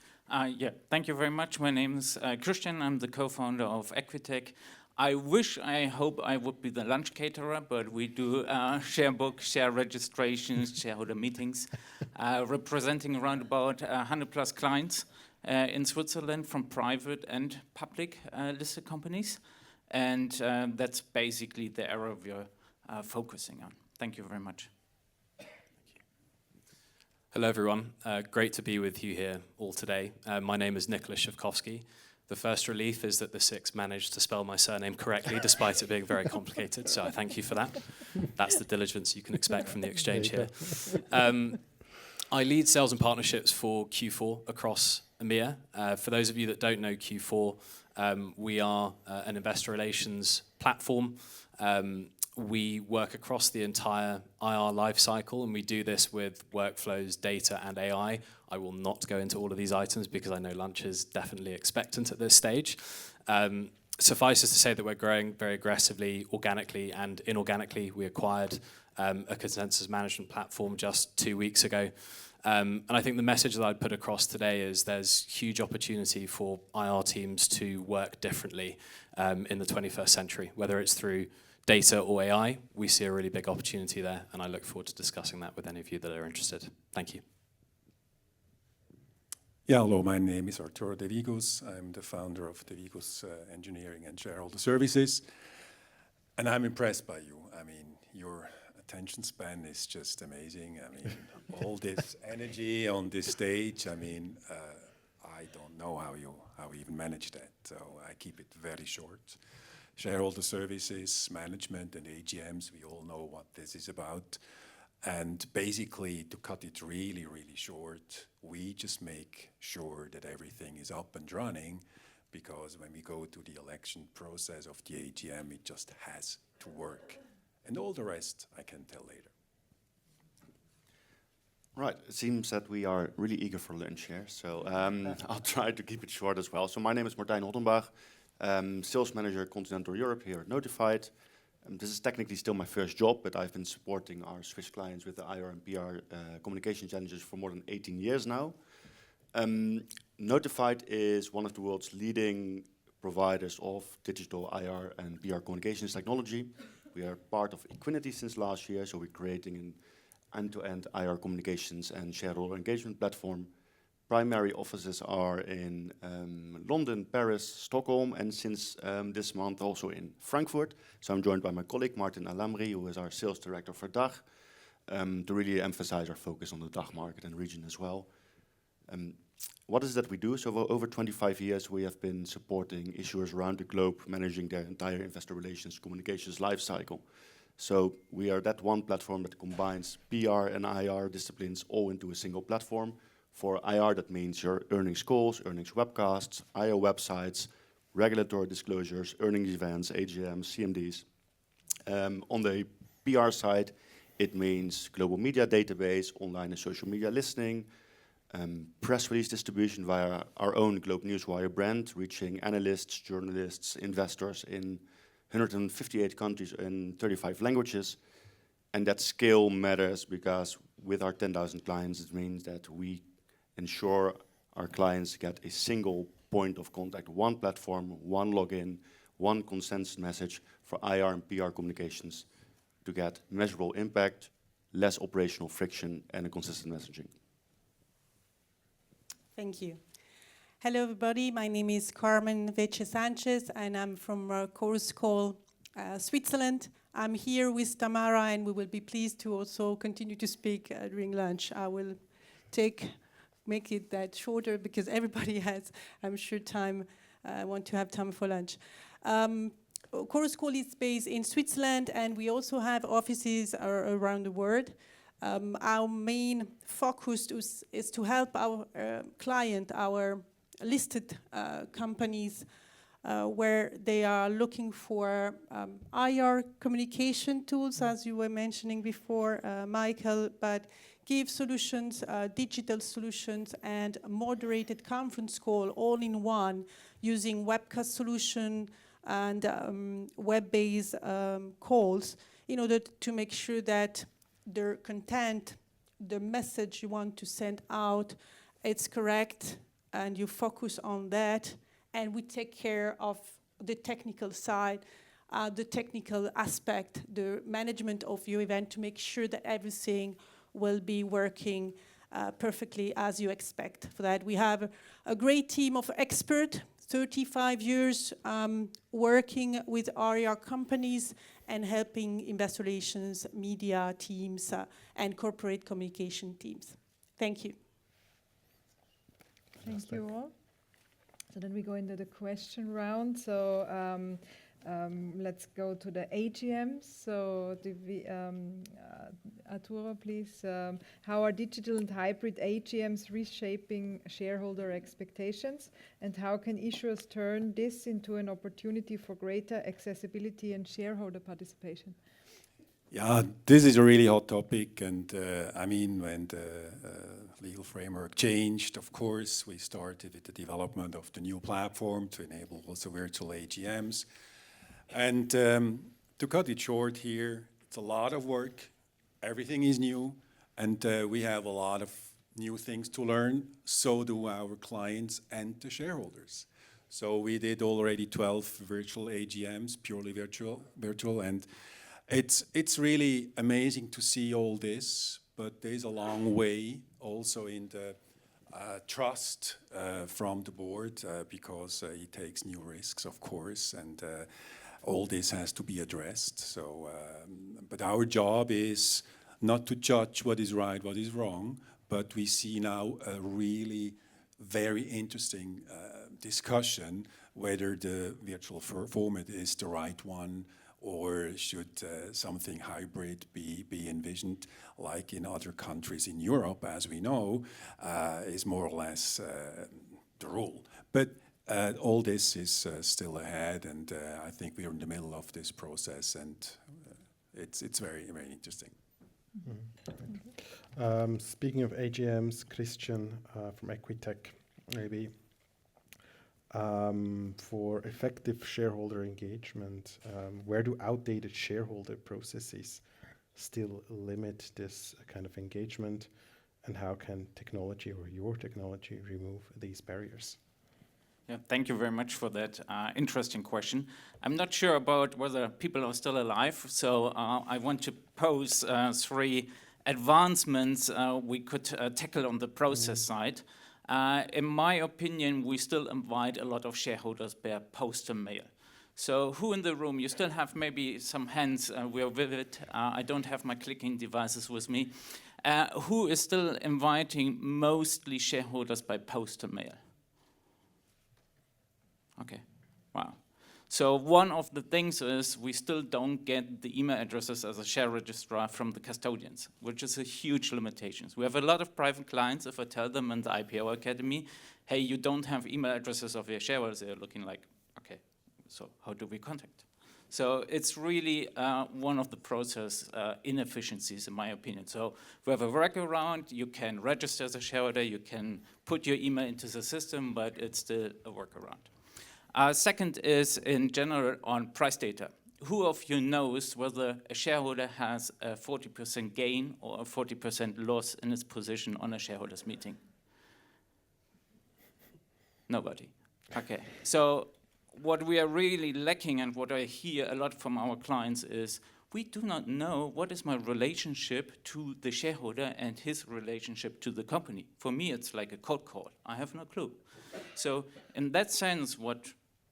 Yeah, thank you very much. My name is Christian. I'm the co-founder of Equitech. I hope I would be the lunch caterer, but we do share books, share registrations, shareholder meetings, representing around about 100 plus clients in Switzerland from private and public listed companies. And that's basically the area we're focusing on. Thank you very much. Hello, everyone. Great to be with you here all today. My name is Nicholas Shavkovsky. The first relief is that the six managed to spell my surname correctly, despite it being very complicated, so I thank you for that. That's the diligence you can expect from the exchange here. I lead sales and partnerships for Q4 across EMEA. For those of you that don't know Q4, we are an investor relations platform. We work across the entire IR lifecycle, and we do this with workflows, data, and AI. I will not go into all of these items because I know lunch is definitely expectant at this stage. Suffice it to say that we're growing very aggressively, organically and inorganically. We acquired a consensus management platform just 2 weeks ago. And I think the message that I'd put across today is there's huge opportunity for IR teams to work differently in the 21st century, whether it's through data or AI. We see a really big opportunity there, and I look forward to discussing that with any of you that are interested. Thank you. Yeah, hello, my name is Arturo De Vigos. I'm the founder of De Vigos Engineering and Shareholder Services. And I'm impressed by you. I mean, your attention span is just amazing. I mean, all this energy on this stage, I mean, I don't know how you even manage that. So I keep it very short. Shareholder services, management, and AGMs, we all know what this is about. And basically, to cut it really, really short, we just make sure that everything is up and running, because when we go to the election process of the AGM, it just has to work. And all the rest I can tell later. Right, it seems that we are really eager for lunch here, so I'll try to keep it short as well. So my name is Martijn Hottenbach, Sales Manager Continental Europe here at Notified. This is technically still my first job, but I've been supporting our Swiss clients with the IR and PR communication challenges for more than 18 years now. Notified is one of the world's leading providers of digital IR and PR communications technology. We are part of Equinity since last year, so we're creating an end-to-end IR communications and shareholder engagement platform. Primary offices are in London, Paris, Stockholm, and since this month also in Frankfurt. So I'm joined by my colleague Martin Alamri, who is our sales director for DACH, to really emphasize our focus on the DACH market and region as well. What is it that we do? So for over 25 years, we have been supporting issuers around the globe, managing their entire investor relations communications lifecycle. So we are that one platform that combines PR and IR disciplines all into a single platform. For IR, that means your earnings calls, earnings webcasts, IR websites, regulatory disclosures, earnings events, AGMs, CMDs. On the PR side, it means global media database, online and social media listening, press release distribution via our own Globe Newswire brand, reaching analysts, journalists, investors in 158 countries in 35 languages. And that scale matters because with our 10,000 clients, it means that we ensure our clients get a single point of contact, one platform, one login, one consensus message for IR and PR communications to get measurable impact, less operational friction, and a consistent messaging. Thank you. Hello, everybody. My name is Carmen Veche Sanchez, and I'm from Chorus Call, Switzerland. I'm here with Tamara, and we will be pleased to also continue to speak during lunch. I will make it that shorter because everybody has, I'm sure, time. I want to have time for lunch. Chorus Call is based in Switzerland, and we also have offices around the world. Our main focus is to help our client, our listed companies, where they are looking for IR communication tools, as you were mentioning before, Michael, but give solutions, digital solutions, and moderated conference call all in one using webcast solution and web-based calls in order to make sure that the content, the message you want to send out, it's correct, and you focus on that, and we take care of the technical side, the technical aspect, the management of your event to make sure that everything will be working perfectly as you expect. For that, we have a great team of experts, 35 years working with IR companies and helping investor relations, media teams, and corporate communication teams. Thank you. Thank you all. So then we go into the question round. So Let's go to the AGMs. So, Arturo, please. How are digital and hybrid AGMs reshaping shareholder expectations? And how can issuers turn this into an opportunity for greater accessibility and shareholder participation? Yeah, this is a really hot topic, and I mean, when the legal framework changed, of course, we started with the development of the new platform to enable also virtual AGMs. And to cut it short here, it's a lot of work, everything is new, and we have a lot of new things to learn, so do our clients and the shareholders. So we did already 12 virtual AGMs, purely virtual, and it's really amazing to see all this, but there's a long way also in the trust from the board because it takes new risks, of course, and all this has to be addressed. So, but our job is not to judge what is right, what is wrong, but we see now a really very interesting discussion whether the virtual format is the right one, or should something hybrid be envisioned, like in other countries in Europe, as we know, is more or less the rule. But all this is still ahead, and I think we are in the middle of this process, and it's very, very interesting. Speaking of AGMs, Christian from Equitech, maybe. For effective shareholder engagement, where do outdated shareholder processes still limit this kind of engagement, and how can technology or your technology remove these barriers? Yeah, thank you very much for that interesting question. I'm not sure about whether people are still alive, so I want to pose 3 advancements we could tackle on the process side. In my opinion, we still invite a lot of shareholders by postal mail. So who in the room, you still have maybe some hands, we are vivid, I don't have my clicking devices with me. Who is still inviting mostly shareholders by postal mail? Okay, wow. So one of the things is we still don't get the email addresses as a share registrar from the custodians, which is a huge limitation. We have a lot of private clients, if I tell them in the IPO Academy, hey, you don't have email addresses of your shareholders, they're looking like, okay, so how do we contact? So it's really one of the process inefficiencies, in my opinion. So we have a workaround, you can register as a shareholder, you can put your email into the system, but it's still a workaround. Second is in general on price data. Who of you knows whether a shareholder has a 40% gain or a 40% loss in its position on a shareholders meeting? Nobody. Okay, so what we are really lacking and what I hear a lot from our clients is we do not know what is my relationship to the shareholder and his relationship to the company. For me, it's like a cold call. I have no clue. So in that sense,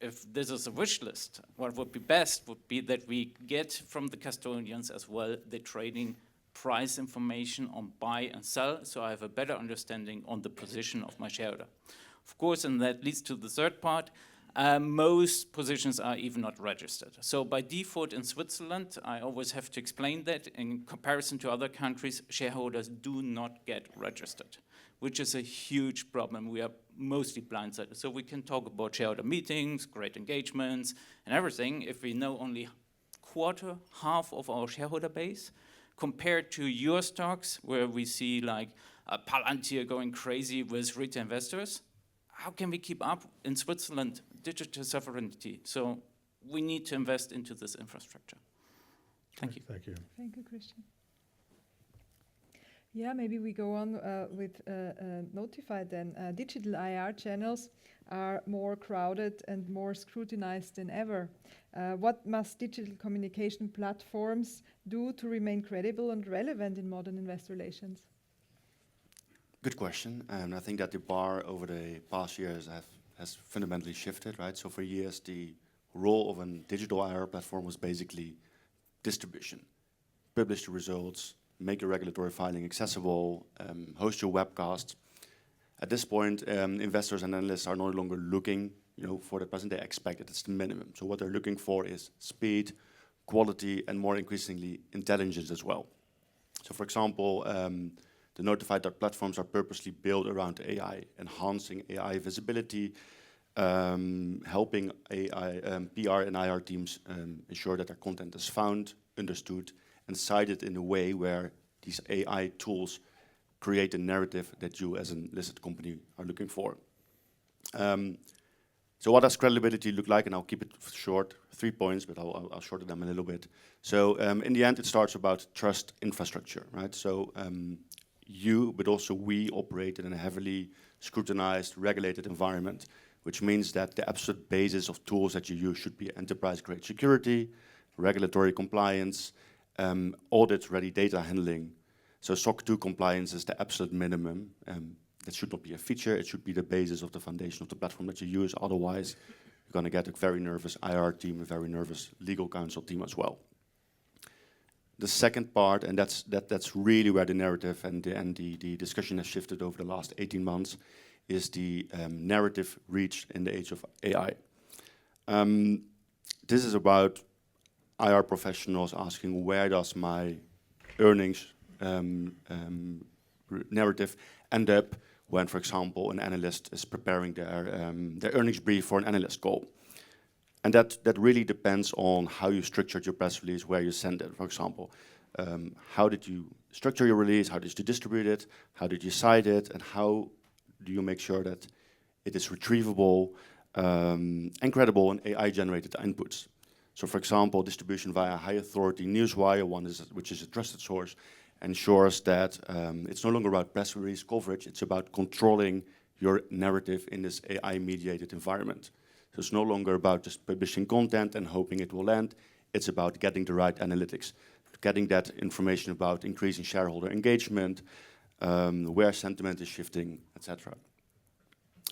if this is a wish list, what would be best would be that we get from the custodians as well the trading price information on buy and sell, so I have a better understanding on the position of my shareholder. Of course, and that leads to the third part, most positions are even not registered. So by default in Switzerland, I always have to explain that in comparison to other countries, shareholders do not get registered, which is a huge problem. We are mostly blindsided. So we can talk about shareholder meetings, great engagements, and everything if we know only half of our shareholder base, compared to your stocks, where we see like Palantir going crazy with retail investors. How can we keep up in Switzerland digital sovereignty? So we need to invest into this infrastructure. Thank you. Thank you. Thank you, Christian. Yeah, maybe we go on with Notify then. Digital IR channels are more crowded and more scrutinized than ever. What must digital communication platforms do to remain credible and relevant in modern investor relations? Good question, and I think that the bar over the past years has fundamentally shifted, right? So for years, the role of a digital IR platform was basically distribution. Publish the results, make your regulatory filing accessible, host your webcast. At this point, investors and analysts are no longer looking for the present, they expect that it's the minimum. So what they're looking for is speed, quality, and more increasingly, intelligence as well. So for example, the notified platforms are purposely built around AI, enhancing AI visibility, helping AI, PR and IR teams ensure that their content is found, understood, and cited in a way where these AI tools create a narrative that you as a listed company are looking for. So what does credibility look like? And I'll keep it short, 3 points, but I'll shorten them a little bit. So in the end, it starts about trust infrastructure, right? So you, but also we operate in a heavily scrutinized, regulated environment, which means that the absolute basis of tools that you use should be enterprise-grade security, regulatory compliance, audit-ready data handling. So SOC 2 compliance is the absolute minimum. That should not be a feature, it should be the basis of the foundation of the platform that you use. Otherwise, you're going to get a very nervous IR team, a very nervous legal counsel team as well. The second part, and that's really where the narrative and the discussion has shifted over the last 18 months, is the narrative reached in the age of AI. This is about IR professionals asking, where does my earnings narrative end up when, for example, an analyst is preparing their earnings brief for an analyst call. And that really depends on how you structured your press release, where you send it, for example. How did you structure your release? How did you distribute it? How did you cite it? And how do you make sure that it is retrievable and credible in AI-generated inputs? So, for example, distribution via high authority newswire, which is a trusted source, ensures that it's no longer about press release coverage, it's about controlling your narrative in this AI-mediated environment. So it's no longer about just publishing content and hoping it will land, it's about getting the right analytics, getting that information about increasing shareholder engagement, where sentiment is shifting, etc.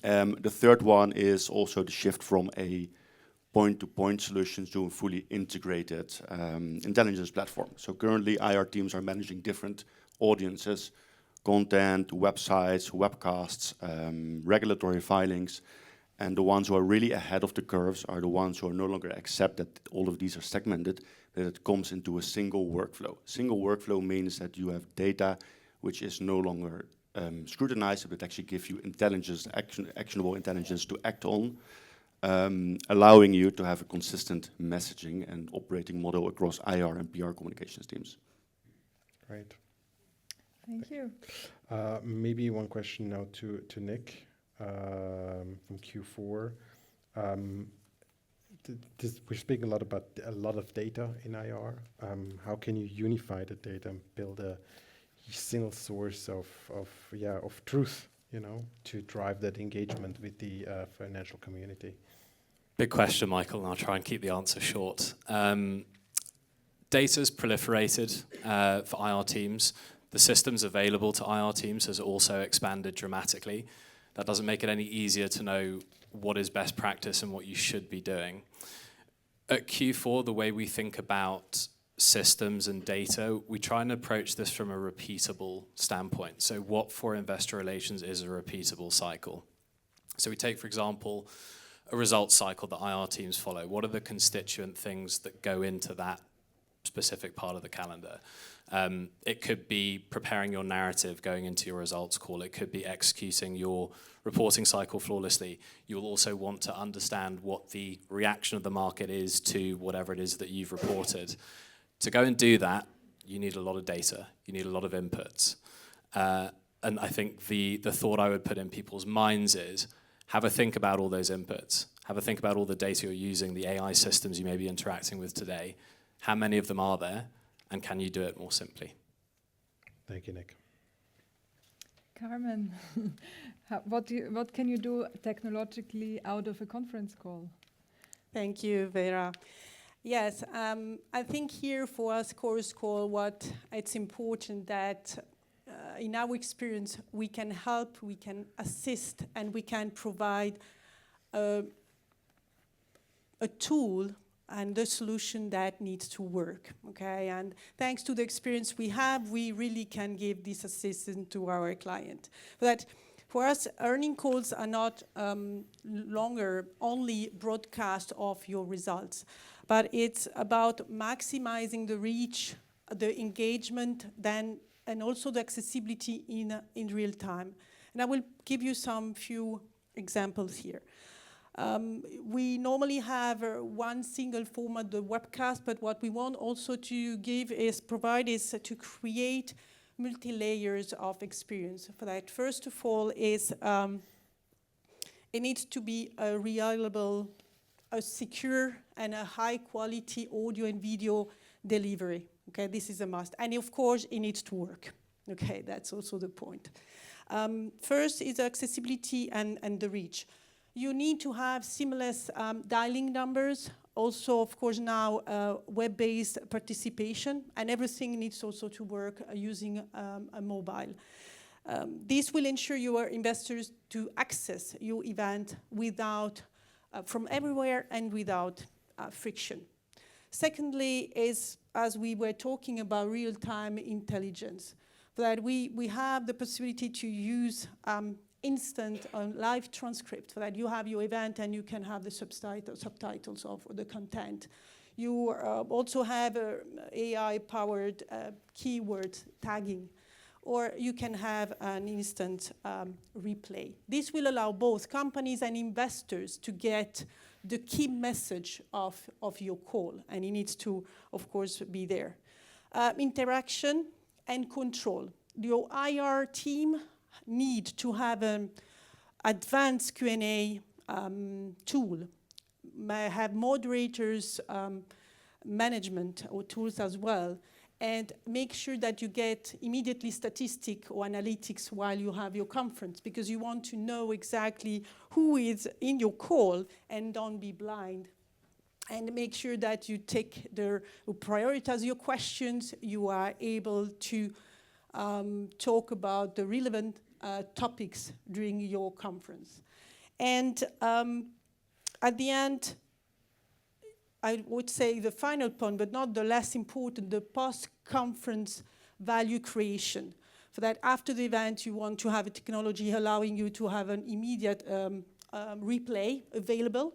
The third one is also the shift from a point-to-point solutions to a fully integrated intelligence platform. So currently IR teams are managing different audiences, content, websites, webcasts, regulatory filings, and the ones who are really ahead of the curves are the ones who are no longer accept that all of these are segmented, that it comes into a single workflow. Single workflow means that you have data which is no longer scrutinized, but actually give you intelligence, actionable intelligence to act on, allowing you to have a consistent messaging and operating model across IR and PR communications teams. Right. Thank you. Maybe one question now to Nick from Q4. We're speaking a lot about a lot of data in IR. How can you unify the data and build a single source of truth, to drive that engagement with the financial community? Big question, Michael, and I'll try and keep the answer short. Data's proliferated for IR teams. The systems available to IR teams has also expanded dramatically. That doesn't make it any easier to know what is best practice and what you should be doing. At Q4, the way we think about systems and data, we try and approach this from a repeatable standpoint. So what for investor relations is a repeatable cycle? So we take, for example, a results cycle that IR teams follow. What are the constituent things that go into that specific part of the calendar? It could be preparing your narrative going into your results call. It could be executing your reporting cycle flawlessly. You'll also want to understand what the reaction of the market is to whatever it is that you've reported. To go and do that, you need a lot of data. You need a lot of inputs. And I think the thought I would put in people's minds is, have a think about all those inputs. Have a think about all the data you're using, the AI systems you may be interacting with today. How many of them are there? And can you do it more simply? Thank you, Nick. Carmen, what can you do technologically out of a conference call? Thank you, Vera. Yes, I think here for us, Chorus Call, what it's important that in our experience, we can help, we can assist, and we can provide a tool and a solution that needs to work, okay? And thanks to the experience we have, we really can give this assistance to our client. But For us, earning calls are not longer only broadcast of your results, but it's about maximizing the reach, the engagement, and also the accessibility in real time. And I will give you some few examples here. We normally have one single format, the webcast, but what we want also to provide is to create multi-layers of experience. For that, first of all, it needs to be a reliable, a secure, and a high-quality audio and video delivery. Okay, this is a must. And of course, it needs to work. Okay, that's also the point. First is accessibility and the reach. You need to have seamless dialing numbers. Also, of course, now web-based participation, and everything needs also to work using a mobile. This will ensure your investors to access your event without, from everywhere and without friction. Secondly is, as we were talking about real-time intelligence, that we have the possibility to use instant live transcript, so that you have your event and you can have the subtitles of the content. You also have AI-powered keyword tagging, or you can have an instant replay. This will allow both companies and investors to get the key message of your call, and it needs to, of course, be there. Interaction and control. Your IR team need to have an advanced Q&A tool, may have moderators, management or tools as well, and make sure that you get immediately statistic or analytics while you have your conference, because you want to know exactly who is in your call and don't be blind. And make sure that you prioritize your questions, you are able to talk about the relevant topics during your conference. And at the end, I would say the final point, but not the less important, the post-conference value creation. For that, after the event, you want to have a technology allowing you to have an immediate replay available.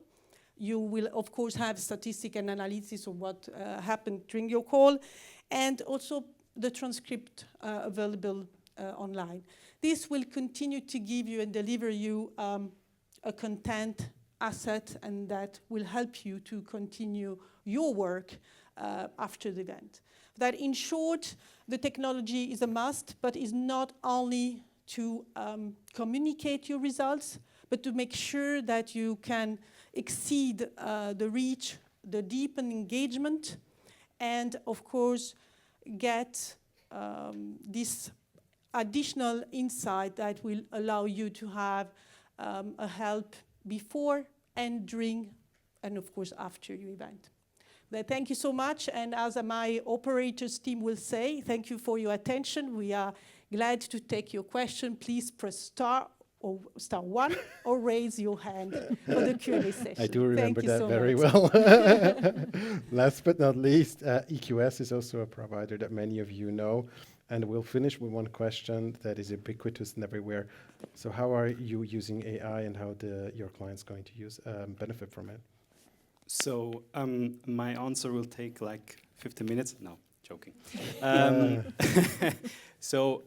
You will, of course, have statistic and analysis of what happened during your call, and also the transcript available online. This will continue to give you and deliver you a content asset, and that will help you to continue your work after the event. That, in short, the technology is a must, but is not only to communicate your results, but to make sure that you can exceed the reach, the deepen engagement, and of course get this additional insight that will allow you to have a help before and during, and of course after your event. But thank you so much, and as my operators team will say, thank you for your attention. We are glad to take your question. Please press star one or raise your hand for the Q&A session. I do remember that so very much. well. Last but not least, EQS is also a provider that many of you know. And we'll finish with one question that is ubiquitous and everywhere. So how are you using AI, and how your clients going to benefit from it? So my answer will take like 50 minutes. No, joking. So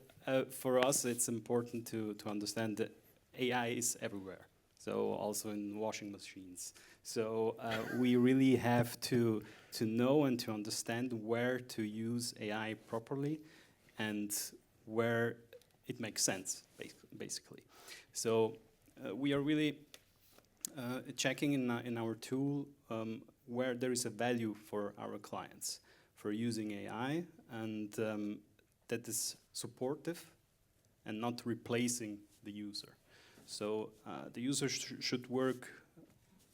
for us, it's important to understand that AI is everywhere. So also in washing machines. So we really have to know and to understand where to use AI properly, and where it makes sense, basically. So we are really checking in our tool where there is a value for our clients for using AI, and that is supportive and not replacing the user. So the user should work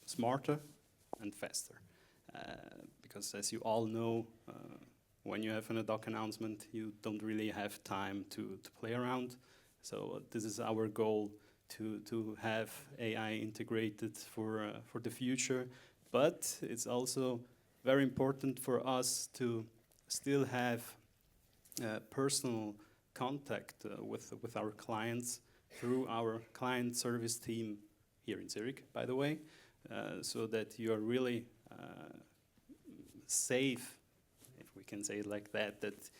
smarter and faster, because as you all know, when you have an ad hoc announcement, you don't really have time to play around. So this is our goal, to have AI integrated for the future. But it's also very important for us to still have personal contact with our clients, through our client service team here in Zurich, by the way, so that you are really safe, if we can say it like that, that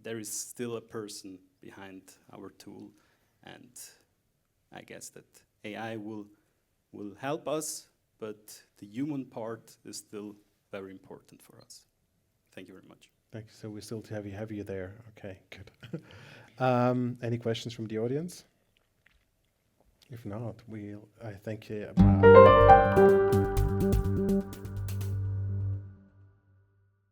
there is still a person behind our tool. And I guess that AI will help us, but the human part is still very important for us. Thank you very much. Thank you. So we still have you there. Okay, good. Any questions from the audience? If not, I thank you.